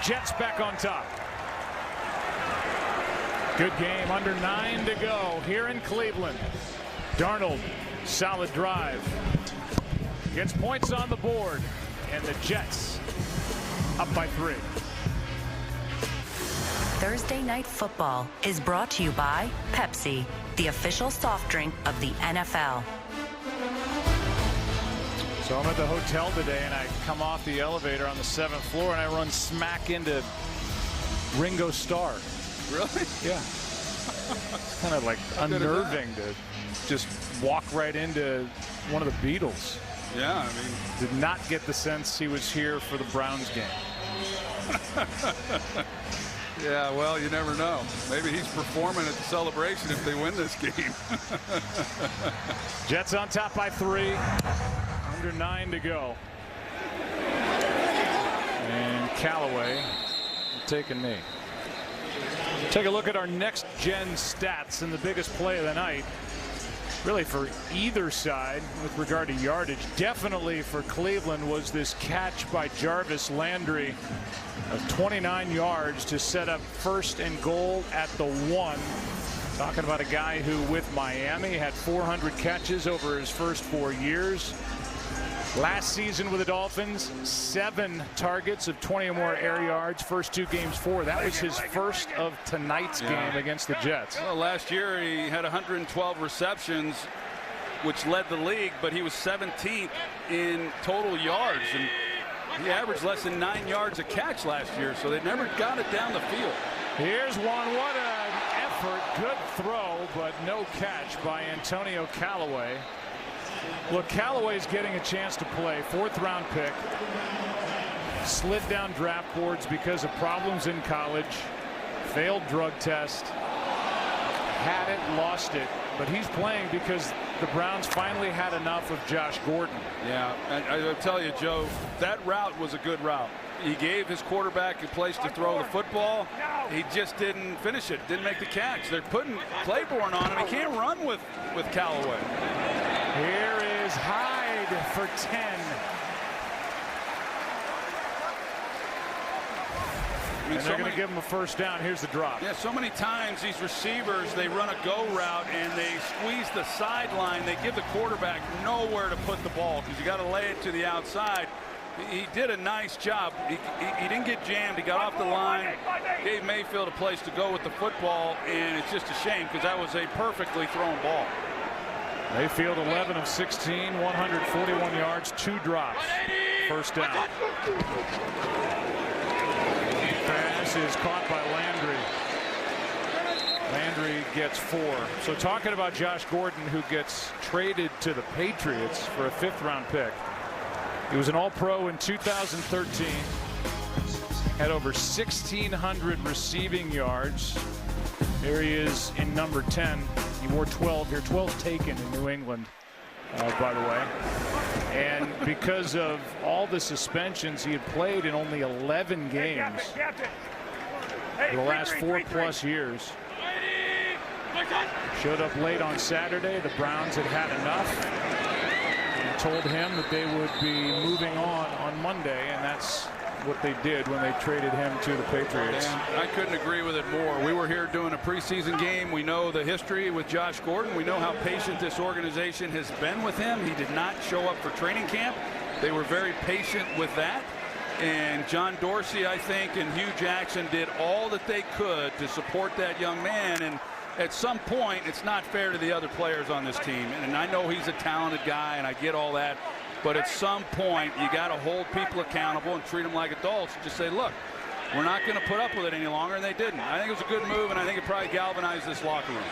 Jets back on top. Good game, under 9 to go here in Cleveland. Darnold, solid drive. Gets points on the board, and the Jets up by 3. Thursday Night Football is brought to you by Pepsi, the official soft drink of the NFL. So I'm at the hotel today, and I come off the elevator on the 7th floor, and I run smack into Ringo Starr. Really? Yeah. It's kind of like unnerving to just walk right into one of the Beatles. Yeah, I mean, did not get the sense he was here for the Browns game. Yeah, well, you never know. Maybe he's performing at the celebration if they win this game. Jets on top by 3. Under 9 to go. And Callaway taking me. Take a look at our next gen stats, and the biggest play of the night, really for either side with regard to yardage, definitely for Cleveland, was this catch by Jarvis Landry of 29 yards to set up 1st and goal at the 1. Talking about a guy who with Miami had 400 catches over his first 4 years. Last season with the Dolphins, 7 targets of 20 or more air yards. First 2 games, 4. That was his first of tonight's game against the Jets. Well, last year he had 112 receptions, which led the league, but he was 17th in total yards, and he averaged less than 9 yards a catch last year, so they never got it down the field. Here's one. What an effort. Good throw, but no catch by Antonio Callaway. Look, Callaway's getting a chance to play. 4th round pick. Slid down draft boards because of problems in college. Failed drug test. Had it, lost it. But he's playing because the Browns finally had enough of Josh Gordon. Yeah, and I'll tell you, Joe, that route was a good route. he gave his quarterback a place to throw the football. He just didn't finish it, didn't make the catch. They're putting Claiborne on him. He can't run with Callaway. Here is Hyde for 10. And they're going to give him a first down. Here's the drop. Yeah, so many times these receivers, they run a go route and they squeeze the sideline. They give the quarterback nowhere to put the ball because you got to lay it to the outside. He did a nice job. He didn't get jammed. He got off the line, gave Mayfield a place to go with the football, and it's just a shame because that was a perfectly thrown ball. Mayfield 11 of 16, 141 yards, 2 drops. First down. Pass is caught by Landry. Landry gets 4. So talking about Josh Gordon, who gets traded to the Patriots for a 5th-round pick. He was an All-Pro in 2013. Had over 1,600 receiving yards. Here he is in number 10. He wore 12 here. 12 taken in New England, by the way. And because of all the suspensions, he had played in only 11 games for the last 4+ years. Showed up late on Saturday. The Browns had had enough and told him that they would be moving on Monday, and that's what they did when they traded him to the Patriots. And I couldn't agree with it more. We were here doing a preseason game. We know the history with Josh Gordon. We know how patient this organization has been with him. He did not show up for training camp. They were very patient with that. And John Dorsey, I think, and Hugh Jackson did all that they could to support that young man. And at some point, it's not fair to the other players on this team. And I know he's a talented guy, and I get all that. But at some point, you got to hold people accountable and treat them like adults. Just say, look, we're not going to put up with it any longer, and they didn't. I think it was a good move, and I think it probably galvanized this locker room.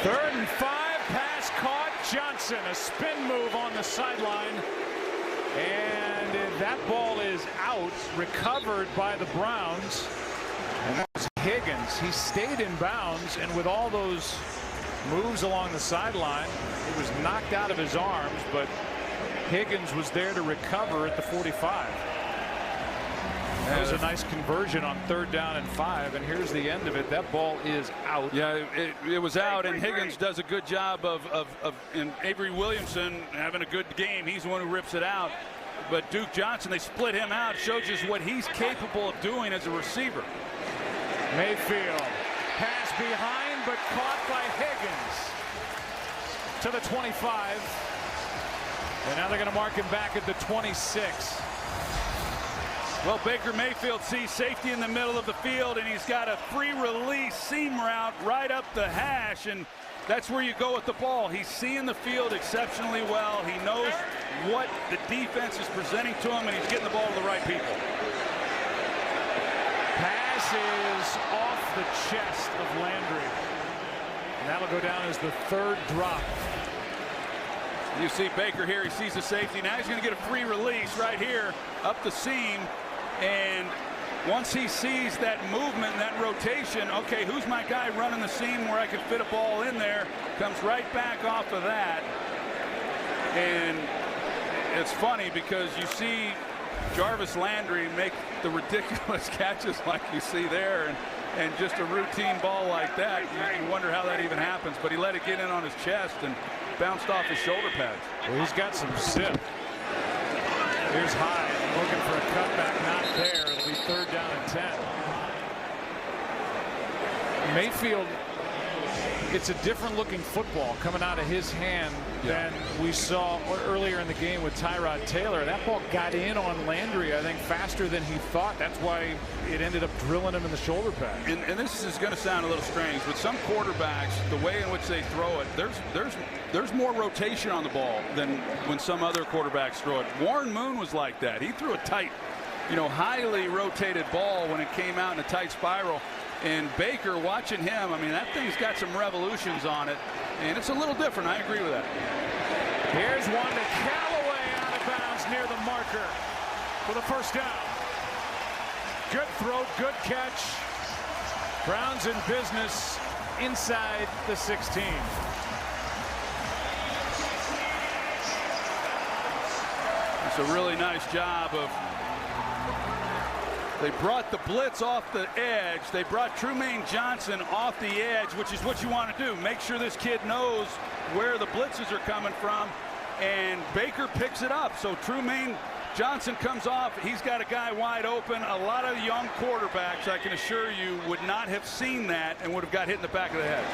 3rd and 5, pass caught. Johnson, a spin move on the sideline. And that ball is out, recovered by the Browns. And that was Higgins. He stayed in bounds, and with all those moves along the sideline, it was knocked out of his arms, but Higgins was there to recover at the 45. That was a nice conversion on 3rd down and 5, and here's the end of it. That ball is out. Yeah, it was out, and Higgins does a good job and Avery Williamson having a good game. He's the one who rips it out. But Duke Johnson, they split him out. Shows us what he's capable of doing as a receiver. Mayfield, pass behind, but caught by Higgins to the 25. And now they're going to mark him back at the 26. Well, Baker Mayfield sees safety in the middle of the field, and he's got a free release seam route right up the hash, and that's where you go with the ball. He's seeing the field exceptionally well. He knows what the defense is presenting to him, and he's getting the ball to the right people. Pass is off the chest of Landry. And that'll go down as the 3rd drop. You see Baker here. He sees the safety. Now he's going to get a free release right here up the seam. And once he sees that movement and that rotation, okay, who's my guy running the seam where I can fit a ball in there? Comes right back off of that. And it's funny because you see Jarvis Landry make the ridiculous catches like you see there. And just a routine ball like that, you wonder how that even happens. But he let it get in on his chest and bounced off his shoulder pads. Well, he's got some zip. Here's Hyde looking for a cutback, not there. It'll be 3rd down and 10. Mayfield, it's a different looking football coming out of his hand than we saw earlier in the game with Tyrod Taylor. That ball got in on Landry, I think, faster than he thought. That's why it ended up drilling him in the shoulder pad. And this is going to sound a little strange. With some quarterbacks, the way in which they throw it, there's more rotation on the ball than when some other quarterbacks throw it. Warren Moon was like that. He threw a tight, highly rotated ball when it came out in a tight spiral. And Baker, watching him, I mean, that thing's got some revolutions on it, and it's a little different. I agree with that. Here's one to Callaway out of bounds near the marker for the first down. Good throw, good catch. Browns in business inside the 16. It's a really nice job of They brought the blitz off the edge. They brought Trumaine Johnson off the edge, which is what you want to do. Make sure this kid knows where the blitzes are coming from, and Baker picks it up. So Trumaine Johnson comes off. He's got a guy wide open. A lot of young quarterbacks, I can assure you, would not have seen that and would have got hit in the back of the head.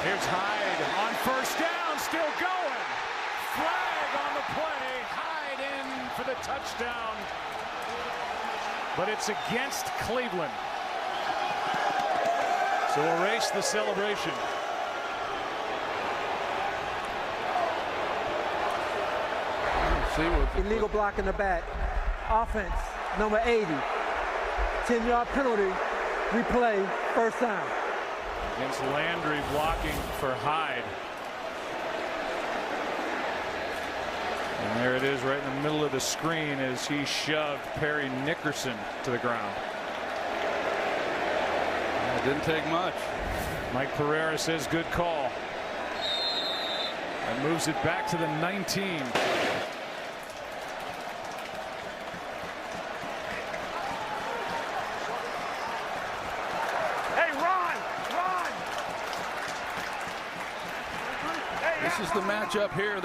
Here's Hyde on first down, still going. Flag on the play. Hyde in for the touchdown. But it's against Cleveland. So erase the celebration. Illegal block in the back. Offense, number 80. 10-yard penalty. Replay, first down. Against Landry blocking for Hyde. And there it is right in the middle of the screen as he shoved Perry Nickerson to the ground. It didn't take much. Mike Pereira says good call. And moves it back to the 19. This is the matchup here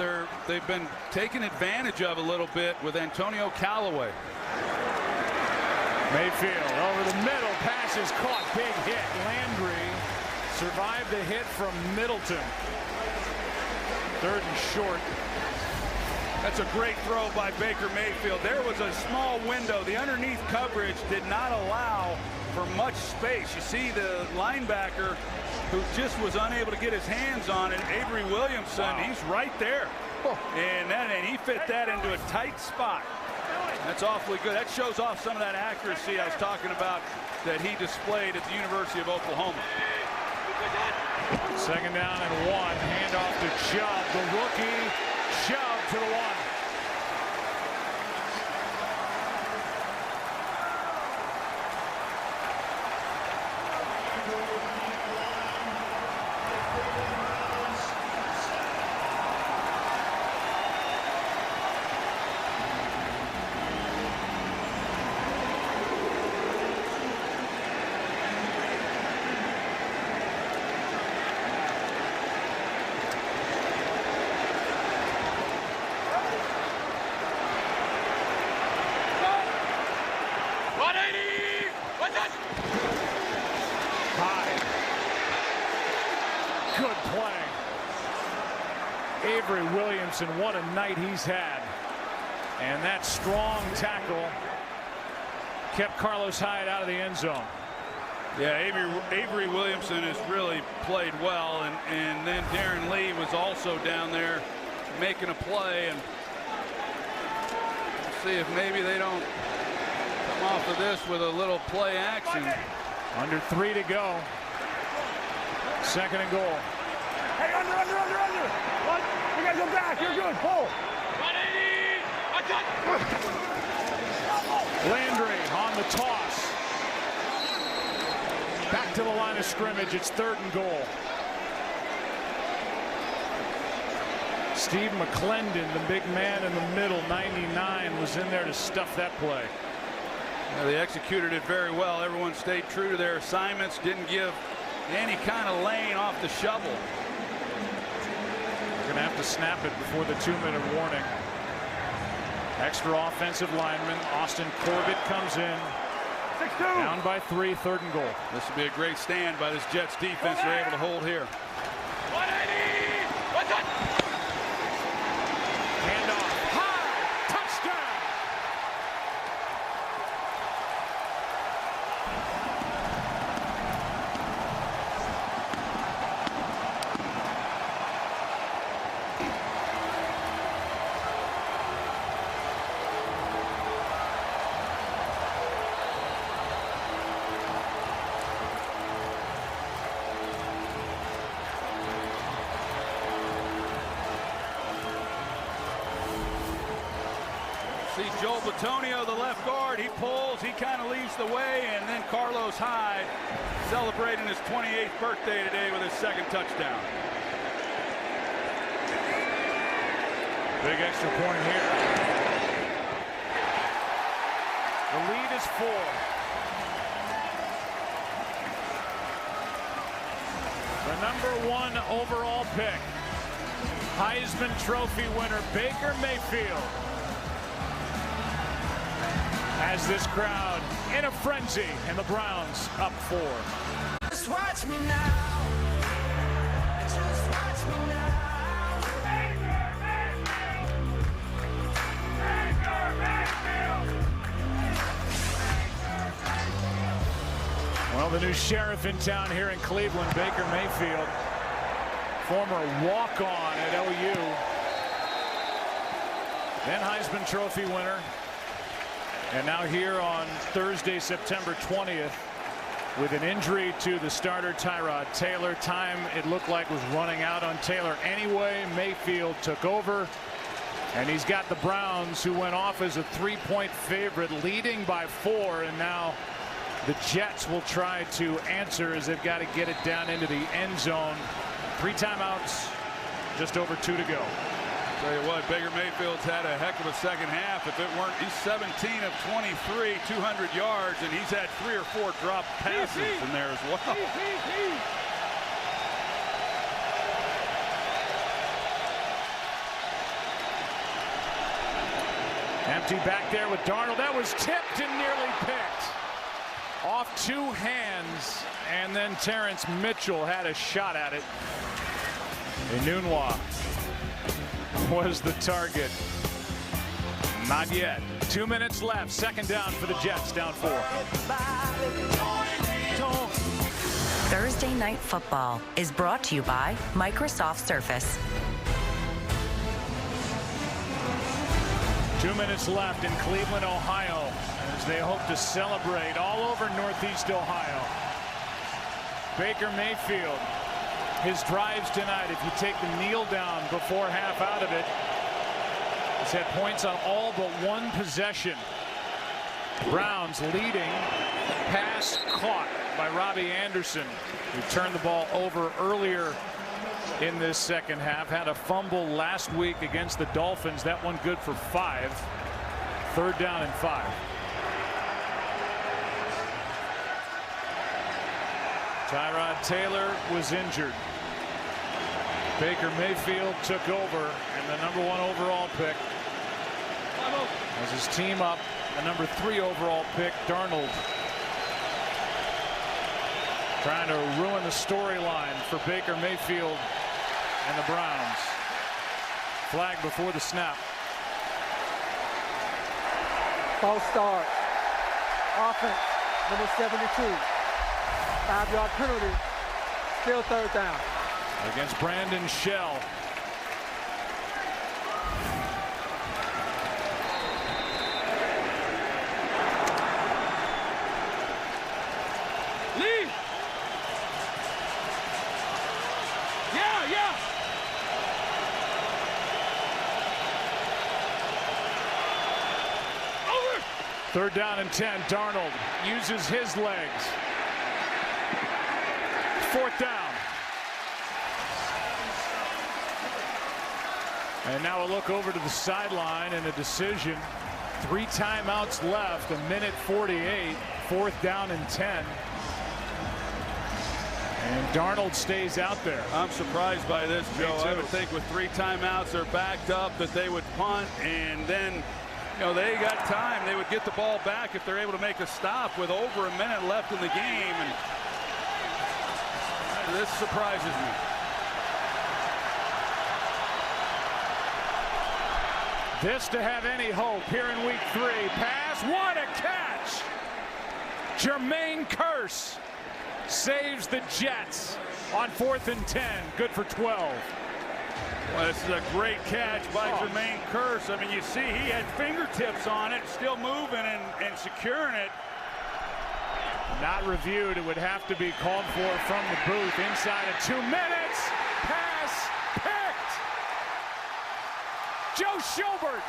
they've been taken advantage of a little bit with Antonio Callaway. Mayfield over the middle, pass is caught, big hit. Landry survived the hit from Middleton. Third and short. That's a great throw by Baker Mayfield. There was a small window. The underneath coverage did not allow for much space. You see the linebacker who just was unable to get his hands on it, Avery Williamson. Wow. He's right there. And he fit that into a tight spot. That's awfully good. That shows off some of that accuracy I was talking about that he displayed at the University of Oklahoma. Second down and 1. Handoff to Chubb. The rookie Chubb to the 1. Good play. Avery Williamson, what a night he's had. And that strong tackle kept Carlos Hyde out of the end zone. Yeah, Avery Williamson has really played well, and then Darren Lee was also down there making a play, and we'll see if maybe they don't come off of this with a little play action. Under 3 to go. Second and goal. Hey, under. What? You gotta go back. You're good. Pull. Landry on the toss. Back to the line of scrimmage. It's 3rd and goal. Steve McClendon, the big man in the middle, 99, was in there to stuff that play. Yeah, they executed it very well. Everyone stayed true to their assignments, didn't give any kind of lane off the shovel. We're going to have to snap it before the 2-minute warning. Extra offensive lineman. Austin Corbett comes in. 6-2. Down by 3, 3rd and goal. This will be a great stand by this Jets defense. They're able to hold here. 180. What's that? Handoff. High. Touchdown. See Joel Bitonio, the left guard, he pulls, he kind of leaves the way, and then Carlos Hyde celebrating his 28th birthday today with his 2nd touchdown. Big extra point here. The lead is 4. #1 overall pick, Heisman Trophy winner Baker Mayfield, has this crowd in a frenzy, and the Browns up 4. Just watch me now. Just watch me now. Well, the new sheriff in town here in Cleveland, Baker Mayfield, former walk-on at OU, then Heisman Trophy winner, and now here on Thursday, September 20th, with an injury to the starter Tyrod Taylor. Time, it looked like, was running out on Taylor anyway. Mayfield took over, and he's got the Browns, who went off as a 3-point favorite, leading by 4, and now the Jets will try to answer as they've got to get it down into the end zone. 3 timeouts, just over 2 to go. Tell you what, Baker Mayfield's had a heck of a second half. If it weren't, he's 17 of 23, 200 yards, and he's had 3 or 4 drop passes in there as well. Empty back there with Darnold. That was tipped and nearly picked. Off 2 hands, and then Terrence Mitchell had a shot at it. Enunwa was the target. Not yet. 2 minutes left. Second down for the Jets, down 4. Thursday Night Football is brought to you by Microsoft Surface. 2 minutes left in Cleveland, Ohio, as they hope to celebrate all over Northeast Ohio. Baker Mayfield, his drives tonight, if you take the kneel down before half out of it, he's had points on all but 1 possession. Browns leading, pass caught by Robbie Anderson, who turned the ball over earlier in this second half. Had a fumble last week against the Dolphins. That one good for 5. 3rd down and 5. Tyrod Taylor was injured. Baker Mayfield took over, and the #1 overall pick has his team up. The #3 overall pick, Darnold, trying to ruin the storyline for Baker Mayfield and the Browns. Flag before the snap. False start. Offense, number 72. 5-yard penalty. Still 3rd down. Against Brandon Shell. Lee! Yeah! 3rd down and 10. Darnold uses his legs. 4th down. And now a look over to the sideline and a decision. 3 timeouts left, 1:48. 4th down and 10. And Darnold stays out there. I'm surprised by this, Joe. I would think with 3 timeouts, they're backed up, that they would punt, and then, you know, they got time. They would get the ball back if they're able to make a stop with over a minute left in the game. And this surprises me. This to have any hope here in week 3. Pass, what a catch! Jermaine Kearse saves the Jets on 4th and 10. Good for 12. Well, this is a great catch by Jermaine Kearse. I mean, you see he had fingertips on it, still moving and securing it. Not reviewed. It would have to be called for from the booth inside of 2 minutes. Pass picked. Joe Schobert.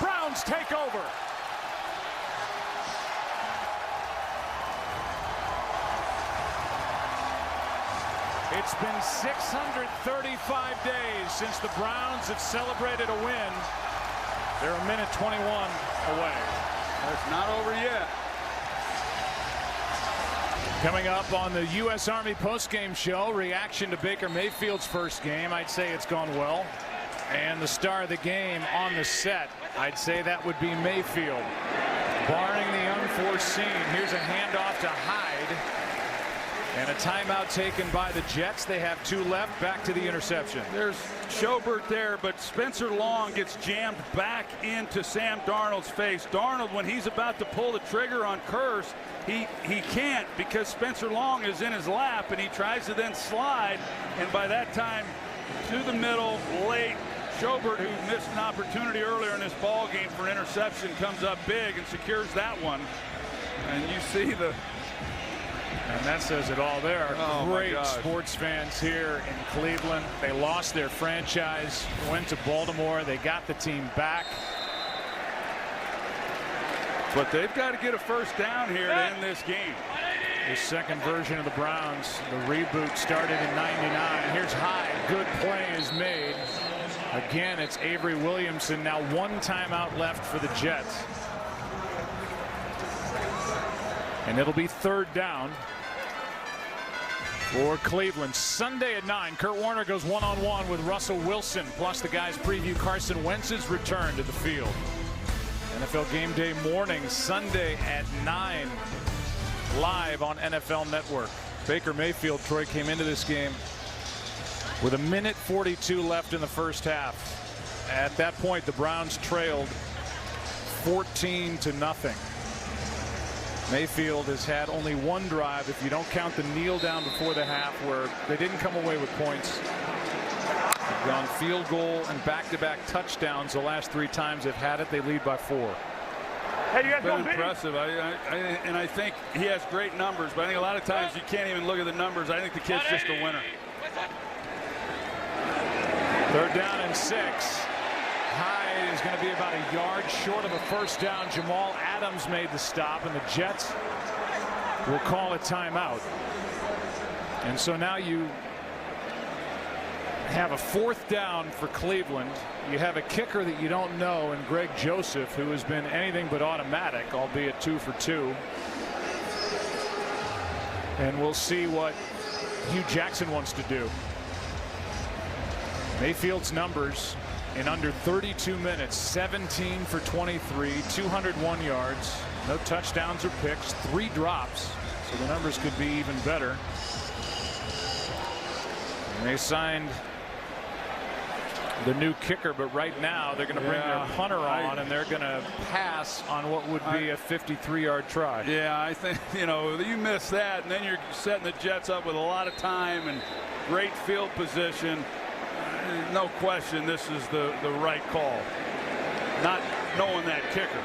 Browns take over. It's been 635 days since the Browns have celebrated a win. They're 1:21 away. It's not over yet. Coming up on the U.S. Army postgame show, reaction to Baker Mayfield's first game. I'd say it's gone well. And the star of the game on the set, I'd say that would be Mayfield. Barring the unforeseen, here's a handoff to Hyde. And a timeout taken by the Jets. They have 2 left. Back to the interception. There's Schobert there, but Spencer Long gets jammed back into Sam Darnold's face. Darnold, when he's about to pull the trigger on Kearse, he can't because Spencer Long is in his lap, and he tries to then slide. And by that time, to the middle, late. Schobert, who missed an opportunity earlier in this ball game for an interception, comes up big and secures that one. And you see the... And that says it all there. Oh, great sports fans here in Cleveland. They lost their franchise, went to Baltimore. They got the team back. But they've got to get a first down here to end this game. The second version of the Browns, the reboot, started in '99. Here's Hyde. Good play is made. Again, it's Avery Williamson. Now 1 timeout left for the Jets. And it'll be 3rd down for Cleveland. Sunday at 9, Kurt Warner goes one-on-one with Russell Wilson. Plus the guys preview Carson Wentz's return to the field. NFL Game Day morning, Sunday at 9, live on NFL Network. Baker Mayfield, Troy, came into this game with 1:42 left in the first half. At that point, the Browns trailed 14-0. Mayfield has had only 1 drive, if you don't count the kneel down before the half, where they didn't come away with points. They've gone field goal and back-to-back touchdowns the last 3 times they've had it. They lead by 4. Hey, you guys Been go impressive. And I think he has great numbers, but I think a lot of times you can't even look at the numbers. I think the kid's just a winner. 3rd down and 6. Hyde is going to be about a yard short of a first down. Jamal Adams made the stop, and the Jets will call a timeout. And so now you have a 4th down for Cleveland. You have a kicker that you don't know in Greg Joseph, who has been anything but automatic, albeit 2 for 2. And we'll see what Hugh Jackson wants to do. Mayfield's numbers in under 32 minutes: 17 for 23, 201 yards, no touchdowns or picks, 3 drops. So the numbers could be even better. And they signed the new kicker, but right now they're going to bring their punter on, and they're going to pass on what would be a 53-yard try. Yeah, I think, you miss that, and then you're setting the Jets up with a lot of time and great field position. No question, this is the right call. Not knowing that kicker.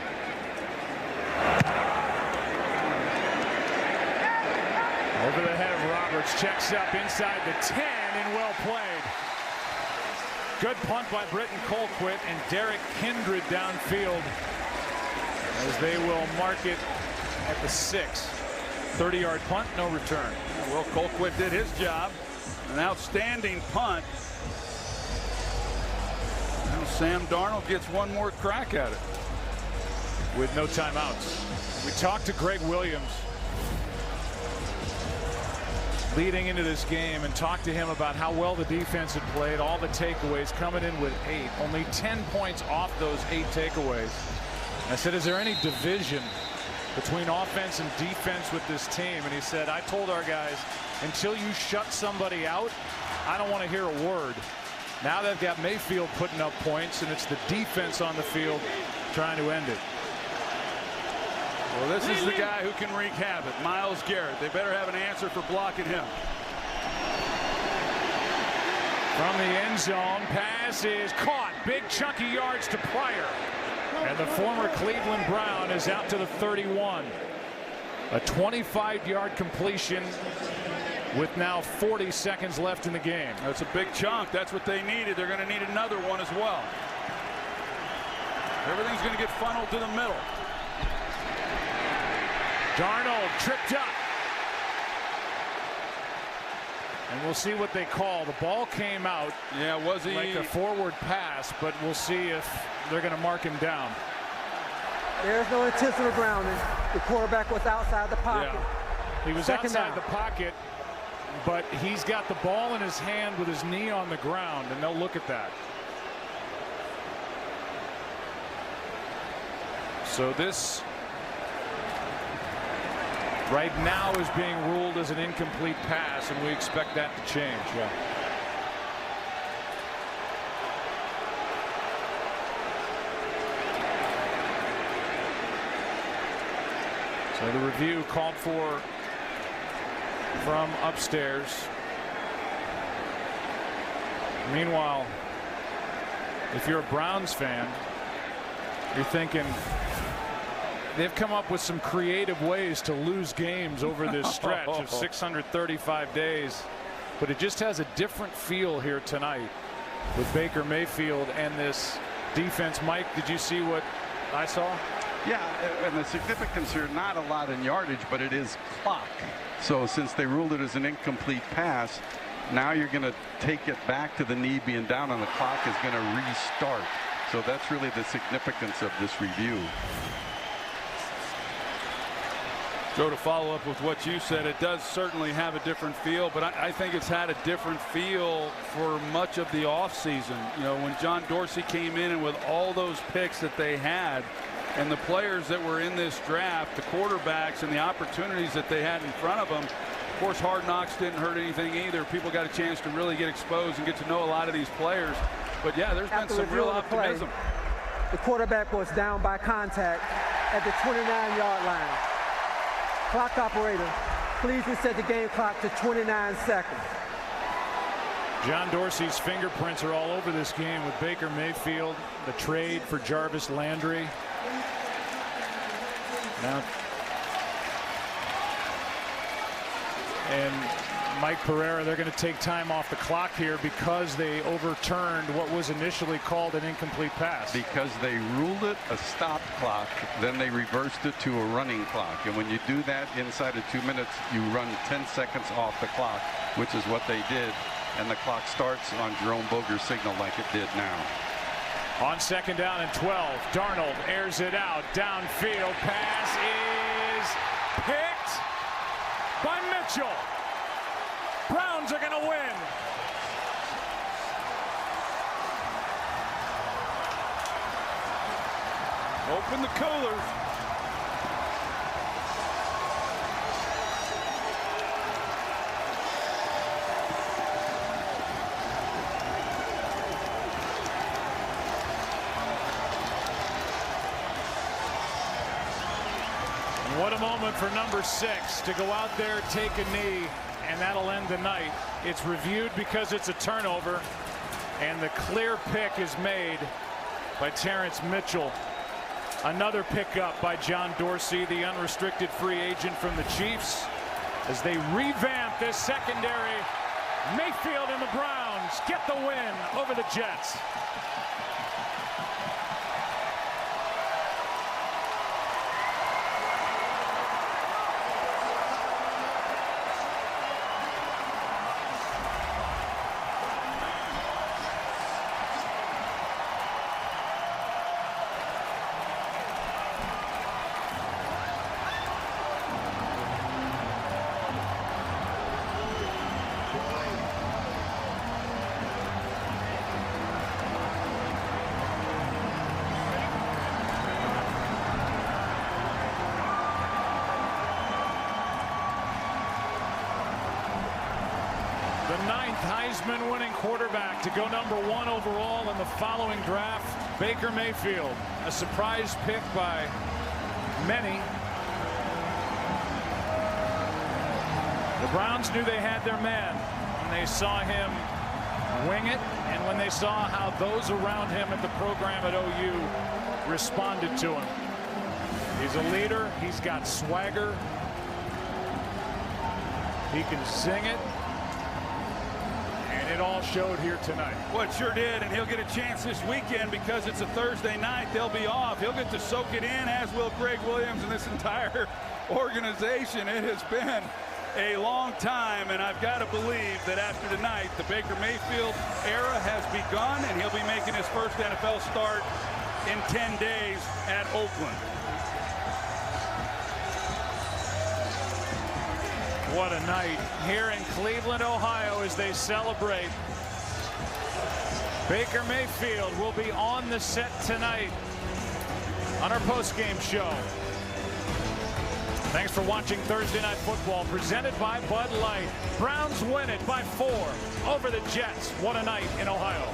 Over the head of Roberts, checks up inside the 10, and well played. Good punt by Britton Colquitt and Derek Kindred downfield, as they will mark it at the 6. 30-yard punt, no return. Well, Colquitt did his job. An outstanding punt. Now Sam Darnold gets 1 more crack at it. With no timeouts. We talked to Greg Williams leading into this game and talked to him about how well the defense had played, all the takeaways, coming in with 8. Only 10 points off those 8 takeaways. I said, is there any division between offense and defense with this team? And he said, I told our guys, until you shut somebody out, I don't want to hear a word. Now they've got Mayfield putting up points, and it's the defense on the field trying to end it. Well, this is the guy who can wreak havoc, Myles Garrett. They better have an answer for blocking him. From the end zone, pass is caught. Big chunky yards to Pryor. And the former Cleveland Brown is out to the 31. A 25-yard completion with now 40 seconds left in the game. That's a big chunk. That's what they needed. They're going to need another one as well. Everything's going to get funneled to the middle. Darnold tripped up. And we'll see what they call. The ball came out. Yeah, was he like a forward pass, but we'll see if they're going to mark him down. There's no intentional grounding. The quarterback was outside the pocket. Yeah. He was Second outside down. the pocket, but he's got the ball in his hand with his knee on the ground, and they'll look at that. So this right now is being ruled as an incomplete pass, and we expect that to change. Yeah. So the review called for from upstairs. Meanwhile, if you're a Browns fan, you're thinking they've come up with some creative ways to lose games over this stretch of 635 days, but it just has a different feel here tonight with Baker Mayfield and this defense. Mike, did you see what I saw? Yeah, and the significance here, not a lot in yardage, but it is clock. So since they ruled it as an incomplete pass, now you're going to take it back to the knee being down, and the clock is going to restart. So that's really the significance of this review. Joe, to follow up with what you said, it does certainly have a different feel, but I think it's had a different feel for much of the offseason. You know, when John Dorsey came in and with all those picks that they had and the players that were in this draft, the quarterbacks and the opportunities that they had in front of them, of course, Hard Knocks didn't hurt anything either. People got a chance to really get exposed and get to know a lot of these players. But yeah, there's been some real optimism. The quarterback was down by contact at the 29-yard line. Clock operator, please reset the game clock to 29 seconds. John Dorsey's fingerprints are all over this game with Baker Mayfield, the trade for Jarvis Landry. Now, and Mike Pereira, they're going to take time off the clock here because they overturned what was initially called an incomplete pass. Because they ruled it a stop clock, then they reversed it to a running clock. And when you do that inside of 2 minutes, you run 10 seconds off the clock, which is what they did. And the clock starts on Jerome Boger's signal like it did now. On second down and 12, Darnold airs it out downfield. Pass is picked by Mitchell. Browns are going to win. Open the coolers. What a moment for number 6 to go out there, take a knee, and that'll end the night. It's reviewed because it's a turnover, and the clear pick is made by Terrence Mitchell. Another pickup by John Dorsey, the unrestricted free agent from the Chiefs, as they revamp this secondary. Mayfield and the Browns get the win over the Jets. The 9th Heisman-winning quarterback to go number 1 overall in the following draft, Baker Mayfield. A surprise pick by many. The Browns knew they had their man when they saw him wing it, and when they saw how those around him at the program at OU responded to him. He's a leader. He's got swagger. He can sing it. It all showed here tonight. Well, it sure did, and he'll get a chance this weekend because it's a Thursday night. They'll be off. He'll get to soak it in, as will Greg Williams and this entire organization. It has been a long time, and I've got to believe that after tonight, the Baker Mayfield era has begun, and he'll be making his first NFL start in 10 days at Oakland. What a night here in Cleveland, Ohio, as they celebrate. Baker Mayfield will be on the set tonight on our post-game show. Thanks for watching Thursday Night Football, presented by Bud Light. Browns win it by 4 over the Jets. What a night in Ohio.